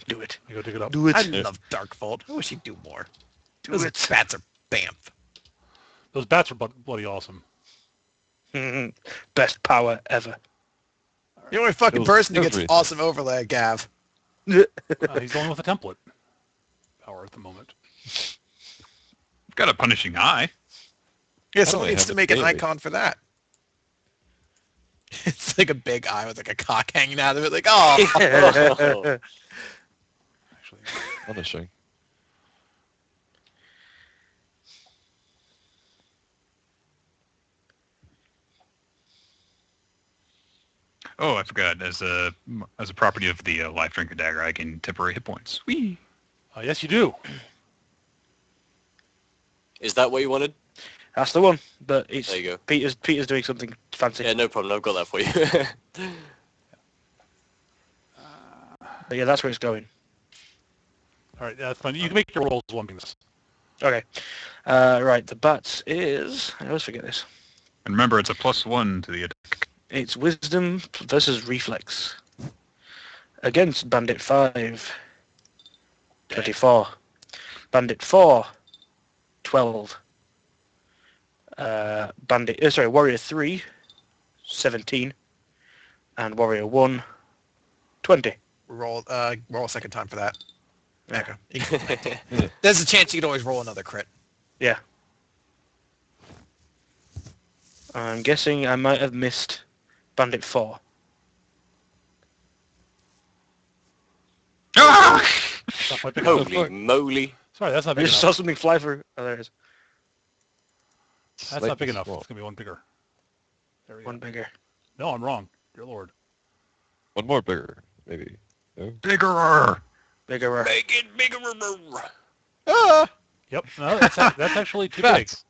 do it. I go dig it up. Do it. I love Dark Vault. I wish he'd do more. Do Those it. bats are bamf. Those bats are bloody awesome. Best power ever. The only fucking Those- person who those gets really- awesome overlay, Gav. He's going with a template power at the moment. Got a punishing eye. Yeah, I someone only needs have to a make an daily. icon for that. It's like a big eye with like a cock hanging out of it. Like, oh. Actually, Punishing. Oh, I forgot. As a property of the life drinker dagger, I can temporary hit points. Whee! yes, you do. Is that what you wanted? That's the one. But it's There you go. Peter's doing something fancy. Yeah, no problem. I've got that for you. But yeah, that's where it's going. All right, that's fine. You can make your rolls one being this. Okay. Right, the bats is... I always forget this. And remember, it's a +1 to the attack. It's wisdom versus reflex. Against bandit 5. 24. Bandit 4. 12. Warrior 3. 17. And Warrior 1. 20. Roll a second time for that. Yeah. Okay. There's a chance you could always roll another crit. Yeah. I'm guessing I might have missed bandit 4. Ah! That's not quite big enough. Holy moly. Sorry, that's not I big just enough. saw something fly through. Oh, there it is. That's Slightly not big enough. small. It's going to be one bigger. There we One go. bigger. No, I'm wrong. Dear Lord. One more bigger, maybe. No? Bigger! Bigger. Make it bigger. Ah! Yep. No, that's actually too big. Bats.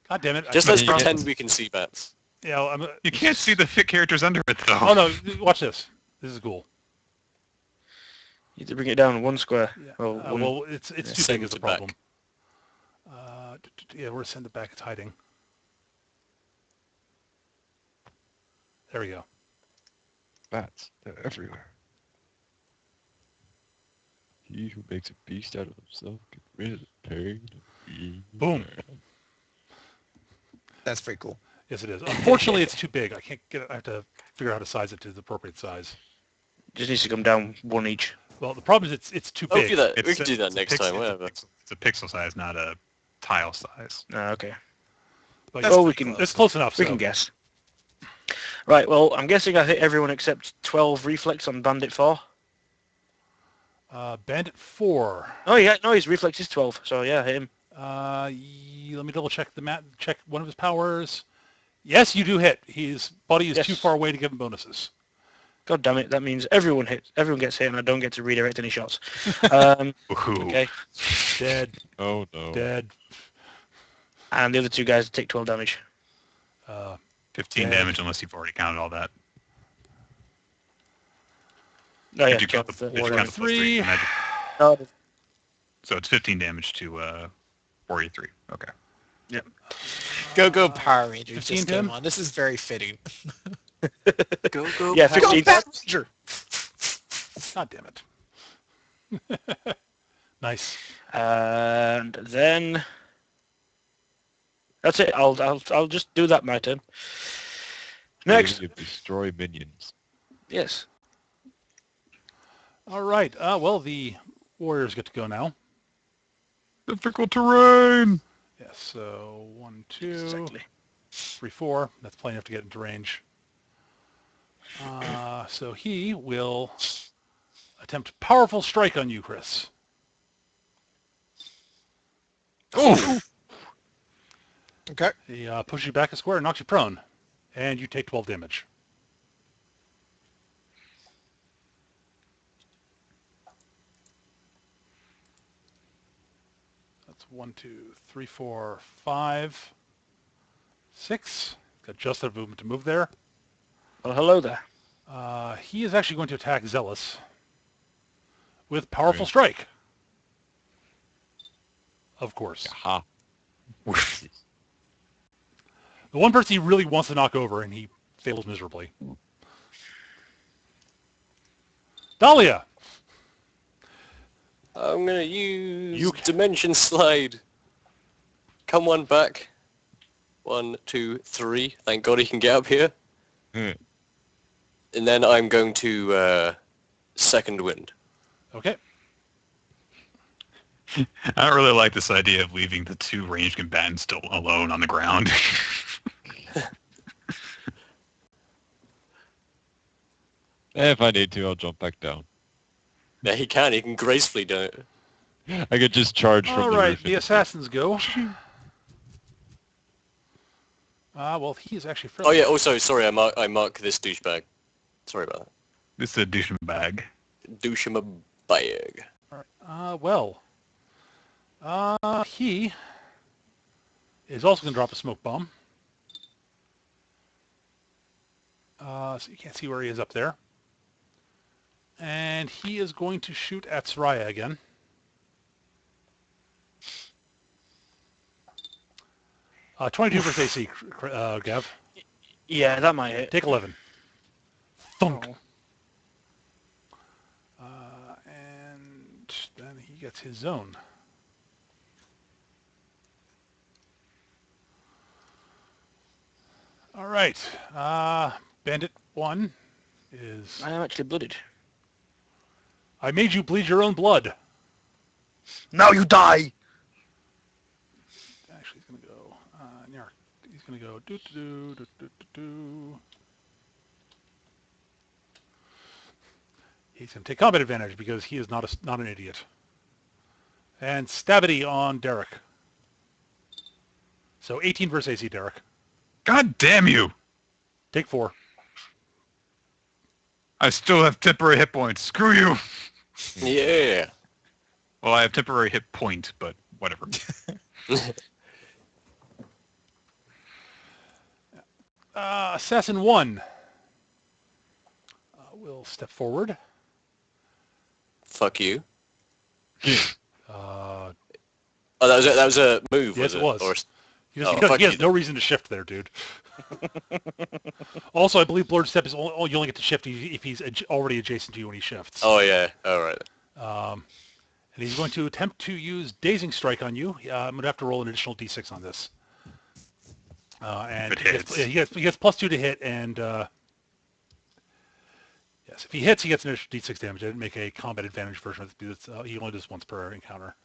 God damn it. Just I let's you get- pretend we can see bats. Yeah, You can't see the fit characters under it, though. oh, no. Watch this. This is cool. You need to bring it down 1 square. Yeah. Well, one, Well, it's too Send big is the it back. problem. Yeah, we're send it back. It's hiding. There we go. Bats. They're everywhere. He who makes a beast out of himself, get rid of the pain. Boom. That's pretty cool. Yes, it is. Unfortunately, it's too big. I can't get it. I have to figure out how to size it to the appropriate size. just needs to come down 1 each. Well, the problem is it's too Oh, big. do that. We It's can a- do that it's a next time, whatever. It's a pixel size, not a tile size. Okay. But That's Well, we pretty can close. it's close enough. we so- can guess. Right. Well, I'm guessing I hit everyone except 12 reflex on bandit 4. Bandit 4. Oh yeah, no, his reflex is 12. So yeah, hit him. Let me double check the map. Check one of his powers. Yes, you do hit. His buddy is Yes. too far away to give him bonuses. God damn it! That means everyone hits. Everyone gets hit, and I don't get to redirect any shots. Okay. Dead. Oh no. Dead. And the other two guys take 12 damage. 15 Dead. damage unless you've already counted all that. Oh yeah, Did you count the, did you count the plus 3 43. magic? no, So it's 15 damage to 43. Okay. Go Power Rangers 15 just to him? came on. This is very fitting. Go, Yeah, Power 15. Power Ranger! God damn it. Nice. And then that's it. I'll just do that my turn. Next. You destroy minions. Yes. All right. Well, the warriors get to go now. Difficult terrain! Yes. So 1, 2, Exactly. 3, 4. That's plenty enough to get into range. So he will attempt powerful strike on you, Chris. Oof! Okay. He pushes you back a square and knocks you prone, and you take 12 damage. That's 1, 2, 3, 4, 5, 6. Got just enough movement to move there. Well, hello there. He is actually going to attack Zealous with powerful Right. strike. Of course. Ha. The one person he really wants to knock over, and he fails miserably. Dahlia! I'm going to use You- Dimension Slide. Come one back. 1, 2, 3. Thank God he can get up here. Hmm. And then I'm going to Second Wind. Okay. I don't really like this idea of leaving the two ranged combatants still alone on the ground. If I need to, I'll jump back down. Yeah, he can. He can gracefully do it. I could just charge from All the right, roof. the assassins go. Well, he is actually fairly... Oh yeah. Also, sorry. I mark this douchebag. Sorry about This is a douche bag. that. Douchema bag. He is also going to drop a smoke bomb. So you can't see where he is up there. And he is going to shoot at Soraya again. 22 versus AC, Gav. Yeah, that might hit. Take 11. Thunk. Oh. And then he gets his zone. All right. Bandit 1 is... I am actually blooded. I made you bleed your own blood. Now you die! Actually, he's going to go... he's going to go... Do. He's going to take combat advantage because he is not an idiot. And stabity on Derek. So 18 versus AC, Derek. God damn you! Take 4. I still have temporary hit points. Screw you! Yeah. Well, I have temporary hit point, but whatever. Assassin 1 will step forward. Fuck you. Uh, Oh, that was a move. Yes, was it was. Or, he Oh, has, fuck he has you. no reason to shift there, dude. Also, I believe Lord Step is you only get to shift if he's already adjacent to you when he shifts. oh yeah. All right. And he's going to attempt to use Dazing Strike on you. I'm going to have to roll an additional d6 on this. And If it he gets +2 to hit, and yes, if he hits, he gets an additional d6 damage. I didn't make a combat advantage version of this because he only does once per encounter.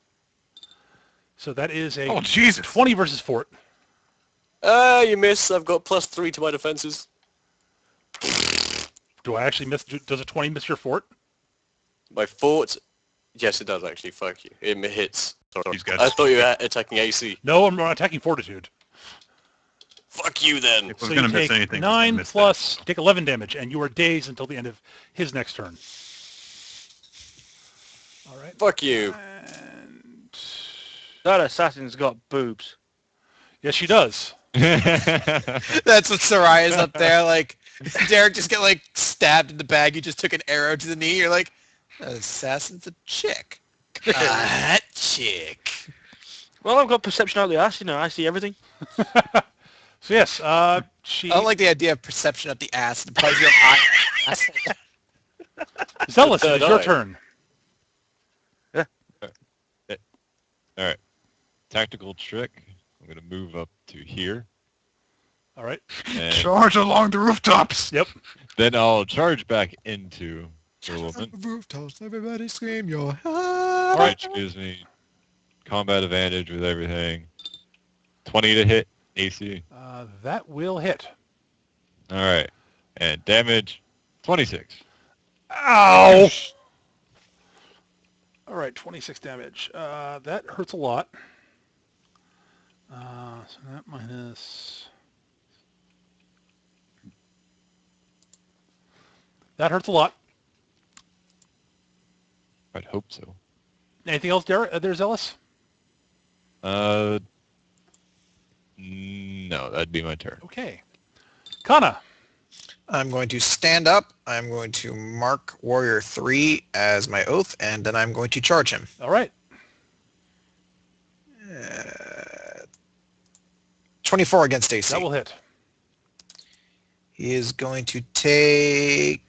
So that is a Oh, Jesus! 20 versus Fort. You miss. I've got +3 to my defenses. Do I actually miss? Does a 20 miss your Fort? My fort Yes, it does actually. Fuck you. It hits. Sorry. He's got I thought you were attacking AC. No, I'm attacking Fortitude. Fuck you then. If I So was you going to miss take anything, it was gonna 9 miss plus, that. you take 11 damage, and you are dazed until the end of his next turn. All right. Fuck you. And... That assassin's got boobs. Yes, she does. That's what Soraya's up there. Like, Derek just get like stabbed in the back. You just took an arrow to the knee. You're like, that assassin's a chick. That chick. Well, I've got perception out the ass, you know, I see everything. So yes, she... I don't like the idea of perception at the ass. The probably your ass. Zealous, it is your eye. turn. Alright. Tactical trick. I'm going to move up to here. All right. And Charge along the rooftops. Yep. then I'll charge back into the woman, Rooftops, everybody scream your All right. which gives me combat advantage with everything. 20 to hit AC. That will hit. Alright. And damage, 26. Ow! All right, 26 damage. That hurts a lot. So that minus... That hurts a lot. I'd hope so. Anything else, Derek? There's Ellis? No, that'd be my turn. Okay. Kana. I'm going to stand up. I'm going to mark Warrior 3 as my oath, and then I'm going to charge him. All right. 24 against AC. That will hit. He is going to take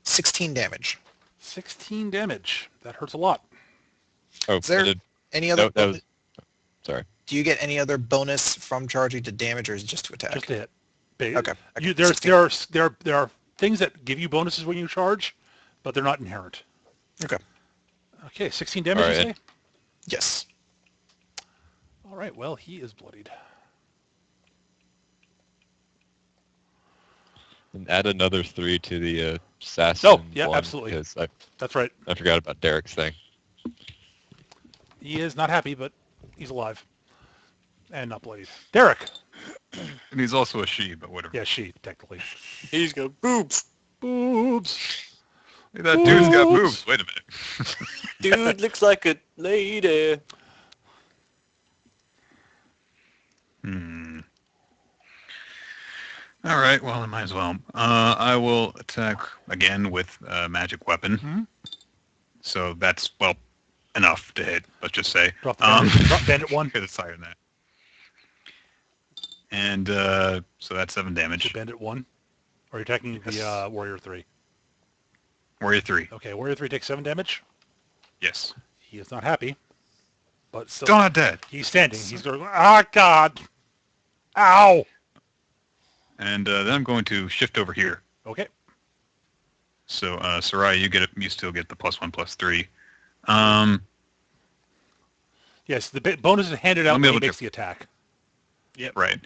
16 damage. 16 damage. That hurts a lot. Oh, Is there I did. any other? That was, sorry. Do you get any other bonus from charging to damage, or is it just to attack? Just a hit. Ba- Okay. You, 16. there are things that give you bonuses when you charge, but they're not inherent. Okay. Okay, 16 damage, All you right. say? Yes. All right, well, he is bloodied. And add another 3 to the assassin. Oh, yeah, one, absolutely. Because That's right. I forgot about Derek's thing. He is not happy, but he's alive. And not bloodied. Derek. And he's also a she, but whatever. Yeah, she, technically. He's got boobs. Boobs. Hey, that dude's got Oops. boobs. Wait a minute. Dude looks like a lady. All right, well, I might as well. I will attack again with a magic weapon. Mhm. So that's, well, enough to hit, let's just say. Drop the bandit, drop bandit 1. Okay, that's higher than that. And so that's 7 damage. Bandit 1. Or you're attacking the Warrior 3. Warrior 3. Okay, Warrior 3 takes 7 damage. Yes. He is not happy. But still, Still not dead. he's standing. He's going, ah, God. Ow. And then I'm going to shift over here. Okay. So, Sarai, you still get the +1/+3. Yes, the bonus is handed out Let me when he double makes check. the attack. Yep. Right.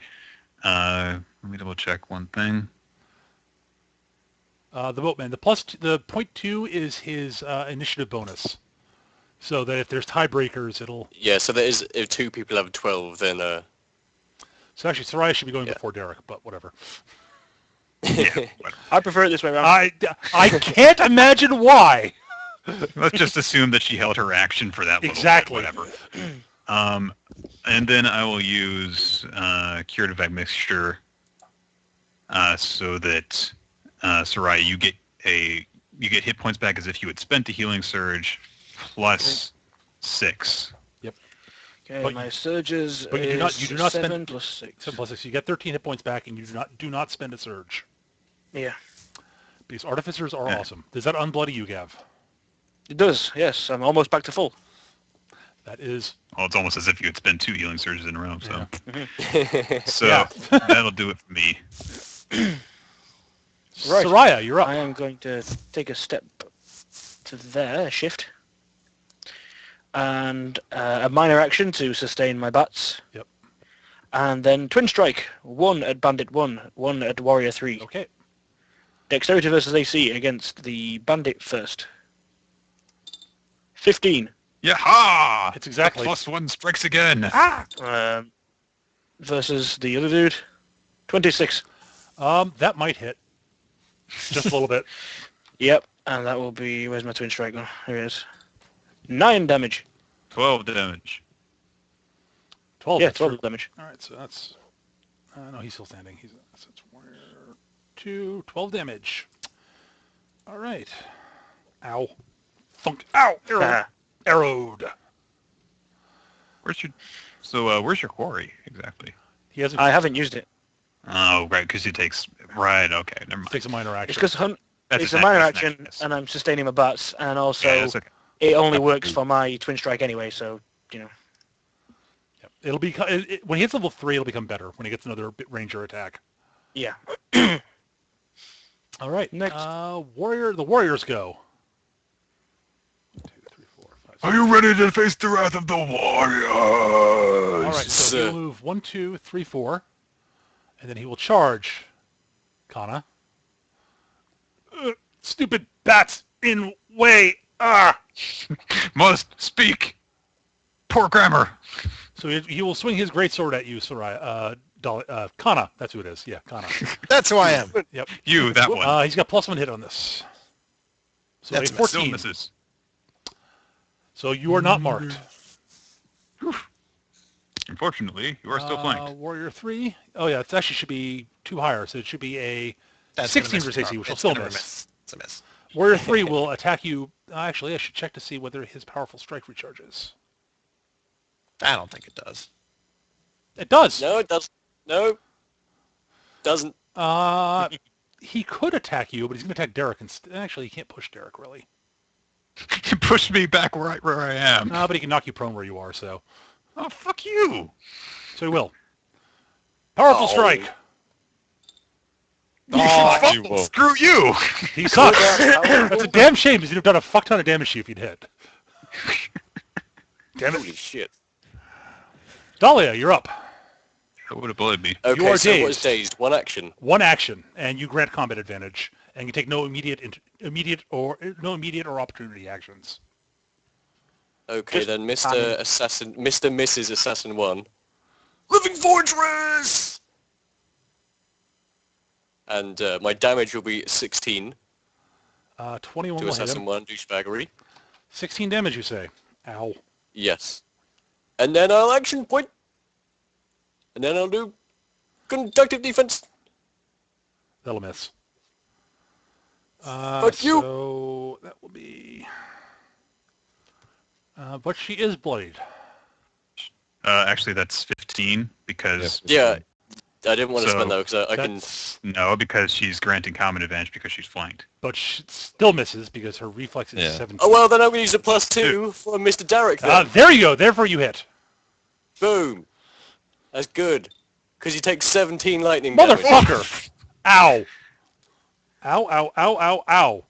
Let me double check one thing. The boatman. The .2 is his initiative bonus. So that if there's tiebreakers, it'll... Yeah, so there is, if 2 people have 12, then So actually, Soraya should be going Yeah. before Derek, but whatever. Yeah. Whatever. I prefer it this way around. I can't imagine why. Let's just assume that she held her action for that little Exactly. bit, whatever. And then I will use Curative Admixture so that Sarai, you get hit points back as if you had spent a healing surge plus 6. Okay, But my surges but you do is not 7 spend- plus 6. 7 plus 6. You get 13 hit points back, and you do not spend a surge. Yeah. Because artificers are Yeah. awesome. Does that unbloody you, Gav? It does, yes. I'm almost back to full. That is... Well, it's almost as if you had spent 2 healing surges in a row. So, Yeah. so Yeah. that'll do it for me. Right. Soraya, you're up. I am going to take a step to there, shift. And a minor action to sustain my bats. Yep. And then Twin Strike. 1 at Bandit 1, 1 at Warrior 3. Okay. Dexterity versus AC against the Bandit first. 15. Yaha! It's exactly. The +1 strikes again. Versus the other dude. 26. That might hit. Just a little bit. Yep, and that will be... Where's my twin strike gun? Here it is. 9 damage. 12 damage. 12. Yeah, that's 12 true. damage. All right, so that's... no, he's still standing. So it's 12 damage. All right. Ow. Thunk. Ow! Arrowed. Where's your quarry exactly? He hasn't... I haven't used it. Oh, right, because he takes... Right, okay, never mind. takes a minor action. It's because That's it's a an minor action, action, yes. and I'm sustaining my bats, and also Yeah, that's okay. it only works for my twin strike anyway, so, you know. Yep. It'll be... when he hits level 3, it'll become better when he gets another ranger attack. Yeah. All right. Next. The Warriors go. 1, 2, 3, 4, 5, 6. Are you ready to face the wrath of the Warriors? All right, so he'll move 1, 2, 3, 4, and then he will charge Kana. Stupid bats in way. Must speak. Poor grammar. So he will swing his greatsword at you, Soraya. Kana, that's who it is. Yeah, Kana. That's who I am. Yep. You, that one. He's got +1 hit on this. So That's a a miss. Still 14. misses. So you are not marked. Unfortunately, you are still flanked. Warrior 3. Oh yeah, it actually should be 2 higher, so it should be a That's 16 gonna versus miss. AC, which will It's still gonna miss. It's a miss. Warrior 3 will attack you. Actually, I should check to see whether his powerful strike recharges. I don't think it does. It does. No, it doesn't. No. Doesn't. He could attack you, but he's going to attack Derek instead. Actually, he can't push Derek, really. You pushed me back right where I am. But he can knock you prone where you are, so. Oh, fuck you. So he will. Powerful Oh. strike. Oh, you won't. screw you. He sucks. That's a damn shame, because he'd have done a fuck ton of damage to you if he'd hit. Damn Holy it. shit. Dahlia, you're up. That would have bullied me. You Okay, are so what is dazed. dazed? One action. 1 action, and you grant combat advantage, and you take no immediate or opportunity actions. Okay, Just then Mr. hand- Assassin, Mr. Mrs. Assassin 1. Living Fortress! And my damage will be 16 21 to will hit Assassin him. 1 douchebaggery. 16 damage, you say. Ow. Yes. And then I'll action point. And then I'll do conductive defense. That'll miss. Fuck you. So that will be... but she is bloodied. Actually, that's 15 because... Yeah, I didn't want to So, spend that because I can... No, because she's granting combat advantage because she's flanked. But she still misses because her reflex is Yeah. 17. Oh, well, then I'm going to use a +2 for Mr. Derek then. There you go. Therefore you hit. Boom. That's good. Because you take 17 lightning damage. Motherfucker! Ow. Ow, ow, ow, ow, ow.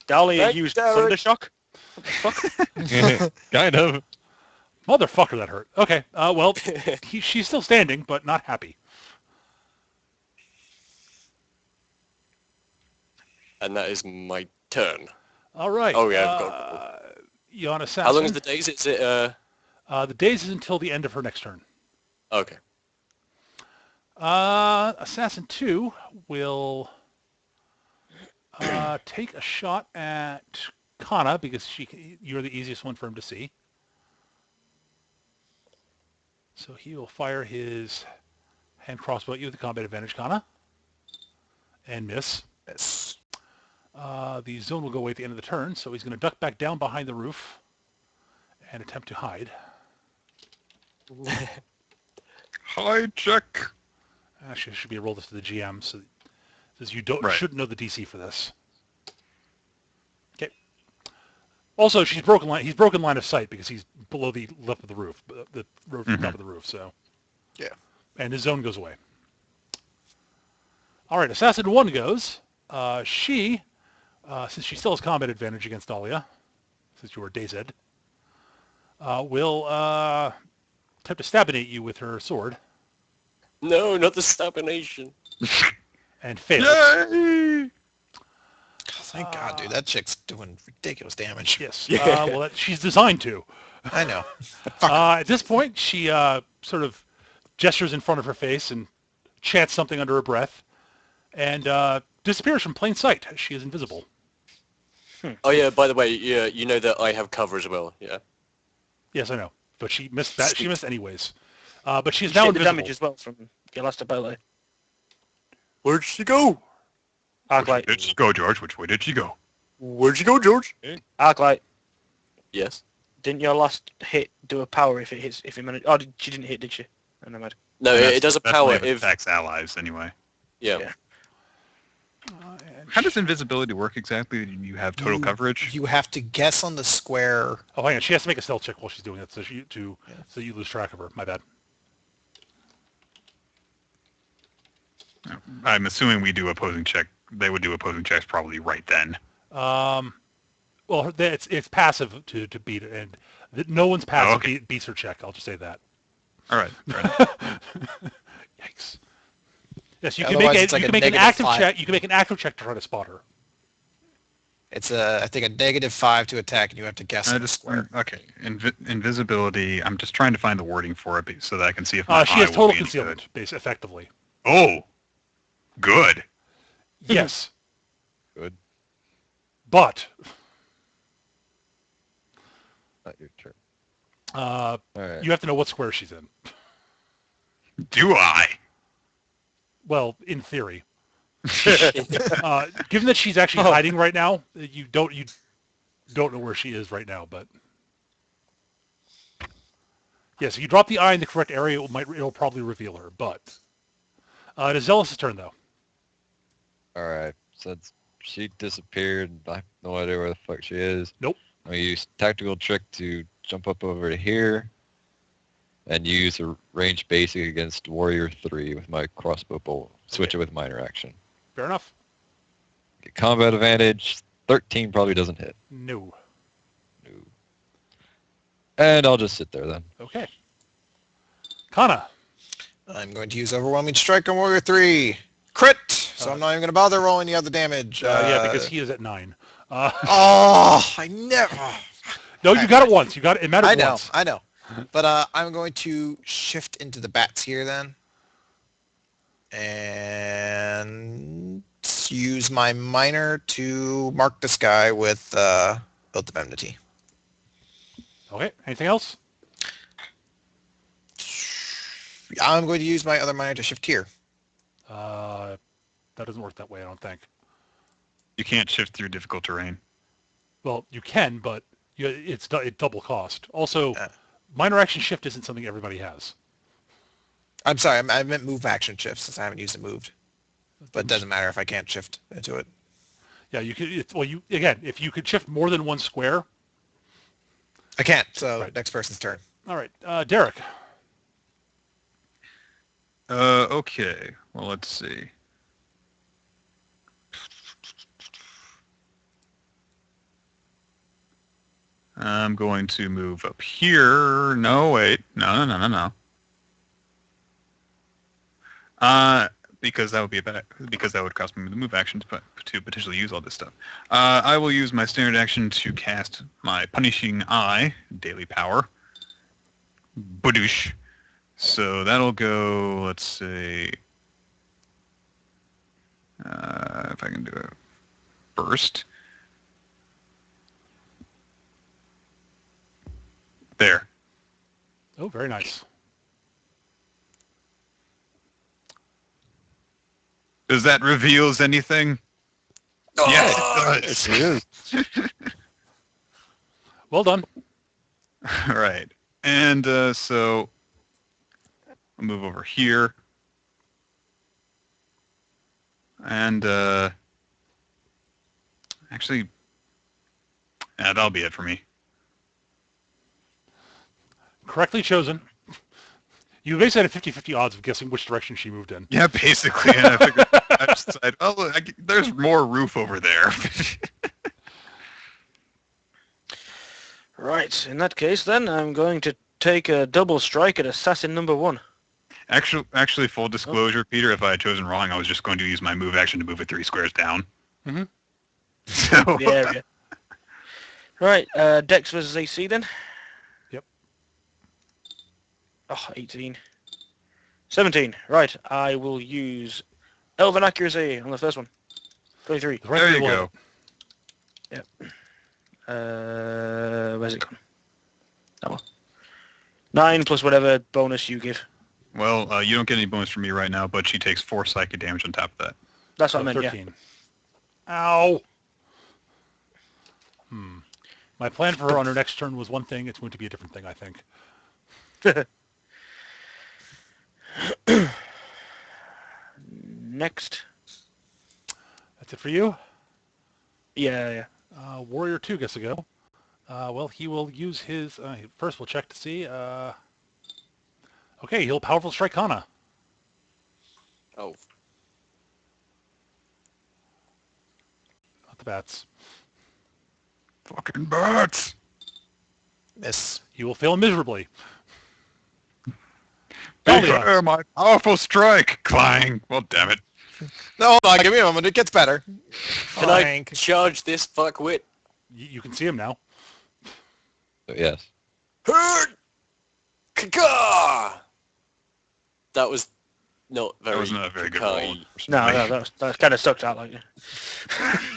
Dahlia Thanks, used Derek. Thundershock. What the fuck? Kind of. Motherfucker, that hurt. Okay, well, she's still standing, but not happy. And that is my turn. All right. Oh, yeah, I've got Yon Assassin. How long is the days? Is it, The days is until the end of her next turn. Okay. Assassin 2 will take a shot at Kana because you're the easiest one for him to see. So he will fire his hand crossbow at you with the combat advantage, Kana, and miss. Yes. The zone will go away at the end of the turn, so he's going to duck back down behind the roof and attempt to hide. Hide check. Actually, it should be a roll this to the GM, so says you Right. shouldn't know the DC for this. Okay. Also, he's broken line of sight because he's below the lip of the roof, the roof top of the roof. So. Yeah. And his zone goes away. All right, Assassin 1 goes. She, since she still has combat advantage against Dahlia, since you were dazed, will attempt to stabinate you with her sword No, not the stabination. and fail. Yay! Thank God, dude. That chick's doing ridiculous damage. Yes. Yeah. Well, she's designed to. I know. Fuck. At this point, she sort of gestures in front of her face and chants something under her breath, and disappears from plain sight. She is invisible. Oh yeah, by the way, yeah, you know that I have cover as well, yeah. Yes, I know, but she missed that. She missed anyways. But she is You now take the invisible. damage as well from your last ability. Where'd she go? Arclight. Where did she go, George? Which way did she go? Where'd she go, George? Arclight. Yes. Didn't your last hit do a power if it hits? If it managed? Oh, she didn't hit, did she? Oh, never mind. No, That's- it does a that's power when it if... attacks allies anyway. Yeah. Yeah. And How does invisibility work exactly? You have total coverage? You have to guess on the square. Oh, hang on. She has to make a stealth check while she's doing it, so you lose track of her. My bad. I'm assuming we do opposing check. They would do opposing checks probably right then. Well, it's passive to beat it, and no one's passive okay. beats her check. I'll just say that. All right. Yikes. Yes, you can Otherwise, make it's like you a can make an negative active 5. check. You can make an active check to try to spot her. It's I think a -5 to attack, and you have to guess I on the just square. okay. Invisibility. I'm just trying to find the wording for it so that I can see if my She eye has will total be any concealment, effectively. good. Oh, good. Yes, Good. but Not your turn. uh, All right. you have to know what square she's in. Do I? Well, in theory. Given that she's actually hiding right now, you don't know where she is right now. But yes, if you drop the eye in the correct area, it'll probably reveal her. But it is Zealous' turn though. All right. Since she disappeared, I have no idea where the fuck she is. Nope. I'm gonna use tactical trick to jump up over to here, and use a range basic against Warrior 3 with my crossbow bolt. Switch it with minor action. Fair enough. Get combat advantage. 13 probably doesn't hit. No. No. And I'll just sit there then. Okay. Kana. I'm going to use Overwhelming Strike on Warrior 3. Crit! So I'm not even going to bother rolling the other damage. Yeah, because he is at 9. Oh, I never... No, you got it once. You got it. It mattered once. I know. But I'm going to shift into the bats here then. And use my minor to mark this guy with Oath of Enmity. Okay. Anything else? I'm going to use my other minor to shift here. That doesn't work that way, I don't think. You can't shift through difficult terrain. Well, you can, but it's double cost. Also, minor action shift isn't something everybody has. I'm sorry, I meant move action shift since I haven't used it moved. But it doesn't matter if I can't shift into it. Yeah, you could. If you could shift more than one square. I can't, so Right. next person's turn. All right, Derek. Okay. Well, let's see. I'm going to move up here. No, wait. No. Because that would be because that would cost me the move action to potentially use all this stuff. I will use my standard action to cast my Punishing Eye, daily power. Badoosh. So that'll go, let's see, if I can do a burst. There. Oh, very nice. Does that reveals anything? Yes, it does. It is. Well done. All right. And so I'll move over here. And actually, yeah, that'll be it for me. Correctly chosen. You basically had a 50-50 odds of guessing which direction she moved in. Yeah, basically. And I figured, I just decided, oh, look, there's more roof over there. Right, in that case then, I'm going to take a double strike at assassin number 1. Actually, full disclosure, Peter, if I had chosen wrong, I was just going to use my move action to move it 3 squares down. Mm-hmm. So The area. Right, Dex versus AC then. Yep. Oh, 18. 17. Right, I will use Elven Accuracy on the first one. 23. The right there three you will go. hit. Where's it gone? That one. 9 plus whatever bonus you give. Well, you don't get any bonus from me right now, but she takes 4 psychic damage on top of that. That's what So I meant, 13. Ow! My plan for her on her next turn was one thing. It's going to be a different thing, I think. yeah. Next. That's it for you. Yeah. Warrior 2 gets to go. Well, he will use his... first, we'll check to see. Okay, he'll Powerful Strike Kana. Oh, Not the bats. Fucking bats! Miss. He will fail miserably. Dahlia. Beware my powerful strike! Clang! Well, damn it. No, hold on. Give me a moment. It gets better. can I Frank. charge this fuckwit? You can see him now. So, yes. Hurt! Caca! That was not very. That was not a very good caca-y. roll. No, that kind of sucked out like.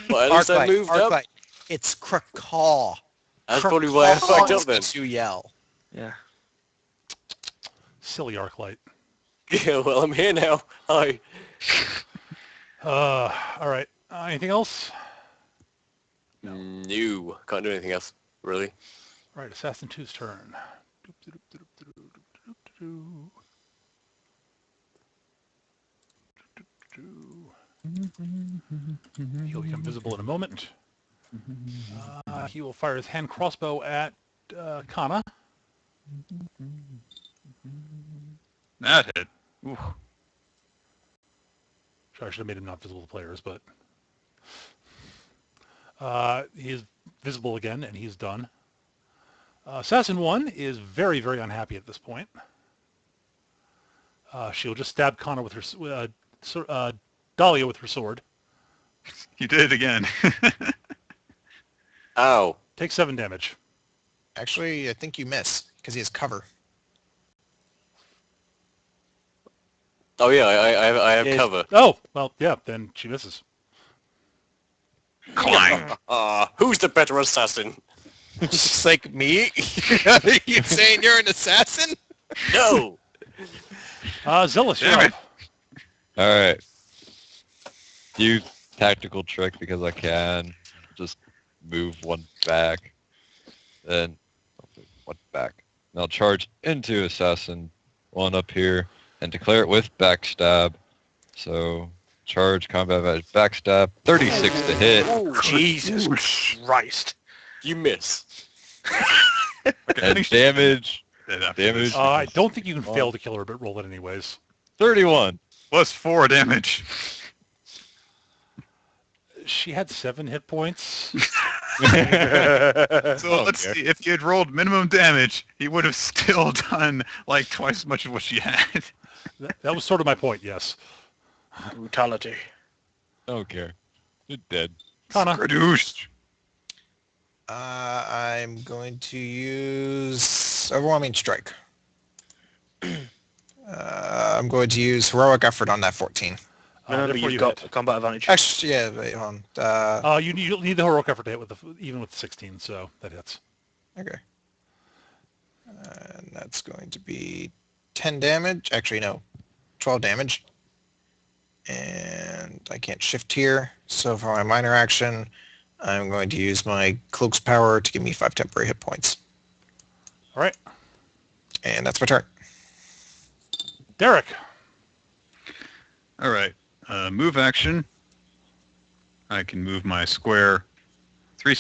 But at least I Arclight, moved up. Arclight. It's Kracaw. That's probably why I fucked up then. You yell. Yeah. Silly Arclight. Yeah, well, I'm here now. Hi. All right. Anything else? No. Can't do anything else, really. All right, Assassin 2's turn. He'll become visible in a moment. He will fire his hand crossbow at Kana. That hit. Ooh. I should have made him not visible to players, but he is visible again, and he's done. Assassin 1 is very, very unhappy at this point. She'll just stab Kana with her Dahlia with her sword. You did it again. Ow. Take 7 damage. Actually, I think you miss because he has cover. Oh yeah, I have Yes. cover. Oh, well, yeah, then she misses. Clang! Who's the better assassin? Just like me? You saying you're an assassin? No. Zealous, you're Damn up. it. Alright. Use tactical trick because I can. Just move one back. Then one back. And I'll charge into Assassin 1 up here and declare it with backstab. So charge combat advantage backstab. 36 to hit. Oh, Jesus Christ. you miss. And damage. Damage. I don't think you can fail to kill her, but roll it anyways. 31. Plus 4 damage. She had 7 hit points. So let's see. If you had rolled minimum damage, he would have still done like twice as much of what she had. That was sort of my point, yes. Brutality. I don't care. You're dead. Kana. Reduced. I'm going to use Overwhelming Strike. I'm going to use Heroic Effort on that 14. Remember, Therefore you've you got hit. combat advantage. Actually, yeah, wait, hold on. You'll need the heroic effort to hit with even with 16, so that hits. Okay. And that's going to be 10 damage. Actually, no, 12 damage. And I can't shift here. So for my minor action, I'm going to use my Cloak's power to give me 5 temporary hit points. All right, And that's my turn. Derek. All right. Move action. I can move my square three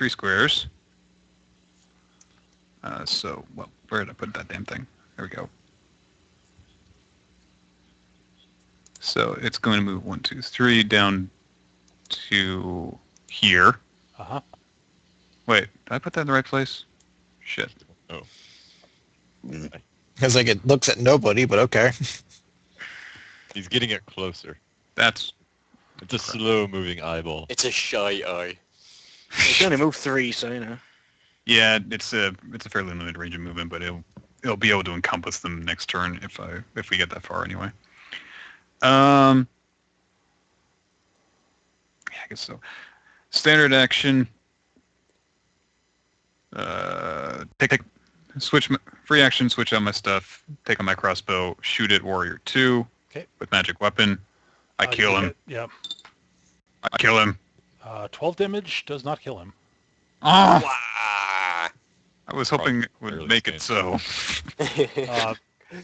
squares. Well, where did I put that damn thing? There we go. So it's going to move 1, 2, 3 down to here. Uh-huh. Wait, did I put that in the right place? Shit. Because like it looks at nobody, but okay. He's getting it closer. That's It's a slow-moving eyeball. It's a shy eye. You can only move 3, so you know. Yeah, it's a fairly limited range of movement, but it'll be able to encompass them next turn if we get that far anyway. Yeah, I guess so. Standard action. Switch free action. Switch on my stuff. Take on my crossbow. Shoot at warrior 2. Okay. With magic weapon. I kill him. Yeah. I kill him. 12 damage does not kill him. Oh! Wah! I was hoping it would Barely make it so.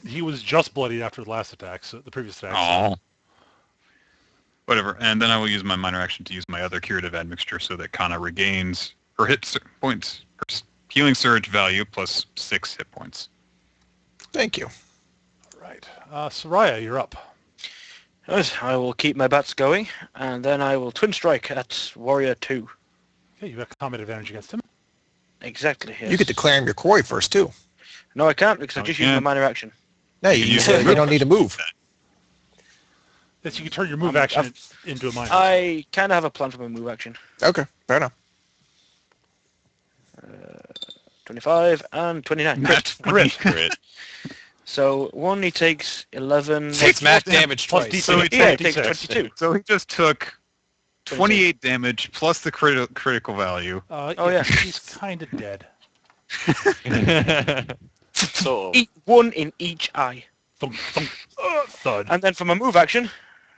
He was just bloodied after the last attack, so the previous attack. Oh. Whatever. And then I will use my minor action to use my other curative admixture so that Kana regains her hit points, her healing surge value plus 6 hit points. Thank you. All right. Soraya, you're up. Right, I will keep my bats going, and then I will twin strike at warrior 2. Okay, you've got combat advantage against him. Exactly. Yes. You get to claim your quarry first, too. No, I can't because I Oh, just you used my can't. minor action. No, You you don't need to move. Yes, you can turn your move action into a minor. I kind of have a plan for my move action. Okay, fair enough. 25 and 29. Not Crit. Crit. So one, he takes 11. Takes max damage Plus twice. D6. So he Yeah, he takes takes 22. So he just took 28 damage plus the critical value. Oh, yeah. He's kind of dead. Sort of. One in each eye. Thunk, thunk, thud. And then for my move action,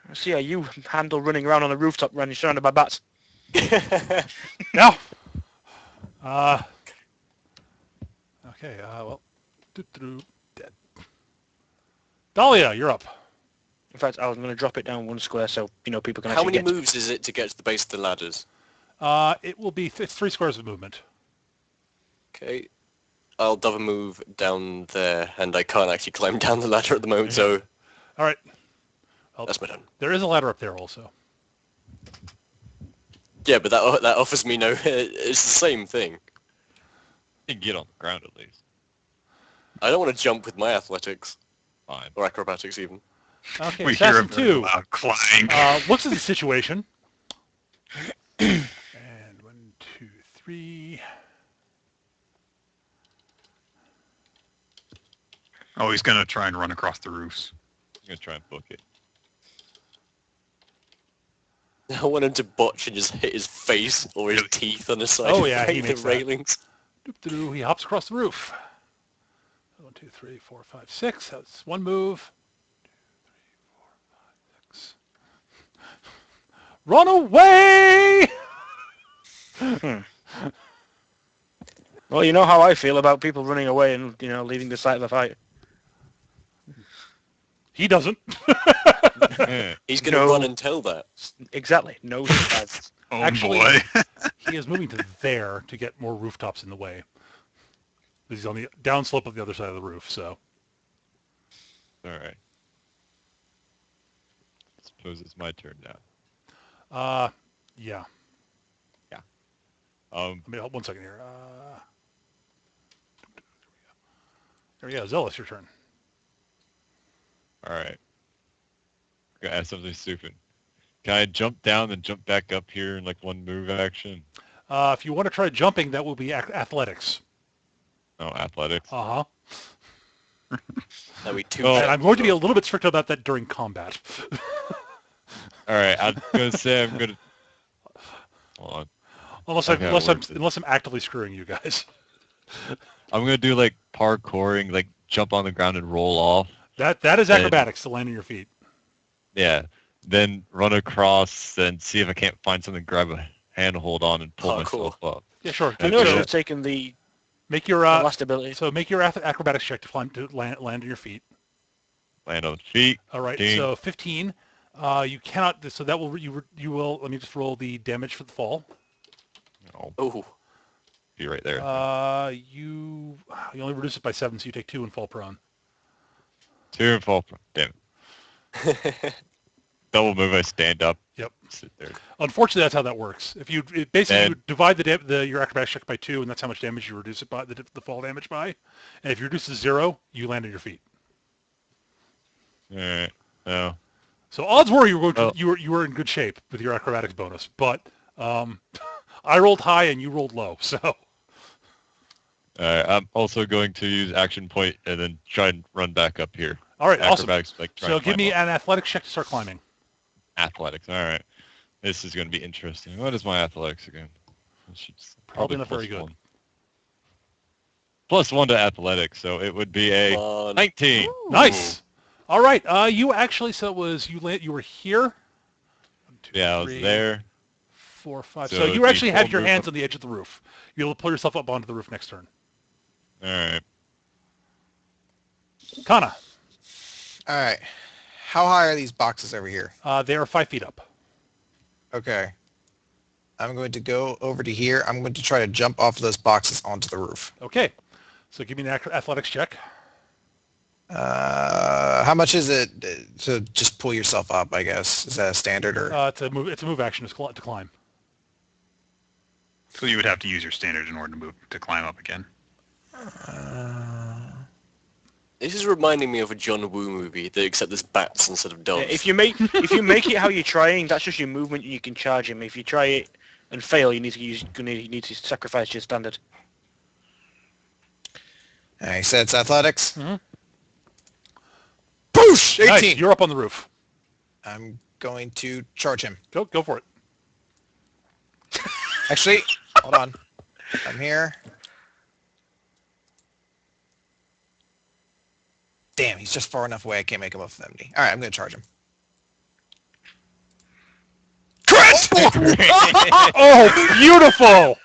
I see how you handle running around on a rooftop when you're surrounded by bats. Now. Okay, well. Dead. Dahlia, you're up. In fact, I was going to drop it down 1 square so, you know, people can How actually many get... moves is it to get to the base of the ladders? It will be 3 squares of movement. Okay. I'll double move down there, and I can't actually climb down the ladder at the moment, so All right. Well, that's my turn. there is a ladder up there also. Yeah, but that offers me no... It's the same thing. You can get on the ground at least. I don't want to jump with my athletics, Fine. or acrobatics even. Okay, We hear a Assassin very 2 loud clang. looks at the situation. And 1, 2, 3. Oh, he's going to try and run across the roofs. I'm going to try and book it. I want him to botch and just hit his face or his teeth on the side Oh, of yeah, he the makes that. railings. Doop-de-doo, he hops across the roof. 1, 2, 3, 4, 5, 6. That's one move. 2, 3, 4, 5, 6. Run away! Well, you know how I feel about people running away and, you know, leaving the site of a fight. He doesn't. Yeah. He's going to No. run and tell that. Exactly. No surprise. Oh, Actually- boy. He is moving to there to get more rooftops in the way. He's on the downslope of the other side of the roof, so. All right. Suppose it's my turn now. Yeah. I mean, hold 1 second here. There we go. Zealous, your turn. All right. I'm gonna ask something stupid. Can I jump down and jump back up here in like one move action? If you want to try jumping, that will be athletics. Oh, athletics. Uh-huh. That'd be too Oh. And bad. I'm going to be a little bit strict about that during combat. All right. I'm gonna say I'm gonna. Hold on. unless Okay, unless I'm actively screwing you guys. I'm gonna do like parkouring, like jump on the ground and roll off. That is And- acrobatics to land on your feet. Yeah. Then run across and see if I can't find something, grab a hand, hold on, and pull Parkour. myself up. Yeah, sure. I know I Okay. should have taken the Make your last ability. so make your acrobatics check to land on your feet. Land on feet. All right. Ding. So 15. You cannot. So that will you will. Let me just roll the damage for the fall. Oh, Oh, be right there. You only reduce it by 7, so you take 2 and fall prone. 2 and fall. Damn it. Double move. I stand up. Yep. Sit there. Unfortunately, that's how that works. If you basically And- you divide your acrobatics check by 2, and that's how much damage you reduce it by the fall damage by. And if you reduce to 0, you land on your feet. All right. No. So odds were you were going Oh. to, you were in good shape with your acrobatics bonus, but I rolled high and you rolled low. So I'm also going to use action point and then try and run back up here. all right, awesome. Acrobatics, like try So and give climb me up. an athletics check to start climbing. Athletics. All right. This is going to be interesting. What is my athletics again? I should Probably not very plus good. one. +1 to athletics, so it would be a 19. Nice. All right. You actually, so it was you were here. 1, 2, Yeah, I was 3, there. 4, 5. So So you it'd be actually had full your hands movement. on the edge of the roof. You'll be able to pull yourself up onto the roof next turn. All right. Kana, All right. How high are these boxes over here? they are 5 feet up. Okay. I'm going to go over to here. I'm going to try to jump off those boxes onto the roof. Okay. So give me an athletics check. How much is it to just pull yourself up, I guess? Is that a standard or? It's a move action to climb. So you would have to use your standard in order to climb up again. This is reminding me of a John Woo movie, except there's bats instead of dogs. If you make it how you're trying, that's just your movement, and you can charge him. If you try it and fail, you need to sacrifice your standard. He said it's athletics. Mhm. Boosh! 18! Nice. You're up on the roof. I'm going to charge him. Go for it. Actually, hold on. I'm here. Damn, he's just far enough away I can't make him up with empty. All right, I'm going to charge him. Oh, beautiful!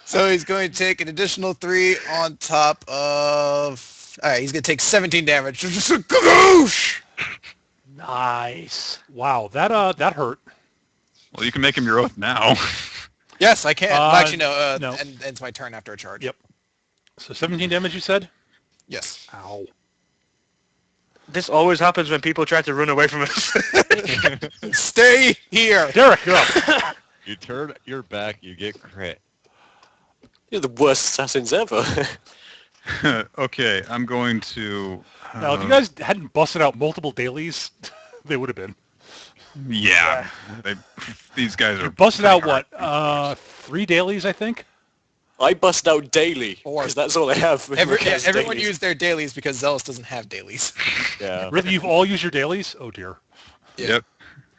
So he's going to take an additional 3 on top of... All right, he's going to take 17 damage. Just a goosh! Nice. Wow, that hurt. Well, you can make him your oath now. Yes, I can. Well, actually, no. no. And ends my turn after a charge. Yep. So 17 damage, you said? Yes. Ow. This always happens when people try to run away from us. Stay here. Derek, you're up. You turn your back, you get crit. You're the worst assassins ever. Okay, I'm going to... Now, if you guys hadn't busted out multiple dailies, they would have been. Yeah. These guys are... You busted out, pretty what, 3 dailies, I think? I bust out daily, Or- because that's all I have. Everyone used their dailies because Zealous doesn't have dailies. Yeah. Really, you've all used your dailies? Oh, dear. Yep.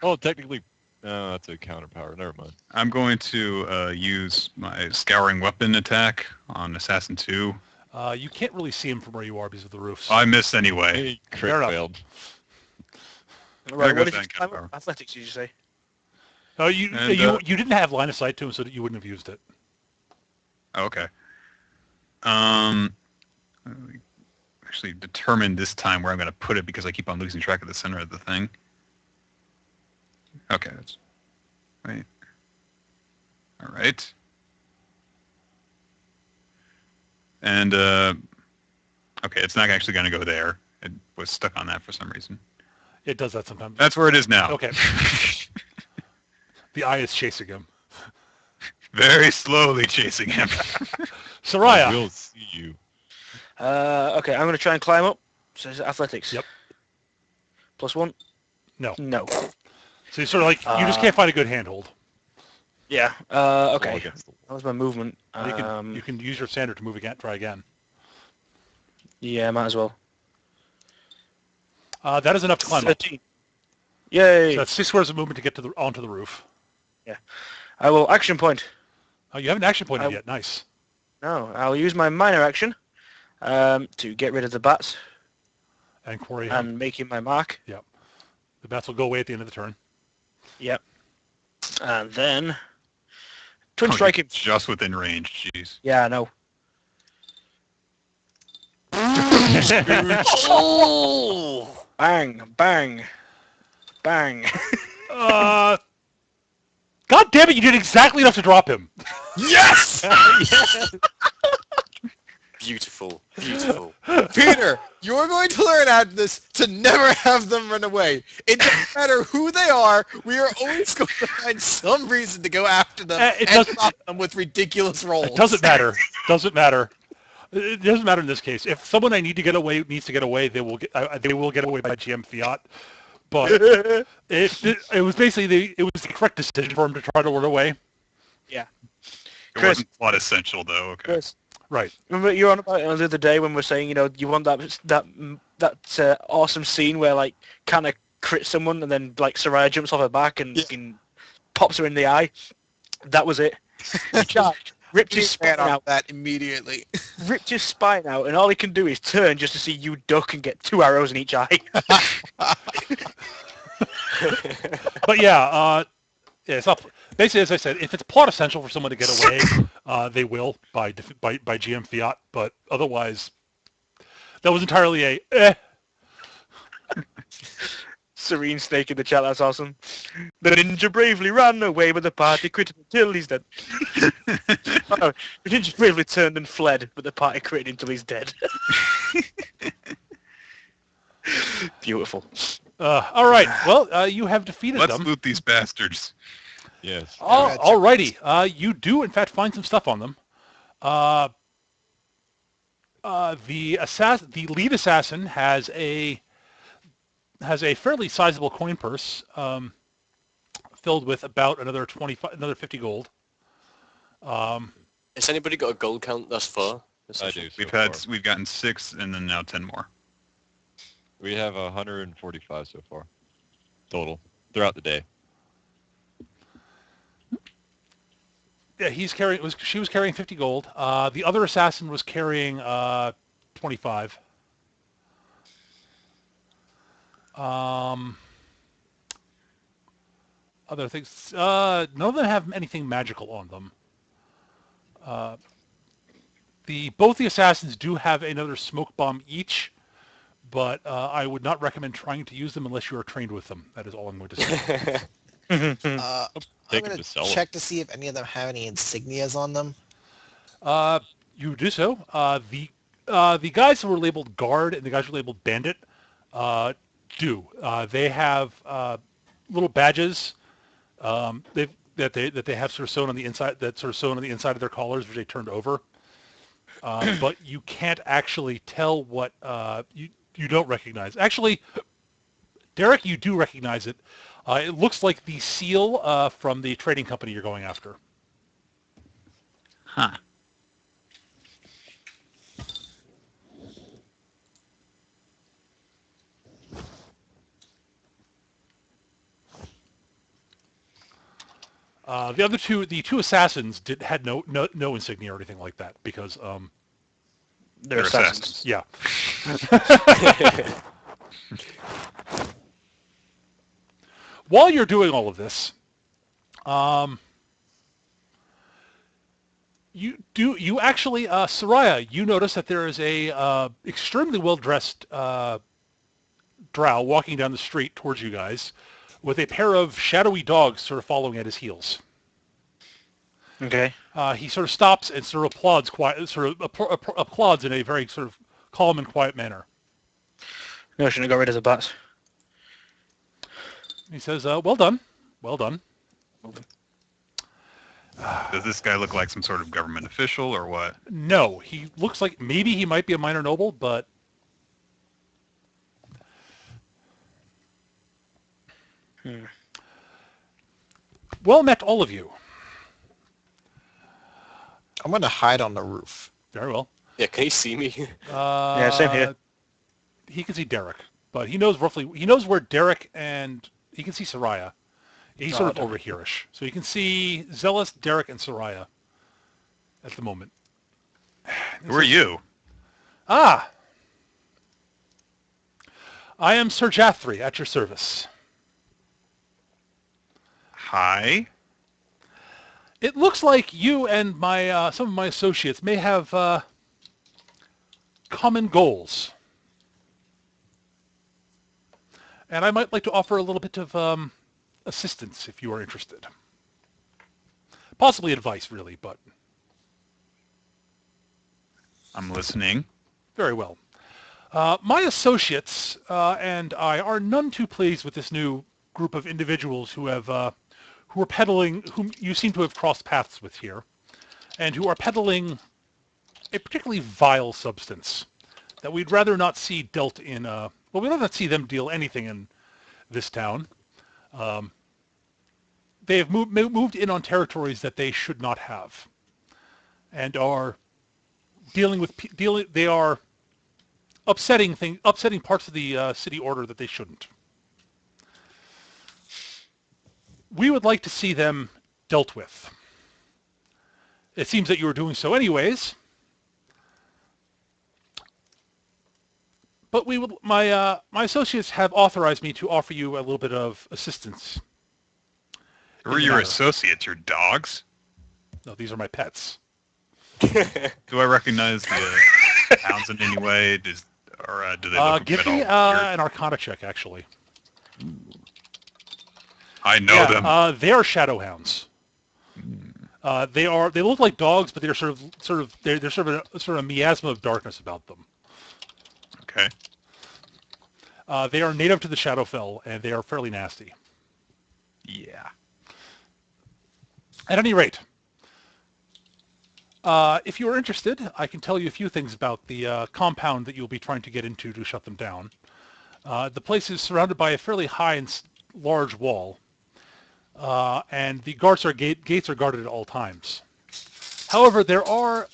Oh, technically, no, that's a counter power. Never mind. I'm going to use my Scouring Weapon attack on Assassin 2. You can't really see him from where you are because of the roofs. I missed anyway. Hey, Fair crit enough. failed. Right, go what did back you up climb power. up? Athletics, did you say? No, you didn't have line of sight to him, so that you wouldn't have used it. Oh, okay. Actually determined this time where I'm going to put it because I keep on losing track of the center of the thing. Okay, that's right. All right. And okay, it's not actually going to go there. It was stuck on that for some reason. It does that sometimes. That's where it is now. Okay. The eye is chasing him. Very slowly chasing him. Soraya. We'll see you. Okay, I'm going to try and climb up. So it's athletics. Yep. +1? No. No. So you sort of like, you just can't find a good handhold. Yeah. All Okay. against the wall. That was my movement. You can use your standard to move again, try again. Yeah, might as well. That is enough to climb up. 13. Yay! So that's 6 squares of movement to get to onto the roof. I will action point. Oh, you haven't action pointed yet. Nice. No, I'll use my minor action to get rid of the bats And quarry him. and make him my mark. The bats will go away at the end of the turn. Yep. And then twin Oh, strike him. just within range. Jeez. Yeah, I know. Oh! Bang, bang, bang. God damn it! You did exactly enough to drop him. Yes! Beautiful, beautiful. Peter, you're going to learn after this to never have them run away. It doesn't matter who they are, we are always going to find some reason to go after them It and doesn't- stop them with ridiculous rolls. It doesn't matter. Doesn't matter. It doesn't matter in this case. If someone I need to get away needs to get away, they will get away by GM fiat. but it was basically it was the correct decision for him to try to run away. Yeah. It Chris. wasn't plot essential, though. Okay. Chris, Right. remember you were on about it the other day when we were saying, you want that awesome scene where like kind of crit someone and then like Soraya jumps off her back and fucking pops her in the eye. That was it. He charged, ripped his spine out. That immediately. Ripped his spine out, and all he can do is turn just to see you duck and get 2 arrows in each eye. But yeah, it's up. Basically, as I said, if it's plot essential for someone to get away, they will by GM fiat. But otherwise, that was entirely a Serene Snake in the chat, that's awesome. The ninja bravely ran away, but the party critted until he's dead. Oh, the ninja bravely turned and fled, but the party critted until he's dead. Beautiful. All right. Well, you have defeated Let's them. loot these bastards. Yes. Alrighty. You do, in fact, find some stuff on them. The lead assassin has a fairly sizable coin purse filled with about another 50 gold. Has anybody got a gold count thus far? I do. We've gotten 6 and then now 10 more. We have 145 so far, total, throughout the day. Yeah, she was carrying 50 gold. The other assassin was carrying 25. Other things. None of them have anything magical on them. Both the assassins do have another smoke bomb each, but I would not recommend trying to use them unless you are trained with them. That is all I'm going to say. I'm Take going them to sell them. check to see if any of them have any insignias on them. You do so. The guys who were labeled guard and the guys who were labeled bandit do. They have little badges that they have sort of sewn on the inside of their collars, which they turned over. But you can't actually tell what you don't recognize. Actually, Derek, you do recognize it. It looks like the seal from the trading company you're going after. Huh. The two assassins had no insignia or anything like that because They're assassins. yeah. While you're doing all of this, you actually Soraya, you notice that there is a extremely well dressed drow walking down the street towards you guys with a pair of shadowy dogs sort of following at his heels. Okay. He sort of stops and sort of applauds in a very sort of calm and quiet manner. No, I shouldn't have got rid of the bats. He says, well done. Well done. Does this guy look like some sort of government official or what? No, he looks like maybe he might be a minor noble, but... Well met, all of you. I'm going to hide on the roof. Very well. Yeah, can you see me? Yeah, same here. He can see Derek, but he knows where Derek and he can see Soraya. He's sort of over here-ish. So you can see Zealous, Derek, and Soraya at the moment. Who are you? I am Sir Jathri at your service. Hi. It looks like you and some of my associates may have common goals. And I might like to offer a little bit of assistance if you are interested. Possibly advice, really, but... I'm listening. Very well. My associates and I are none too pleased with this new group of individuals who are peddling, whom you seem to have crossed paths with here, and who are peddling a particularly vile substance that we'd rather not see dealt in. We'd rather not see them deal anything in this town. They have moved in on territories that they should not have, and are They are upsetting parts of the city order that they shouldn't. We would like to see them dealt with. It seems that you are doing so anyways. But my associates have authorized me to offer you a little bit of assistance. Who are your associates? Your dogs? No, these are my pets. Do I recognize the hounds in any way? Do they look give at all me weird? an Arcana check, actually. I know them. They are shadow hounds. They look like dogs, but they're sort of a miasma of darkness about them. Okay. They are native to the Shadowfell, and they are fairly nasty. Yeah. At any rate, if you are interested, I can tell you a few things about the compound that you'll be trying to get into to shut them down. The place is surrounded by a fairly high and large wall, and the gates are guarded at all times. However, there are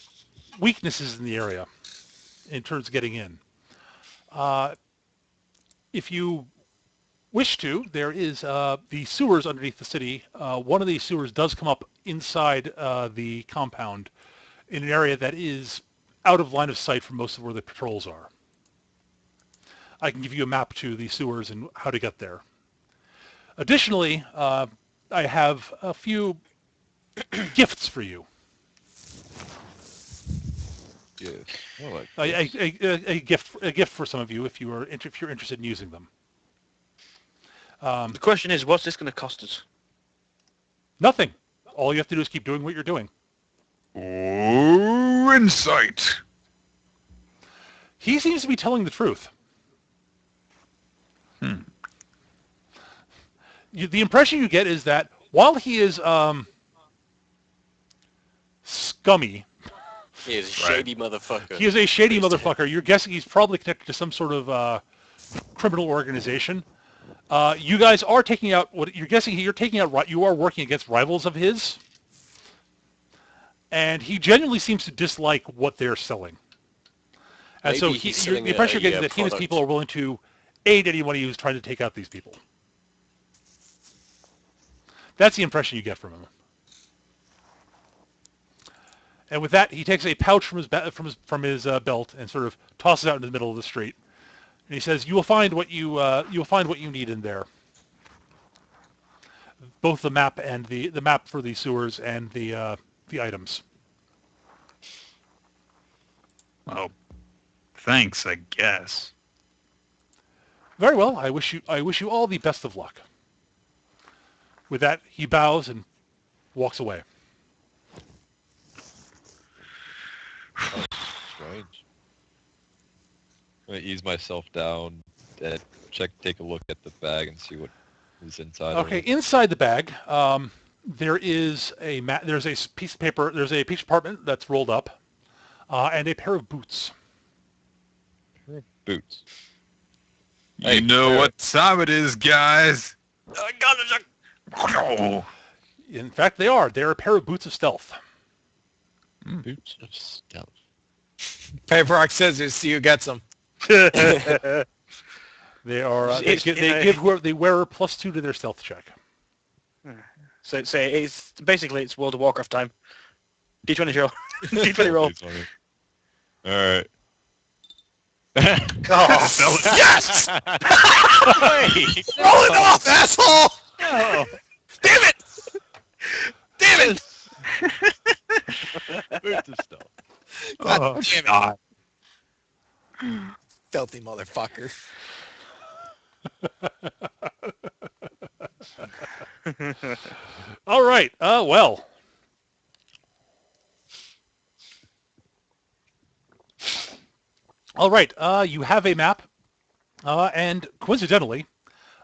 weaknesses in the area in terms of getting in. If you wish to, there is the sewers underneath the city. One of these sewers does come up inside the compound in an area that is out of line of sight for most of where the patrols are. I can give you a map to the sewers and how to get there. Additionally, I have a few gifts for you. Yes. Well, A gift for some of you if you're interested in using them. The question is, what's this going to cost us? Nothing. All you have to do is keep doing what you're doing. Oh, insight. He seems to be telling the truth. The impression you get is that while he is scummy, He is a shady motherfucker. he is a shady motherfucker. You're guessing he's probably connected to some sort of criminal organization. You guys are taking out what you're guessing. You are working against rivals of his, and he genuinely seems to dislike what they're selling. And so the impression you're getting is that he and his people are willing to aid anybody who's trying to take out these people. That's the impression you get from him. And with that, he takes a pouch from his belt and sort of tosses it out into the middle of the street. And he says, "You will find what you need in there. Both the map and the map for the sewers and the items." Well, thanks, I guess. Very well. I wish you all the best of luck. With that, he bows and walks away. Strange. I'm gonna ease myself down and take a look at the bag and see what is inside. Okay, inside the bag, there is there's a piece of paper. There's a piece of parchment that's rolled up, and a pair of boots. Boots. You know what time it is, guys. In fact, they are. They're a pair of boots of stealth. Boots of stealth. Paper rock scissors. See who gets them. They are. They give whoever they wear +2 to their stealth check. So it's basically it's World of Warcraft time. D20 roll. D20 roll. All right. Oh, yes! Wait. Roll it off, asshole! No. Damn it! Damn it! Boots of stealth. God damn it. Filthy motherfucker. All right. Well. All right. You have a map, and coincidentally,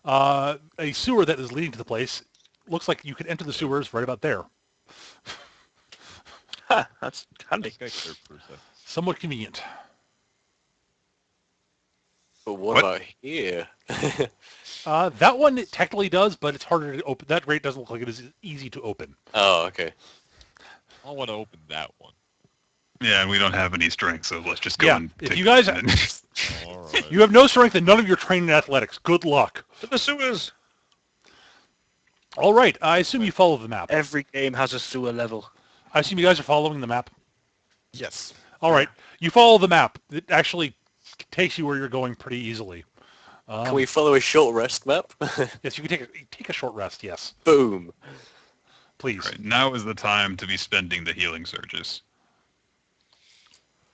a sewer that is leading to the place looks like you could enter the sewers right about there. Ha, that's handy. Somewhat convenient. But what What? about here? That one it technically does, that one it technically does, but it's harder to open. That grate doesn't look like it is easy to open. Oh, okay. I want to open that one. Yeah, and we don't have any strength, so let's just go Yeah, and if take you guys- it. All right. You have no strength and none of you are trained in athletics. Good luck. To the sewers. All right, I assume you follow the map. Every game has a sewer level. I assume you guys are following the map. Yes. All right, you follow the map. It actually takes you where you're going pretty easily. Can we follow a short rest map? Yes, you can take a short rest. Yes, Boom. please. Right, now is the time to be spending the healing surges.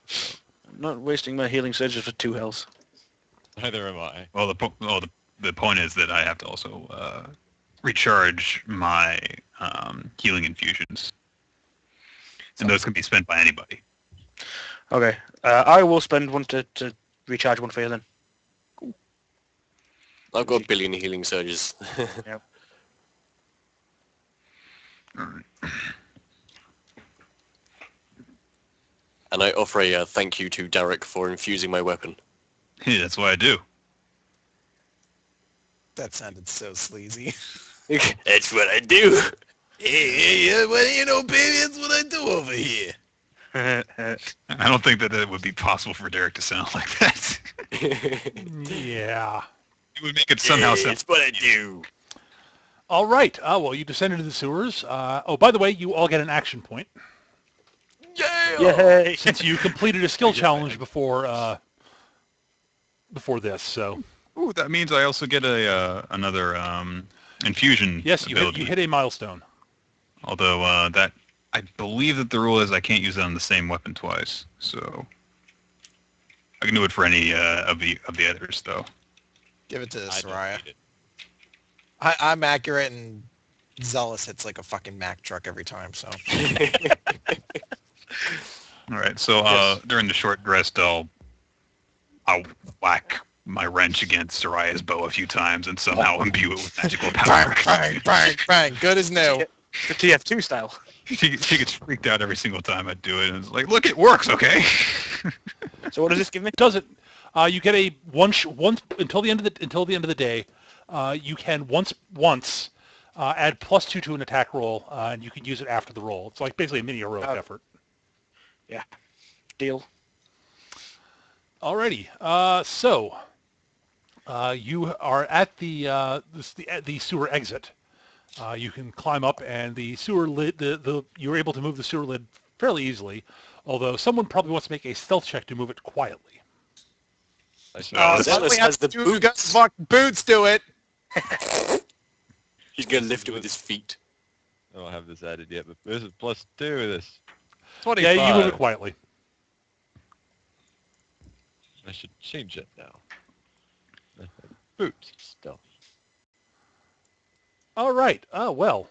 I'm not wasting my healing surges for 2 health. Neither am I. Well, the point is that I have to also recharge my healing infusions, and those can be spent by anybody. Okay, I will spend one to recharge one for you then. I've got a billion healing surges. Alright. And I offer a thank you to Derek for infusing my weapon. Yeah, that's what I do. That sounded so sleazy. That's what I do. Hey, well, you know, baby, that's what I do over here. I don't think that it would be possible for Derek to sound like that. Yeah. It would make it somehow sound. That's what I do. All right. Well, you descend into the sewers. Oh, by the way, you all get an action point Yay! since you completed a skill challenge before this. So Ooh, that means I also get another infusion. yes, you ability. hit a milestone. Although that I believe that the rule is I can't use it on the same weapon twice. So I can do it for any of the others though. Give it to I don't Soraya. need it. I'm accurate, and Zealous hits like a fucking Mack truck every time, so. All right. So during the short rest, I'll whack my wrench against Soraya's bow a few times and somehow imbue it with magical power. Bang, bang, bang, bang. Good as new. The TF2 style. She gets freaked out every single time I do it, and it's like, look, it works, okay? So what does this give me? Does it? You get a once until the end of the day. You can once add +2 to an attack roll, and you can use it after the roll. It's like basically a mini heroic effort. Yeah. Deal. Alrighty. So you are at the sewer exit. You can climb up, and the sewer lid. You're able to move the sewer lid fairly easily. Although someone probably wants to make a stealth check to move it quietly. Zealous has the Dude, got boots. fucking boots to it. He's gonna lift it with his feet. I don't have this added yet, but this is +2 of this. 25. Yeah, you move it quietly. I should change it now. Boots stuff. All right. Well,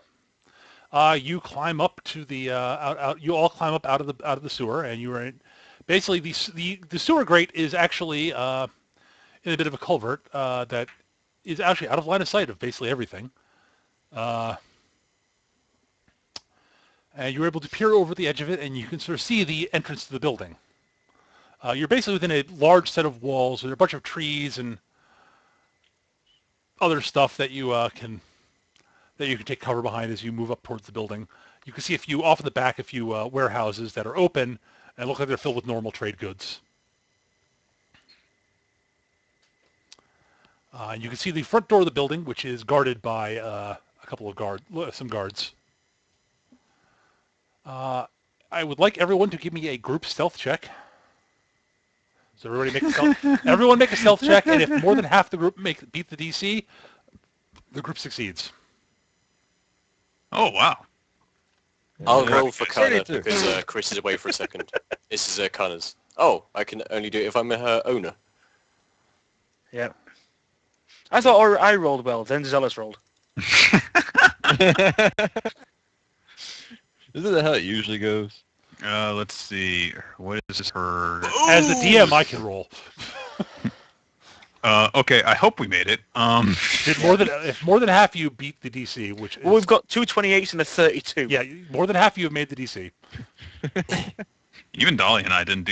you climb up to the out. You all climb up out of the sewer, and you are in. Basically, the sewer grate is actually in a bit of a culvert that is actually out of line of sight of basically everything. And you're able to peer over the edge of it, and you can sort of see the entrance to the building. You're basically within a large set of walls. There are a bunch of trees and other stuff that you can take cover behind as you move up towards the building. You can see off in the back a few warehouses that are open and look like they're filled with normal trade goods. And you can see the front door of the building, which is guarded by some guards. I would like everyone to give me a group stealth check. So everyone make a stealth check, and if more than half the group beat the DC, the group succeeds. Oh, wow. I'll Yeah. roll for Kana 32. because Chris is away for a second. This is Kana's. Oh, I can only do it if I'm her owner. Yeah. I thought I rolled well, then Zealous rolled. Isn't that how it usually goes? Let's see. What is her? As the DM, I can roll. Okay, I hope we made it. If more than half of you beat the DC, which is, Well, we've got 2 28s and a 32. yeah, more than half of you have made the DC. Even Dolly and I didn't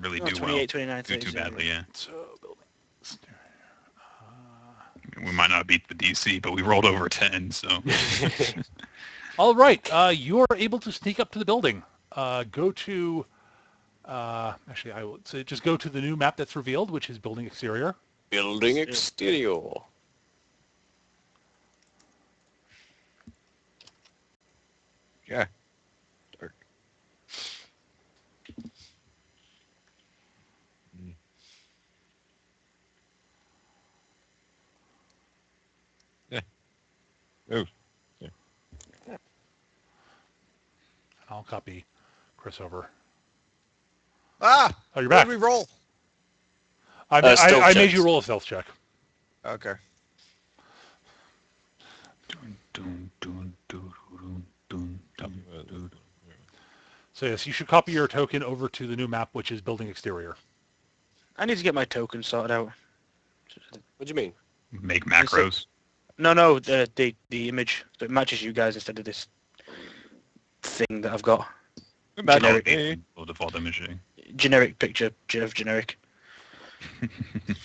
really No, do 28, well. 29, Do too 32, badly, yeah. So, building. We might not beat the DC, but we rolled over 10, so... All right, you are able to sneak up to the building. Go to... actually, I would say just go to the new map that's revealed, which is building exterior. Building exterior. Yeah. Dark. Yeah. Oh. Yeah. I'll copy Chris over. Ah! Oh, you're What back. did we roll? Stealth I made checks. you roll a stealth check. Okay. So yes, you should copy your token over to the new map, which is building exterior. I need to get my token sorted out. What do you mean? Make macros. No, the image that matches you guys instead of this thing that I've got. Generic. We'll default imaging. Generic picture of generic.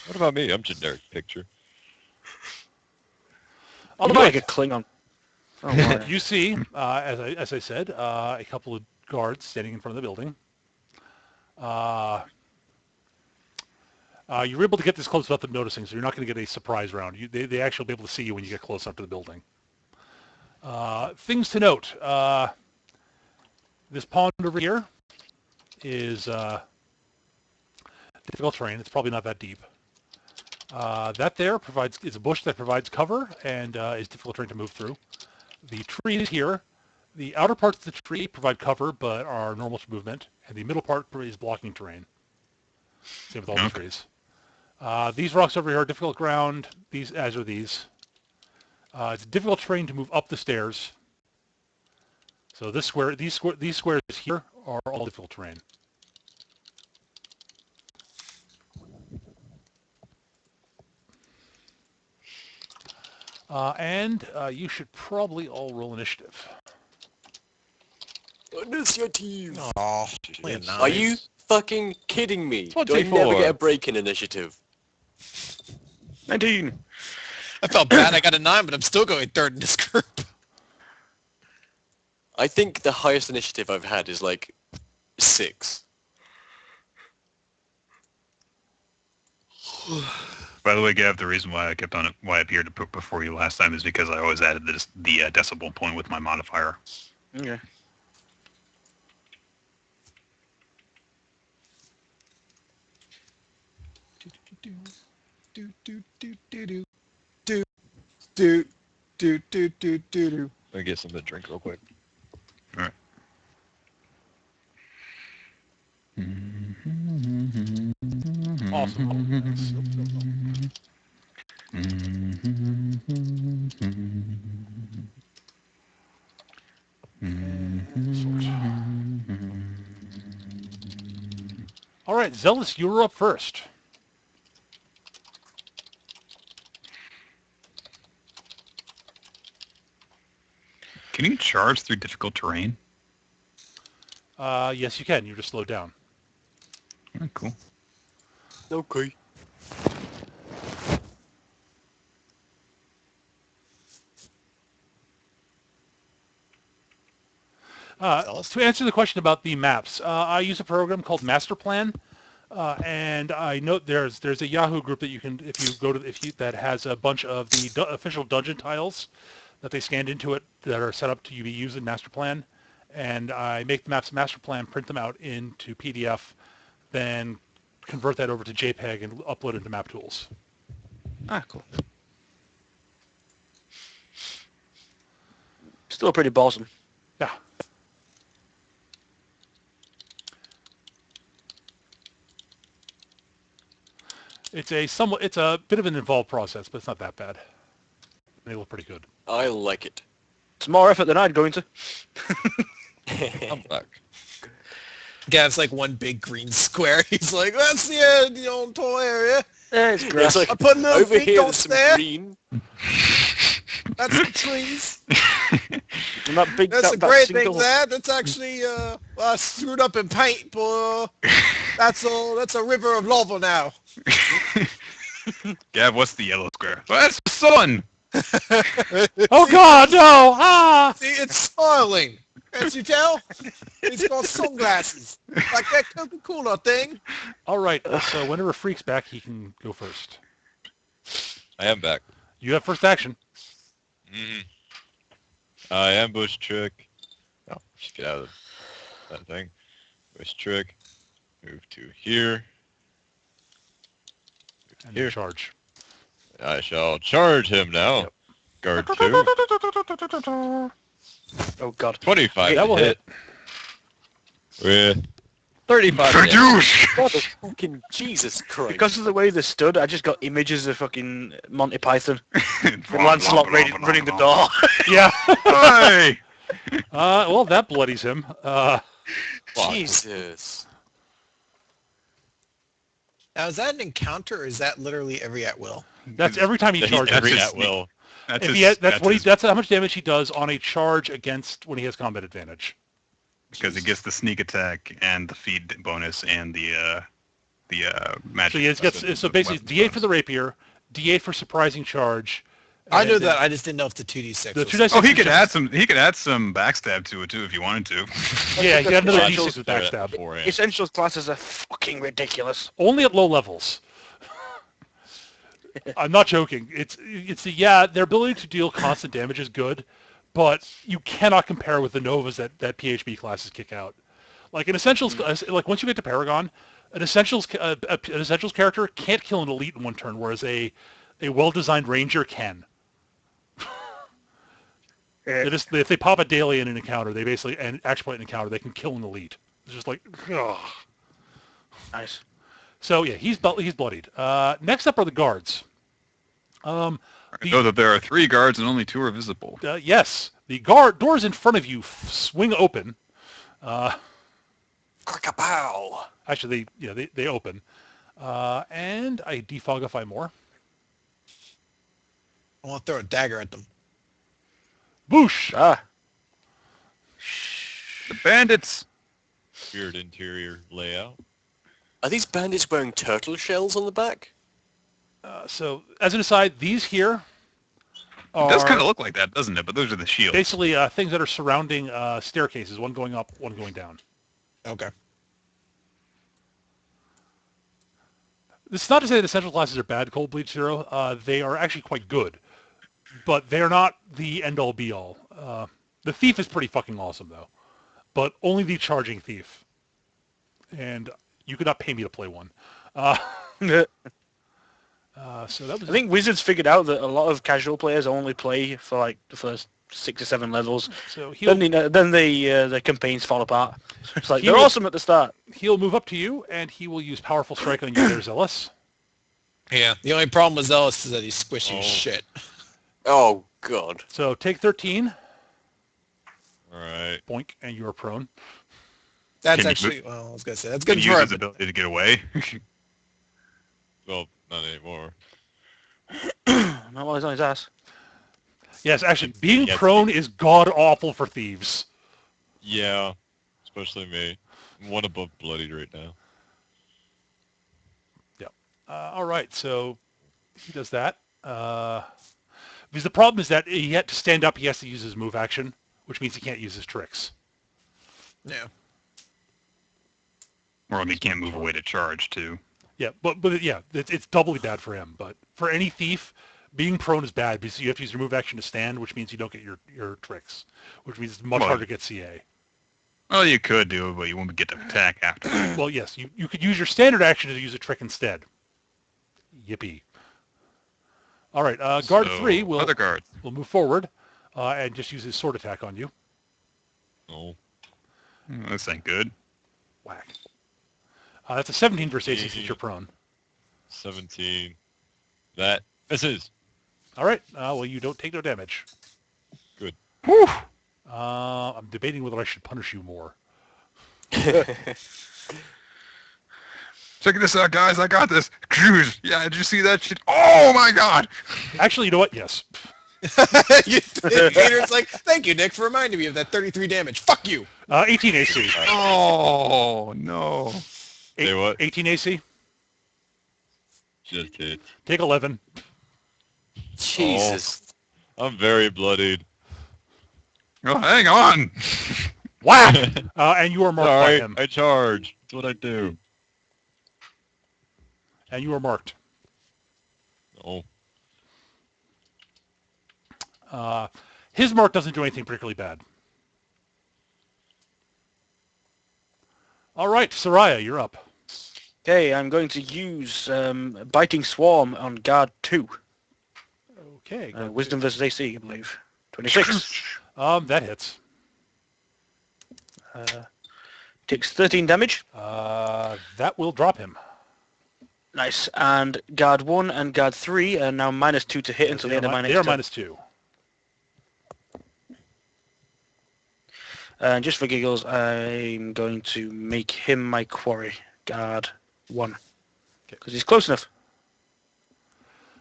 What about me? I'm generic picture. All I'm right. like a Klingon. Oh, my. You see, as I said, a couple of guards standing in front of the building. You're able to get this close without them noticing, so you're not going to get a surprise round. They actually will be able to see you when you get close up to the building. Things to note. This pond over here is difficult terrain. It's probably not that deep. That there is a bush that provides cover and is difficult terrain to move through. The trees here, the outer parts of the tree provide cover but are normal to movement, and the middle part is blocking terrain. Same with all the trees. These rocks over here are difficult ground, as are these. It's difficult terrain to move up the stairs. So these squares here are all difficult terrain. And you should probably all roll initiative. Initiative. Oh, Nice. Are you fucking kidding me? Do I 24. never get a break in initiative? 19. I felt bad. I got a 9, but I'm still going third in this group. I think the highest initiative I've had is like 6. By the way, Gav, the reason why I appeared to put before you last time is because I always added the decibel point with my modifier. Okay. Let me get something to drink real quick. All right. Awesome. All right, Zealous, you're up first. Can you charge through difficult terrain? Yes, you can. You're just slowed down. Oh, cool. Okay. To answer the question about the maps, I use a program called Master Plan, and I note there's a Yahoo group that you can, if you go to, that has a bunch of the official dungeon tiles that they scanned into it that are set up to be used in Master Plan, and I make the maps Master Plan, print them out into PDF, then convert that over to JPEG and upload it into Map Tools. Ah, cool. Still pretty bossy. Yeah. It's a bit of an involved process, but it's not that bad. They look pretty good. I like it. It's more effort than I'd go into. I'm back. Gav's like one big green square. He's like, that's the old toy area. Yeah, it's It's grass. like, I put no over feet here on there's some there. green. That's the trees. And that big, That's that, a that great single, thing, Dad. That's actually screwed up in paint, but that's a river of lava now. Gav, what's the yellow square? Well, that's the sun! Oh God, no! Ah! See, it's smiling. Can't you tell? It's got sunglasses. Like that Coca-Cola thing. All right. So whenever Freak's back, he can go first. I am back. You have first action. Mm-hmm. I ambush trick. Oh, just get out of that thing. Ambush trick. Move to here. Move to And here. then charge. I shall charge him now. Yep. Guard 2. Oh God. 25 That will hit. with 35 damage. Kadoosh! God, fucking Jesus Christ. Because of the way they stood, I just got images of fucking Monty Python and Lancelot running the door. Yeah. Hey! Well, that bloodies him. Fuck. Jesus. Now, is that an encounter or is that literally every at will? That's every time he He's charges. every his at will. That's If his, he has, that's what he. his- That's how much damage he does on a charge against when he has combat advantage. because he gets the sneak attack and the feed bonus and the magic. So he gets so basically D8 for the rapier, D8 for surprising charge. I and know then that. I just didn't know if the 2d6 The was... 2d6 Oh, he is could just- add some. He could add some backstab to it too if you wanted to. Yeah, he got another Essentials D6 with backstab. beforehand. Essentials classes are fucking ridiculous. Only at low levels. I'm not joking. It's their ability to deal constant damage is good, but you cannot compare with the Novas that PHB classes kick out. Like an Essentials, like once you get to Paragon, an Essentials character can't kill an elite in one turn, whereas a well-designed Ranger can. If they pop a daily in an encounter, they basically and action point an encounter, they can kill an elite. It's just like, ugh. Nice. So yeah, he's bloodied. Next up are the guards. I know that there are 3 guards and only 2 are visible. Yes, the doors in front of you swing open. Crack-a-pow. Actually, they open, and I defogify more. I want to throw a dagger at them. Boosh! Ah. The bandits. Weird interior layout. Are these bandits wearing turtle shells on the back? So, as an aside, these here It does kind are of look like that, doesn't it? But those are the shields. basically things that are surrounding staircases, one going up, one going down. Okay. This is not to say that essential classes are bad, Cold Bleach Zero. They are actually quite good, but they're not the end-all be-all. The Thief is pretty fucking awesome, though, but only the Charging Thief. And you could not pay me to play one. So that was. I think Wizards figured out that a lot of casual players only play for like the first 6 or 7 levels. So he'll Then the campaigns fall apart. It's like He they're will- awesome at the start. move up to you, and he will use Powerful Strike on you there, Zealous. Yeah. The only problem with Zealous is that he's squishy Oh. as shit. Oh, God. So take 13, Alright. boink, and you are prone. That's Can you actually... Well, I was going to say, that's Can good use for his him. ability to get away. Well, not anymore. Not while he's on his ass. Yes, actually, being Yes. prone is god-awful for thieves. Yeah. Especially me. I'm 1 above bloodied right now. All right, so he does that. Because the problem is that he had to stand up, he has to use his move action, which means he can't use his tricks. Yeah. Or he can't move away to charge too. Yeah, but yeah, it's doubly bad for him. But for any thief, being prone is bad because you have to use your move action to stand, which means you don't get your tricks, which means it's much Well- harder to get CA. Well, you could do it, but you won't get to attack after. Well, yes, you could use your standard action to use a trick instead. Yippee. All right, guard So, 3 will other guards. move forward and just use his sword attack on you. No. This ain't good. Whack. That's a 17 versus AC since you're prone. 17. That misses. All right, well, you don't take no damage. Good. Whew. I'm debating whether I should punish you more. Check this out, guys. I got this. Cruise. Yeah, did you see that shit? Oh my god! Actually, you know what? Yes. Peter's like, thank you, Nick, for reminding me of that 33 damage. Fuck you. 18 AC. Oh no. Say what? 18 AC. Just hit. Take 11. Jesus. I'm very bloodied. Oh, hang on. Whack! And you are marked by Sorry, him. I charge. That's what I do. And you are marked. Oh. His mark doesn't do anything particularly bad. All right, Soraya, you're up. Okay, I'm going to use Biting Swarm on guard 2. Okay. Wisdom versus AC, I believe. 26. That hits. Takes 13 damage. That will drop him. Nice. And guard 1 and guard 3 are now -2 to hit until the end of my next They are turn. -2. And just for giggles, I'm going to make him my quarry. Guard 1. Because he's close enough.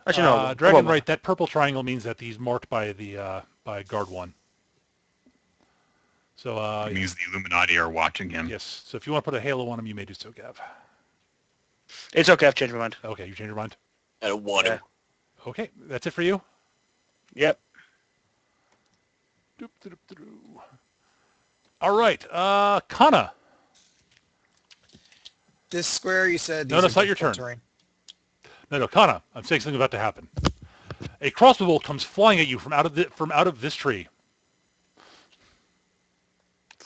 Actually, no. Dragon, right, that purple triangle means that he's marked by the by guard 1. So, It means the Illuminati are watching him. yes. So if you want to put a halo on him, you may do so, Gav. It's okay, I've changed my mind. Okay, you change your mind? I don't want him. Okay, that's it for you? Yep. Doop-de-doop-de-doo. All right, Kana. This square, you said... No, these it's are not your different turn. terrain. No, Kana. I'm saying something about to happen. A crossbow bolt comes flying at you from out of this tree.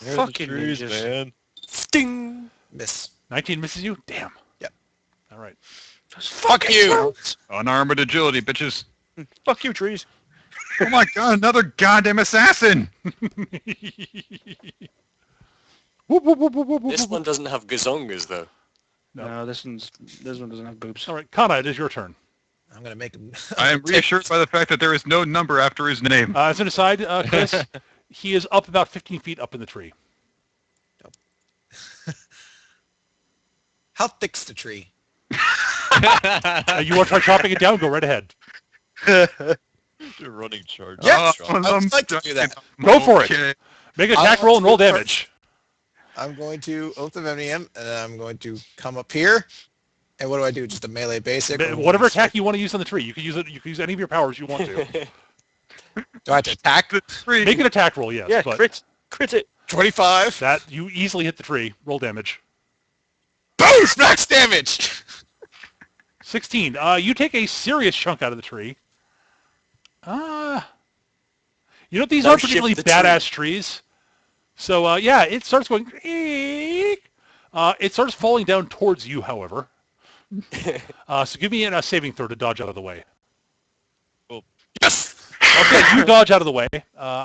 There's Fucking the trees, ninjas. man. Sting! Miss. 19 misses you? Damn. Yep. All right. Fuck you! Unarmored agility, bitches. Fuck you, trees. Oh my god, another goddamn assassin! Whoop, whoop, whoop, whoop, whoop, This whoop, one whoop. doesn't have gazongas, though. No. No, this one doesn't have boobs. All right, Kana, it is your turn. I'm going to make him... I am reassured by the fact that there is no number after his name. As an aside, Chris, he is up about 15 feet up in the tree. How thick's the tree? You want to try chopping it down? Go right ahead. You're running charge. Yes! Oh, I would like to do that. Go for it. Okay. Make an attack roll and roll damage. I'm going to Oath of Enemy him, and I'm going to come up here. And what do I do? Just a melee basic? or Whatever attack you want to use on the tree, you can use it. You can use any of your powers you want to. Do I have to attack? The tree. Make an attack roll, yes. Yeah, but crit it. 25. that you easily hit the tree. Roll damage. Boost! Max damage! 16. You take a serious chunk out of the tree. You know, these Now aren't shift particularly the badass trees. So, yeah, it starts going... it starts falling down towards you, however. So give me a saving throw to dodge out of the way. Yes! Okay, you dodge out of the way.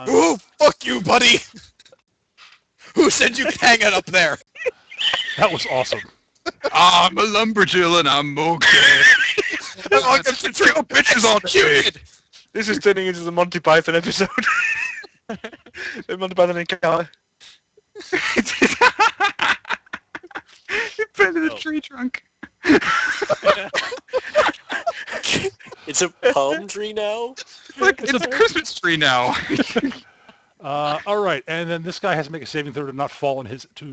Ooh, fuck you, buddy! Who said you could hang it up there? That was awesome. I'm a lumberjill and I'm okay. I'm like the three bitches on Cupid! This is turning into the Monty Python episode. The Monty Python encounter. You bent in a tree trunk. It's a palm tree now? Look, it's a Christmas tree now. All right, and then this guy has to make a saving throw to not fall in his... Please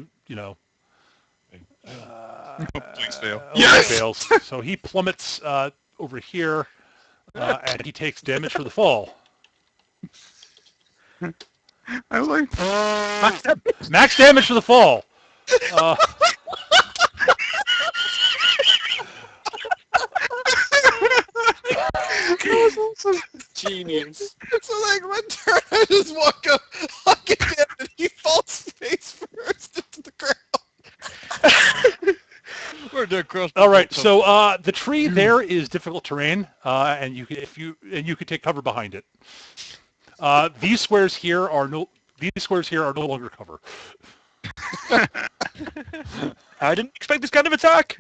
fail. Oh, yes! He fails. So he plummets over here, and he takes damage for the fall. I was like, Max damage for the fall. Genius. So like one turn I just walk up, hug him, and he falls face first into the ground. We're dead across the All right, boat. so the tree there is difficult terrain, and you could take cover behind it. These squares here are no longer cover. I didn't expect this kind of attack.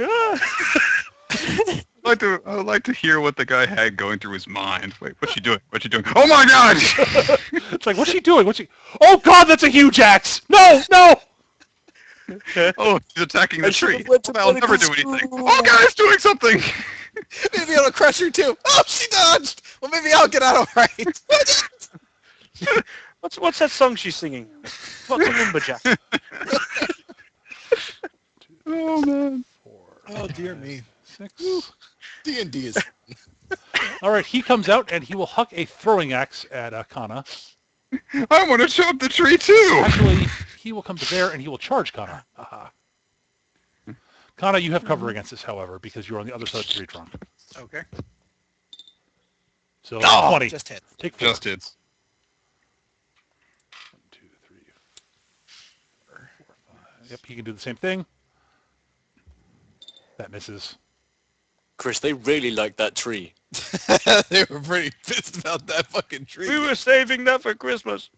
I would like to hear what the guy had going through his mind. Wait, what's she doing? What's she doing? Oh my god! It's like, what's she doing? Oh god, that's a huge axe! No! Oh, he's attacking the I should've tree. went to I'll never do medical anything. school. Oh god, it's doing something! Maybe it'll crush her too. Oh, she dodged! Well, maybe I'll get out alright. What's that song she's singing? Fucking lumberjack. Oh man. 4, Oh, dear me. 6, D&D is... All right, he comes out and he will huck a throwing axe at Kana. I want to chop the tree too. Actually, he will come to there and he will charge Kana. Aha. Kana, you have cover against this, however, because you're on the other side of the tree trunk. Okay. So Oh, 20. just hit. Take 4. Just hits. 1, 2, 3, 4, 5. Yep, he can do the same thing. That misses. Chris, they really like that tree. They were pretty pissed about that fucking tree. We were saving that for Christmas.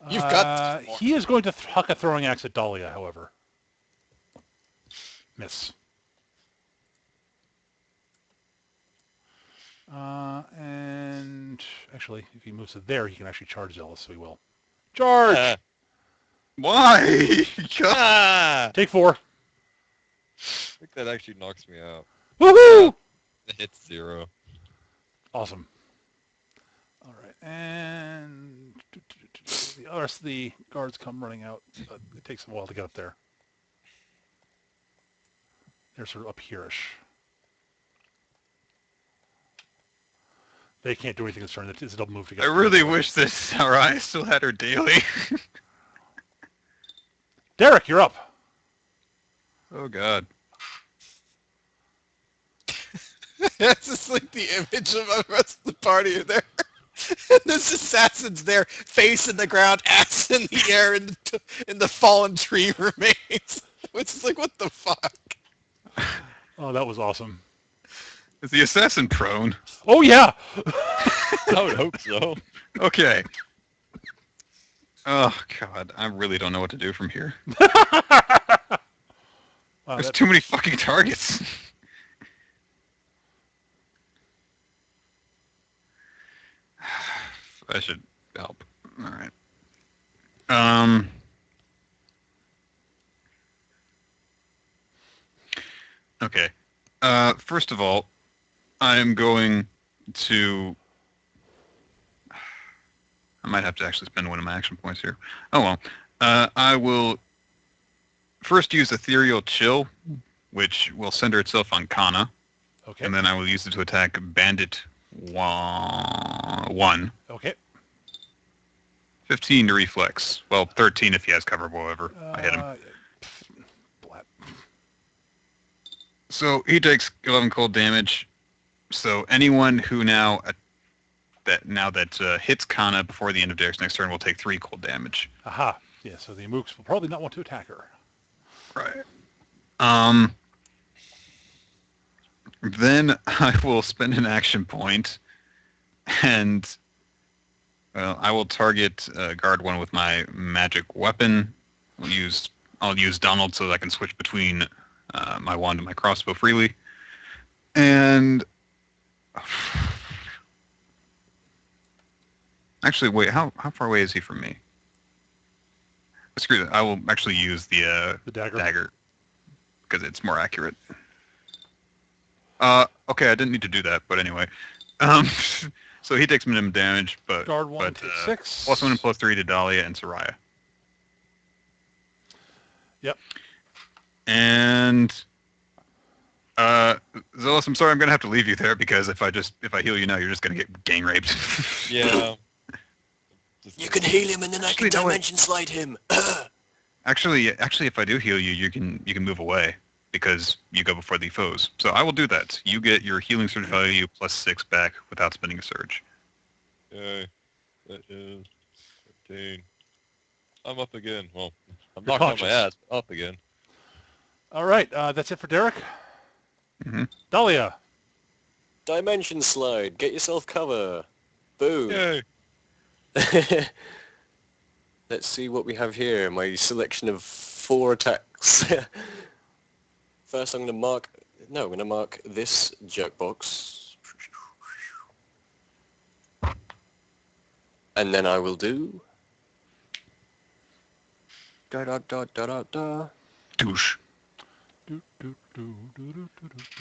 You've got... He is going to huck a throwing axe at Dahlia, however. Miss. And actually, if he moves to there, he can actually charge Zealous, so he will. Charge! Why? Ah! Take 4. I think that actually knocks me out. Woohoo! It's 0. Awesome. All right, and the rest of the guards come running out, but it takes them a while to get up there. They're sort of up here-ish. They can't do anything this turn. It's a double move to get I up really there. wish that Sarai still had her daily. Derek, you're up. Oh God. That's just like the image of the rest of the party are there. And this assassin's there, face in the ground, axe in the air, and the fallen tree remains. Which is like, what the fuck? Oh, that was awesome. Is the assassin prone? Oh, yeah! I would hope so. Okay. Oh God, I really don't know what to do from here. Wow, There's that- too many fucking targets. I should help. All right. Okay. First of all, I'm going to... I might have to actually spend one of my action points here. Oh well. I will first use Ethereal Chill, which will center itself on Kana, Okay. and then I will use it to attack Bandit 1. Okay. 15 to reflex. Well, 13 if he has cover, however. I hit him. Blat. So he takes 11 cold damage. So anyone who now hits Kana before the end of Derek's next turn will take 3 cold damage. Aha. Yeah, so the Mooks will probably not want to attack her. Right. Then I will spend an action point, and I will target guard 1 with my magic weapon. I'll use Donald so that I can switch between my wand and my crossbow freely. And actually, wait, how far away is he from me? Screw that. I will actually use the dagger because it's more accurate. Okay, I didn't need to do that, but anyway. So he takes minimum damage, but Guard 1 takes 6. +1 and +3 to Dahlia and Soraya. Yep. And Zealous, I'm sorry, I'm gonna have to leave you there because if I heal you now, you're just gonna get gang raped. Yeah. You can heal him and then I can Actually, no, wait. dimension slide him. Actually, if I do heal you, you can move away because you go before the foes. So I will do that. You get your healing surge value +6 back without spending a surge. Yay. That is 15. I'm up again. Well, I'm You're knocked on conscious. my ass. Up again. All right, that's it for Derek. Mhm. Dahlia. Dimension slide. Get yourself cover. Boom. Yay. Let's see what we have here. My selection of 4 attacks. First, I'm going to mark this jerk box. And then I will do... Da-da-da-da-da-da. Douche.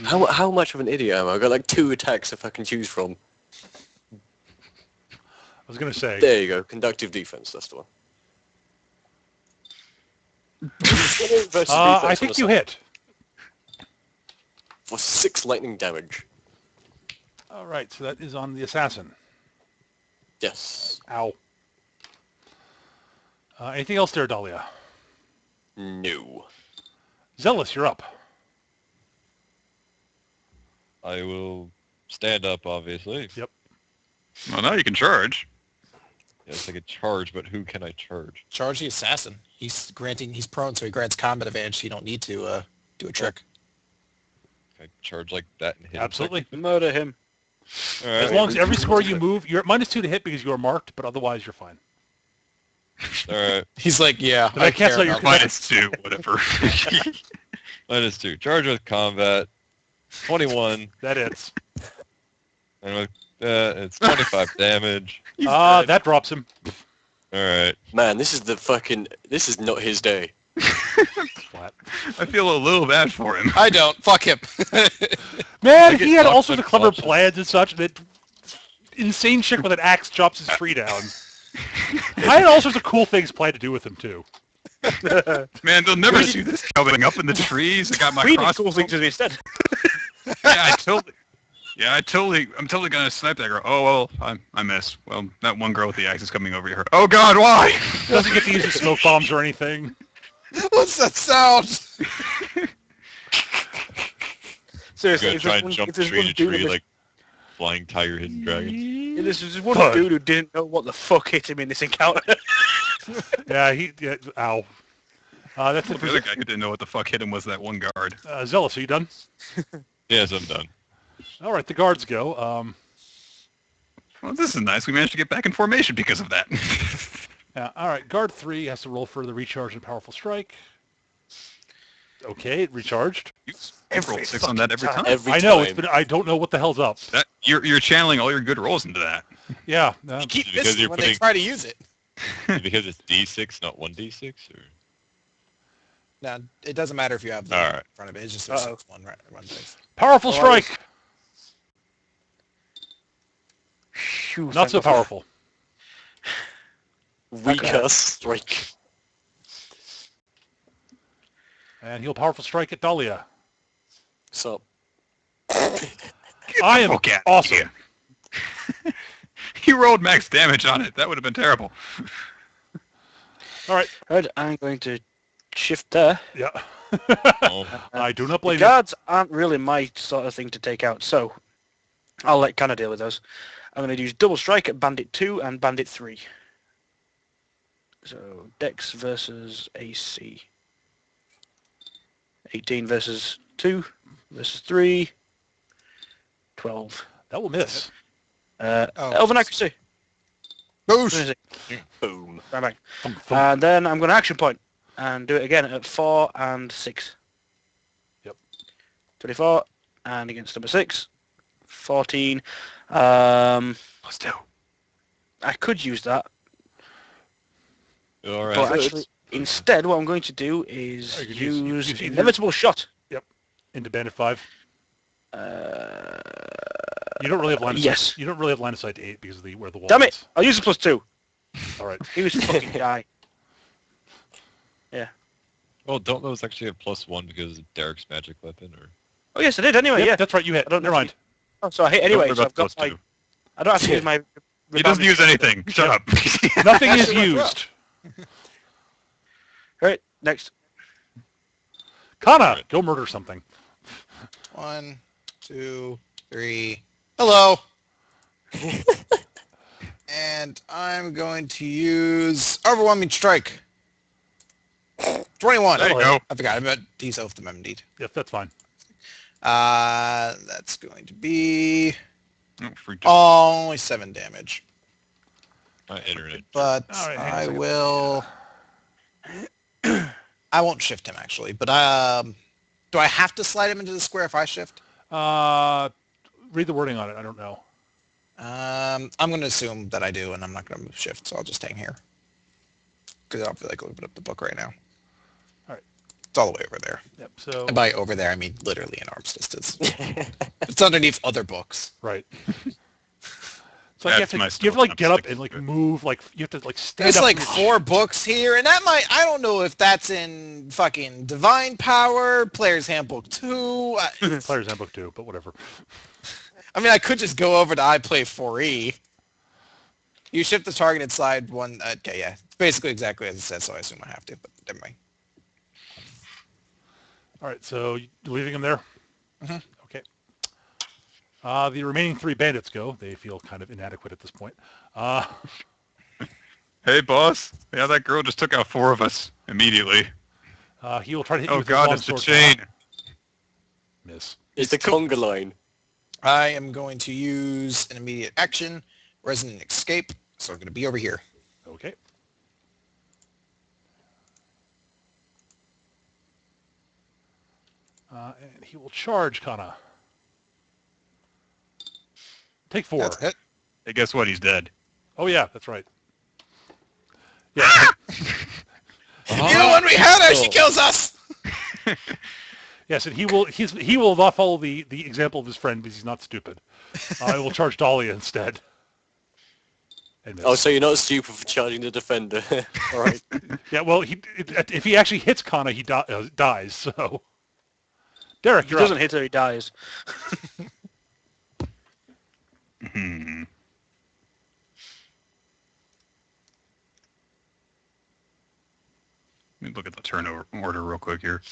How much of an idiot am I? I've got like 2 attacks if I can choose from. I was going to say, There you go. Conductive defense. That's the one. Versus I reflex think on you a hit. for 6 lightning damage. All right, so that is on the assassin. Yes. Ow. Anything else there, Dahlia? No. Zealous, you're up. I will stand up, obviously. Yep. Well, now you can charge. Yes, I could charge, but who can I charge? Charge the assassin. He's prone, so he grants combat advantage. You don't need to do a trick. Can I charge like that and hit him Absolutely. Murder him. second? All As right. long as every score you move, you're at -2 to hit because you are marked, but otherwise you're fine. All right. He's like, yeah, Did I cancel care your about -2, whatever. -2. Charge with combat. 21. That hits. And with that, it's 25 damage. That drops him. All right. Man, this is not his day. Flat. I feel a little bad for him. I don't. Fuck him. Man, get he had all knocked sorts of clever unconscious. plans and such. That insane chick with an axe chops his tree down. I had all sorts of cool things planned to do with him too. Man, they'll never see this coming up in the trees. I got my We did crossbow. cool things with me instead. I'm totally gonna snipe that girl. Oh well, I missed. Well, that one girl with the axe is coming over here. Oh God, why? Doesn't get to use his smoke bombs or anything. What's that sound? Seriously, Gonna if try there's and one, jump if there's tree one to dude tree in like flying tiger hidden dragon. this, there's one Fuck. dude who didn't know what the fuck hit him in this encounter. Yeah, ow. That's it The other for guy who didn't know what the fuck hit him was that one guard. Zealous. Are you done? Yes, I'm done. All right, the guards go. Well, this is nice. We managed to get back in formation because of that. Yeah, all right, guard 3 has to roll for the recharge and powerful strike. Okay, it recharged. You roll 6 on that every time. Every I know, time. I don't know what the hell's up. That you're channeling all your good rolls into that. Yeah. You keep Because missing you're when they putting- try to use it. Because it's D6, not 1D6, or No, it doesn't matter if you have the All right. in front of it. It's just Uh-oh. one dice. Powerful Oh, strike. Phew, Not thank so God for that. powerful. Recast strike. And he'll powerful strike at Dahlia. So, I am Fuck outta awesome. here. You rolled max damage on it. That would have been terrible. All right. Right, I'm going to shift there. Yeah. oh, I do not The blame you. guards aren't really my sort of thing to take out, so I'll let Canna deal with those. I'm going to use double strike at Bandit 2 and Bandit 3. So Dex versus AC. 18 versus 2 versus 3. 12. That will miss. Elven accuracy. Boosh! boom. Bang, bang. Thump, thump. And then I'm going to action point and do it again at 4 and 6. Yep. 24 and against number 6. 14. Let's do. I could use that, all right. but actually, instead, what I'm going to do is Oh, you can use use either- inevitable shot. Into Bandit 5. Uh, You don't really have line of yes. sight. You don't really have line of sight to 8 because of where the wall Damn is. it! I'll use the +2. All right. He was fucking guy. Well, don't those actually have +1 because of Derek's magic weapon, or? Oh yes, I did anyway. Yep, Yeah. that's right. You hit. I don't Never know mind. Oh, so I hit Don't anyway. worry So about I've got those my. two. I don't have to use my. He doesn't use anything. Shut up. Nothing is used. Right. Next. Kana, Right. go murder something. 1, 2, 3. Hello. And I'm going to use overwhelming strike. 21. There you go. I forgot. I meant these oath them indeed. Yep, that's fine. That's going to be Oh, freaked only 7 damage. My internet. But All right, hang on a I second. will. I won't shift him actually. But do I have to slide him into the square if I shift? Read the wording on it. I don't know. I'm going to assume that I do, and I'm not going to move shift, so I'll just hang here. Because I don't feel like opening up the book right now. All right. It's all the way over there. Yep. So And by over there, I mean literally in arm's distance. It's underneath other books. right. So like That's you my have to story. like get up I'm and like sticking move like you have to like stand There's up. like in your 4 books here, and that might, I don't know if that's in fucking Divine Power, Player's Handbook 2. Player's Handbook too, but whatever. I mean, I could just go over to iPlay4E. You shift the target and slide one. Okay, yeah. It's basically exactly as it says, so I assume I have to, but never mind. All right, so you leaving him there? Mhm. Okay. The remaining 3 bandits go. They feel kind of inadequate at this point. Hey, boss. Yeah, that girl just took out 4 of us immediately. He will try to hit you Oh with God, his it's the longsword. chain. Miss. It's the conga line. I am going to use an immediate action, Resonant Escape, so I'm going to be over here. Okay. And he will charge Kana. Take 4. That's it. Hey, guess what? He's dead. Oh yeah, that's right. Yeah. You, when we had her, she kills us! Yes, and he will not follow the example of his friend because he's not stupid. I will charge Dahlia instead. And miss. Oh, so you're not stupid for charging the defender. All right. Yeah, well, if he actually hits Kana, he dies. So, Derek, He you're doesn't up. hit her, he dies. Hmm. Let me look at the turnover order real quick here.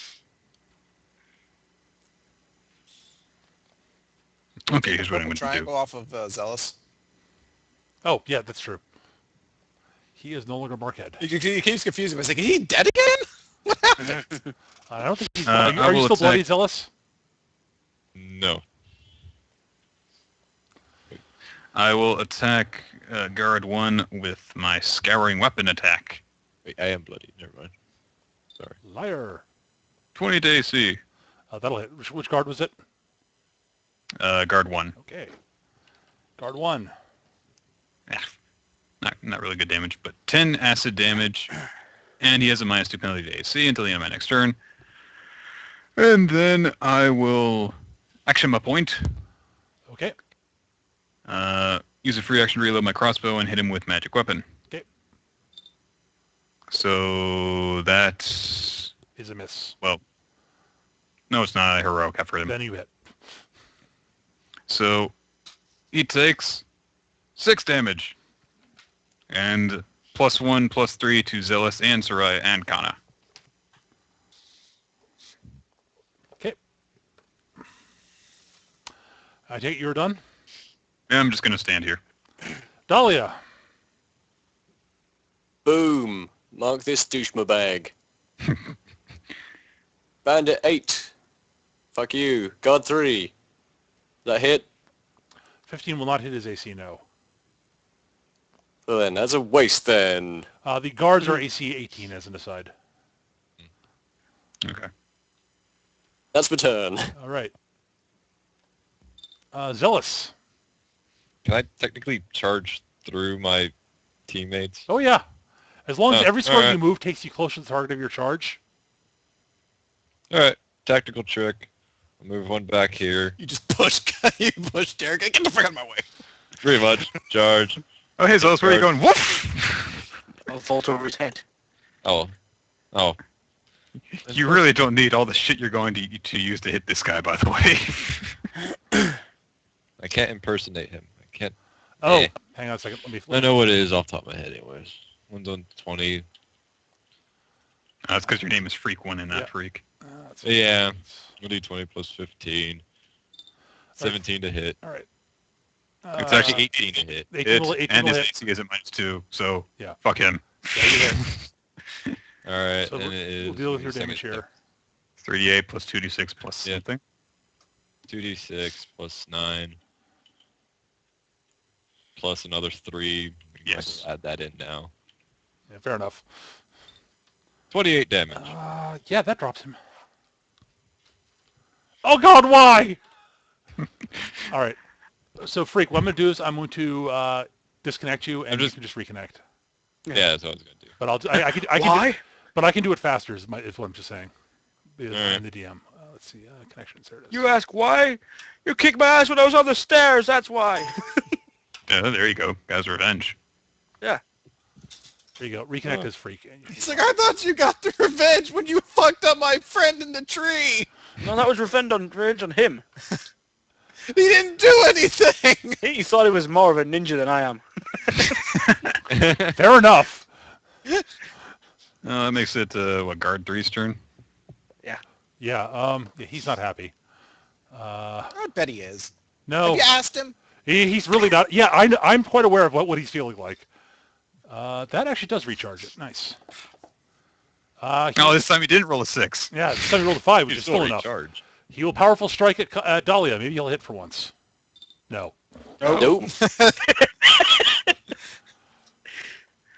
Okay, here's what I'm going to do. Triangle off of Zealous. Oh, yeah, that's true. He is no longer Markhead. You keep confusing me. I was like, is he dead again? I don't think he's. I Are you will still bloody, attack- Zealous? No. I will attack guard 1 with my scouring weapon attack. Wait, I am bloody. Never mind. Sorry. Liar. 20 to AC. That'll hit. Which guard was it? Guard 1. Okay. Guard 1. Not really good damage, but 10 acid damage. And he has a -2 penalty to AC until the end of my next turn. And then I will action my point. Okay. Use a free action to reload my crossbow and hit him with magic weapon. Okay. So that... Is a miss. Well, no, it's not a heroic effort. Then you hit. So he takes 6 damage. And +1/+3 to Zealous and Sarai and Kana. Okay. I take it you're done? Yeah, I'm just going to stand here. Dahlia. Boom. Mark this douche my bag. Bandit 8. Fuck you. Guard 3. That hit? 15 will not hit his AC, no. Well then, that's a waste then. The guards are AC 18 as an aside. Okay. That's my turn. All right. Zealous. Can I technically charge through my teammates? Oh, yeah. As long as every square alright. you move takes you close to the target of your charge. All right. Tactical trick. I'll move one back here. You just push Derek. Get the frick out of my way. Pretty much. Charge. Oh, hey, Zealous, where are you going? Woof! I'll vault over his head. Oh. Oh. You really don't need all the shit you're going to use to hit this guy, by the way. I can't impersonate him. I can't. Oh, Eh. hang on a second. Let me I flip. know what it is off the top of my head anyways. One's on 20. That's because your name is Freak One and not Yeah. Freak. Yeah. We'll do 20 plus 15. 17 to hit. All right. It's actually 18 to hit. 18 will, It, 18 and will his hit. AC is at -2, so Yeah. fuck him. Yeah, you hit. All right. So and it is. we'll deal with your second damage step. here. 3d8 plus 2d6 plus Yeah. something. 2d6 plus 9. Plus another 3. Yes. Add that in now. Yeah, fair enough. 28 damage. Yeah, that drops him. Oh God, why? All right. So, Freak, what I'm going to do is I'm going to disconnect you, and I'm you just- can just reconnect. Yeah, that's what I was going to do. But I can Why? but I can do it faster. Is what I'm just saying. Because All right. I'm the DM. Let's see. Connections. There it is. You ask why? You kicked my ass when I was on the stairs, that's why. Yeah, there you go. Guy's revenge. There you go. Reconnect as Freak. And He's like, I thought you got the revenge when you fucked up my friend in the tree. No, that was revenge on him. He didn't do anything! He thought he was more of a ninja than I am. Fair enough. That makes it, guard 3's turn? Yeah, he's not happy. I bet he is. No, Have you asked him? he's really not. Yeah, I'm quite aware of what he's feeling like. That actually does recharge it. Nice. No, this time he didn't roll a 6. Yeah, this time he rolled a 5, which He's is still enough. recharged. He will powerful strike at Dahlia. Maybe he'll hit for once. No. Nope.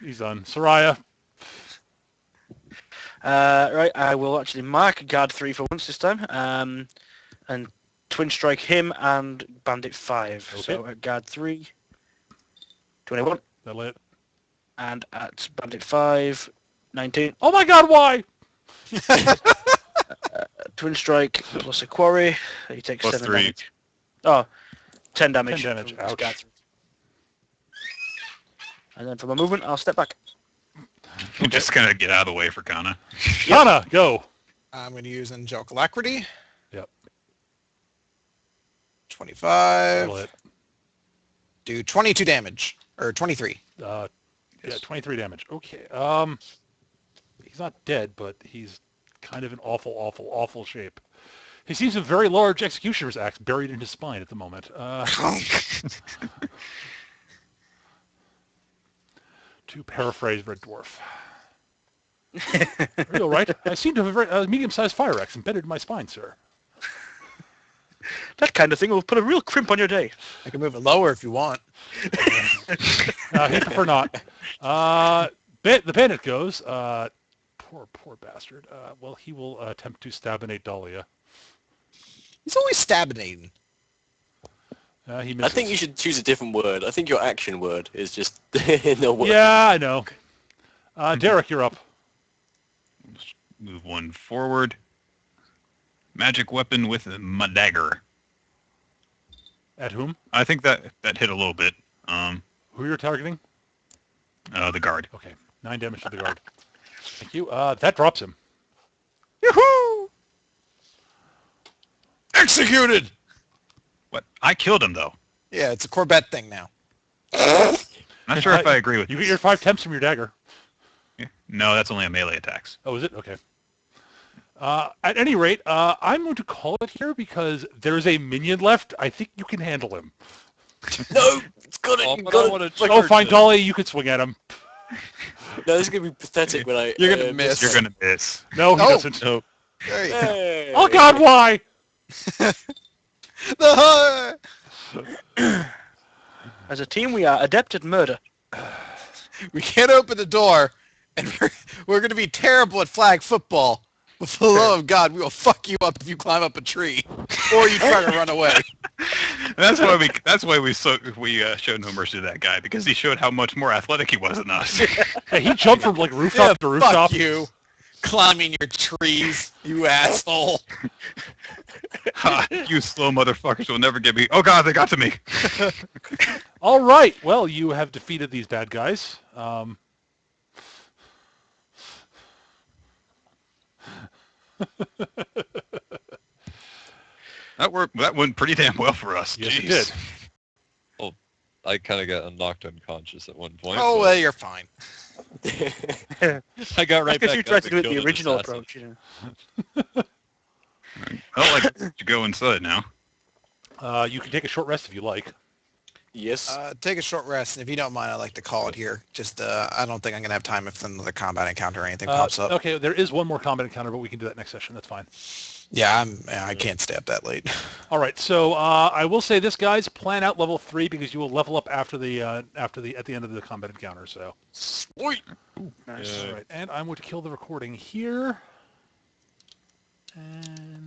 He's done. Soraya. Right, I will actually mark guard 3 for once this time, and twin strike him and bandit 5. Okay. So at guard 3, 21, That'll hit. and at bandit 5, 19. Oh my god, why? Twin strike plus a quarry. He takes Plus 7 3. damage. Oh, 10 damage. 10 damage, from his ouch. guard 3. And then for my movement, I'll step back. Just kind of get out of the way for Kana. Kana, go. I'm going to use Angelic Alacrity. Yep. 25. That'll hit. Do 22 damage. Or 23. Yeah, 23 damage. Okay. He's not dead, but he's kind of in awful shape. He seems a very large executioner's axe buried in his spine at the moment. To paraphrase Red Dwarf. Are you all right? I seem to have a very medium-sized fire axe embedded in my spine, sir. That kind of thing will put a real crimp on your day. I can move it lower if you want. He'd prefer not. The bandit goes. Poor bastard. Well, he will attempt to stabinate Dahlia. He's always stabbing. He misses. I think you should choose a different word. I think your action word is just no word. Yeah, I know. Derek, you're up. Move one forward. Magic weapon with my dagger. At whom? I think that hit a little bit. Who you're targeting? The guard. Okay, 9 damage to the guard. Thank you. That drops him. Yoo-hoo! Executed! What? I killed him though. Yeah, it's a Corvette thing now. Not sure if I agree with You this. get your 5 temps from your dagger. Yeah. No, that's only on melee attacks. Oh, is it? Okay. At any rate, I'm going to call it here because there's a minion left. I think you can handle him. No, it's got Oh, it. but I wanna Oh, fine, charge Dahlia, you can swing at him. No, this is gonna be pathetic when I. You're gonna miss. You're gonna miss. No, he Oh. doesn't. No. There you go. Hey. Oh, God, why? As a team, we are adept at murder. We can't open the door, and we're going to be terrible at flag football. But for the love of God, we will fuck you up if you climb up a tree or you try to run away. That's why we showed no mercy to that guy, because he showed how much more athletic he was than us. Hey, he jumped from like rooftop to rooftop. Fuck you, climbing your trees, you asshole. Ha, you slow motherfuckers will never get me. Oh God, they got to me. All right. Well, you have defeated these bad guys. That went pretty damn well for us. Yes, it Jeez. did. I kind of got knocked unconscious at one point. Oh, but well, you're fine. I got right Because back you up tried to and do it killed the an original assassin. approach, you know. I'll let you go inside now. You can take a short rest if you like. Yes. Take a short rest, and if you don't mind, I'd like to call it here. Just, I don't think I'm going to have time if another combat encounter or anything pops up. Okay, there is one more combat encounter, but we can do that next session. That's fine. Yeah, I can't stay up that late. All right, so I will say this, guys. Plan out level 3 because you will level up at the end of the combat encounter. So. Sweet. Nice. Yeah. All right, and I'm going to kill the recording here. And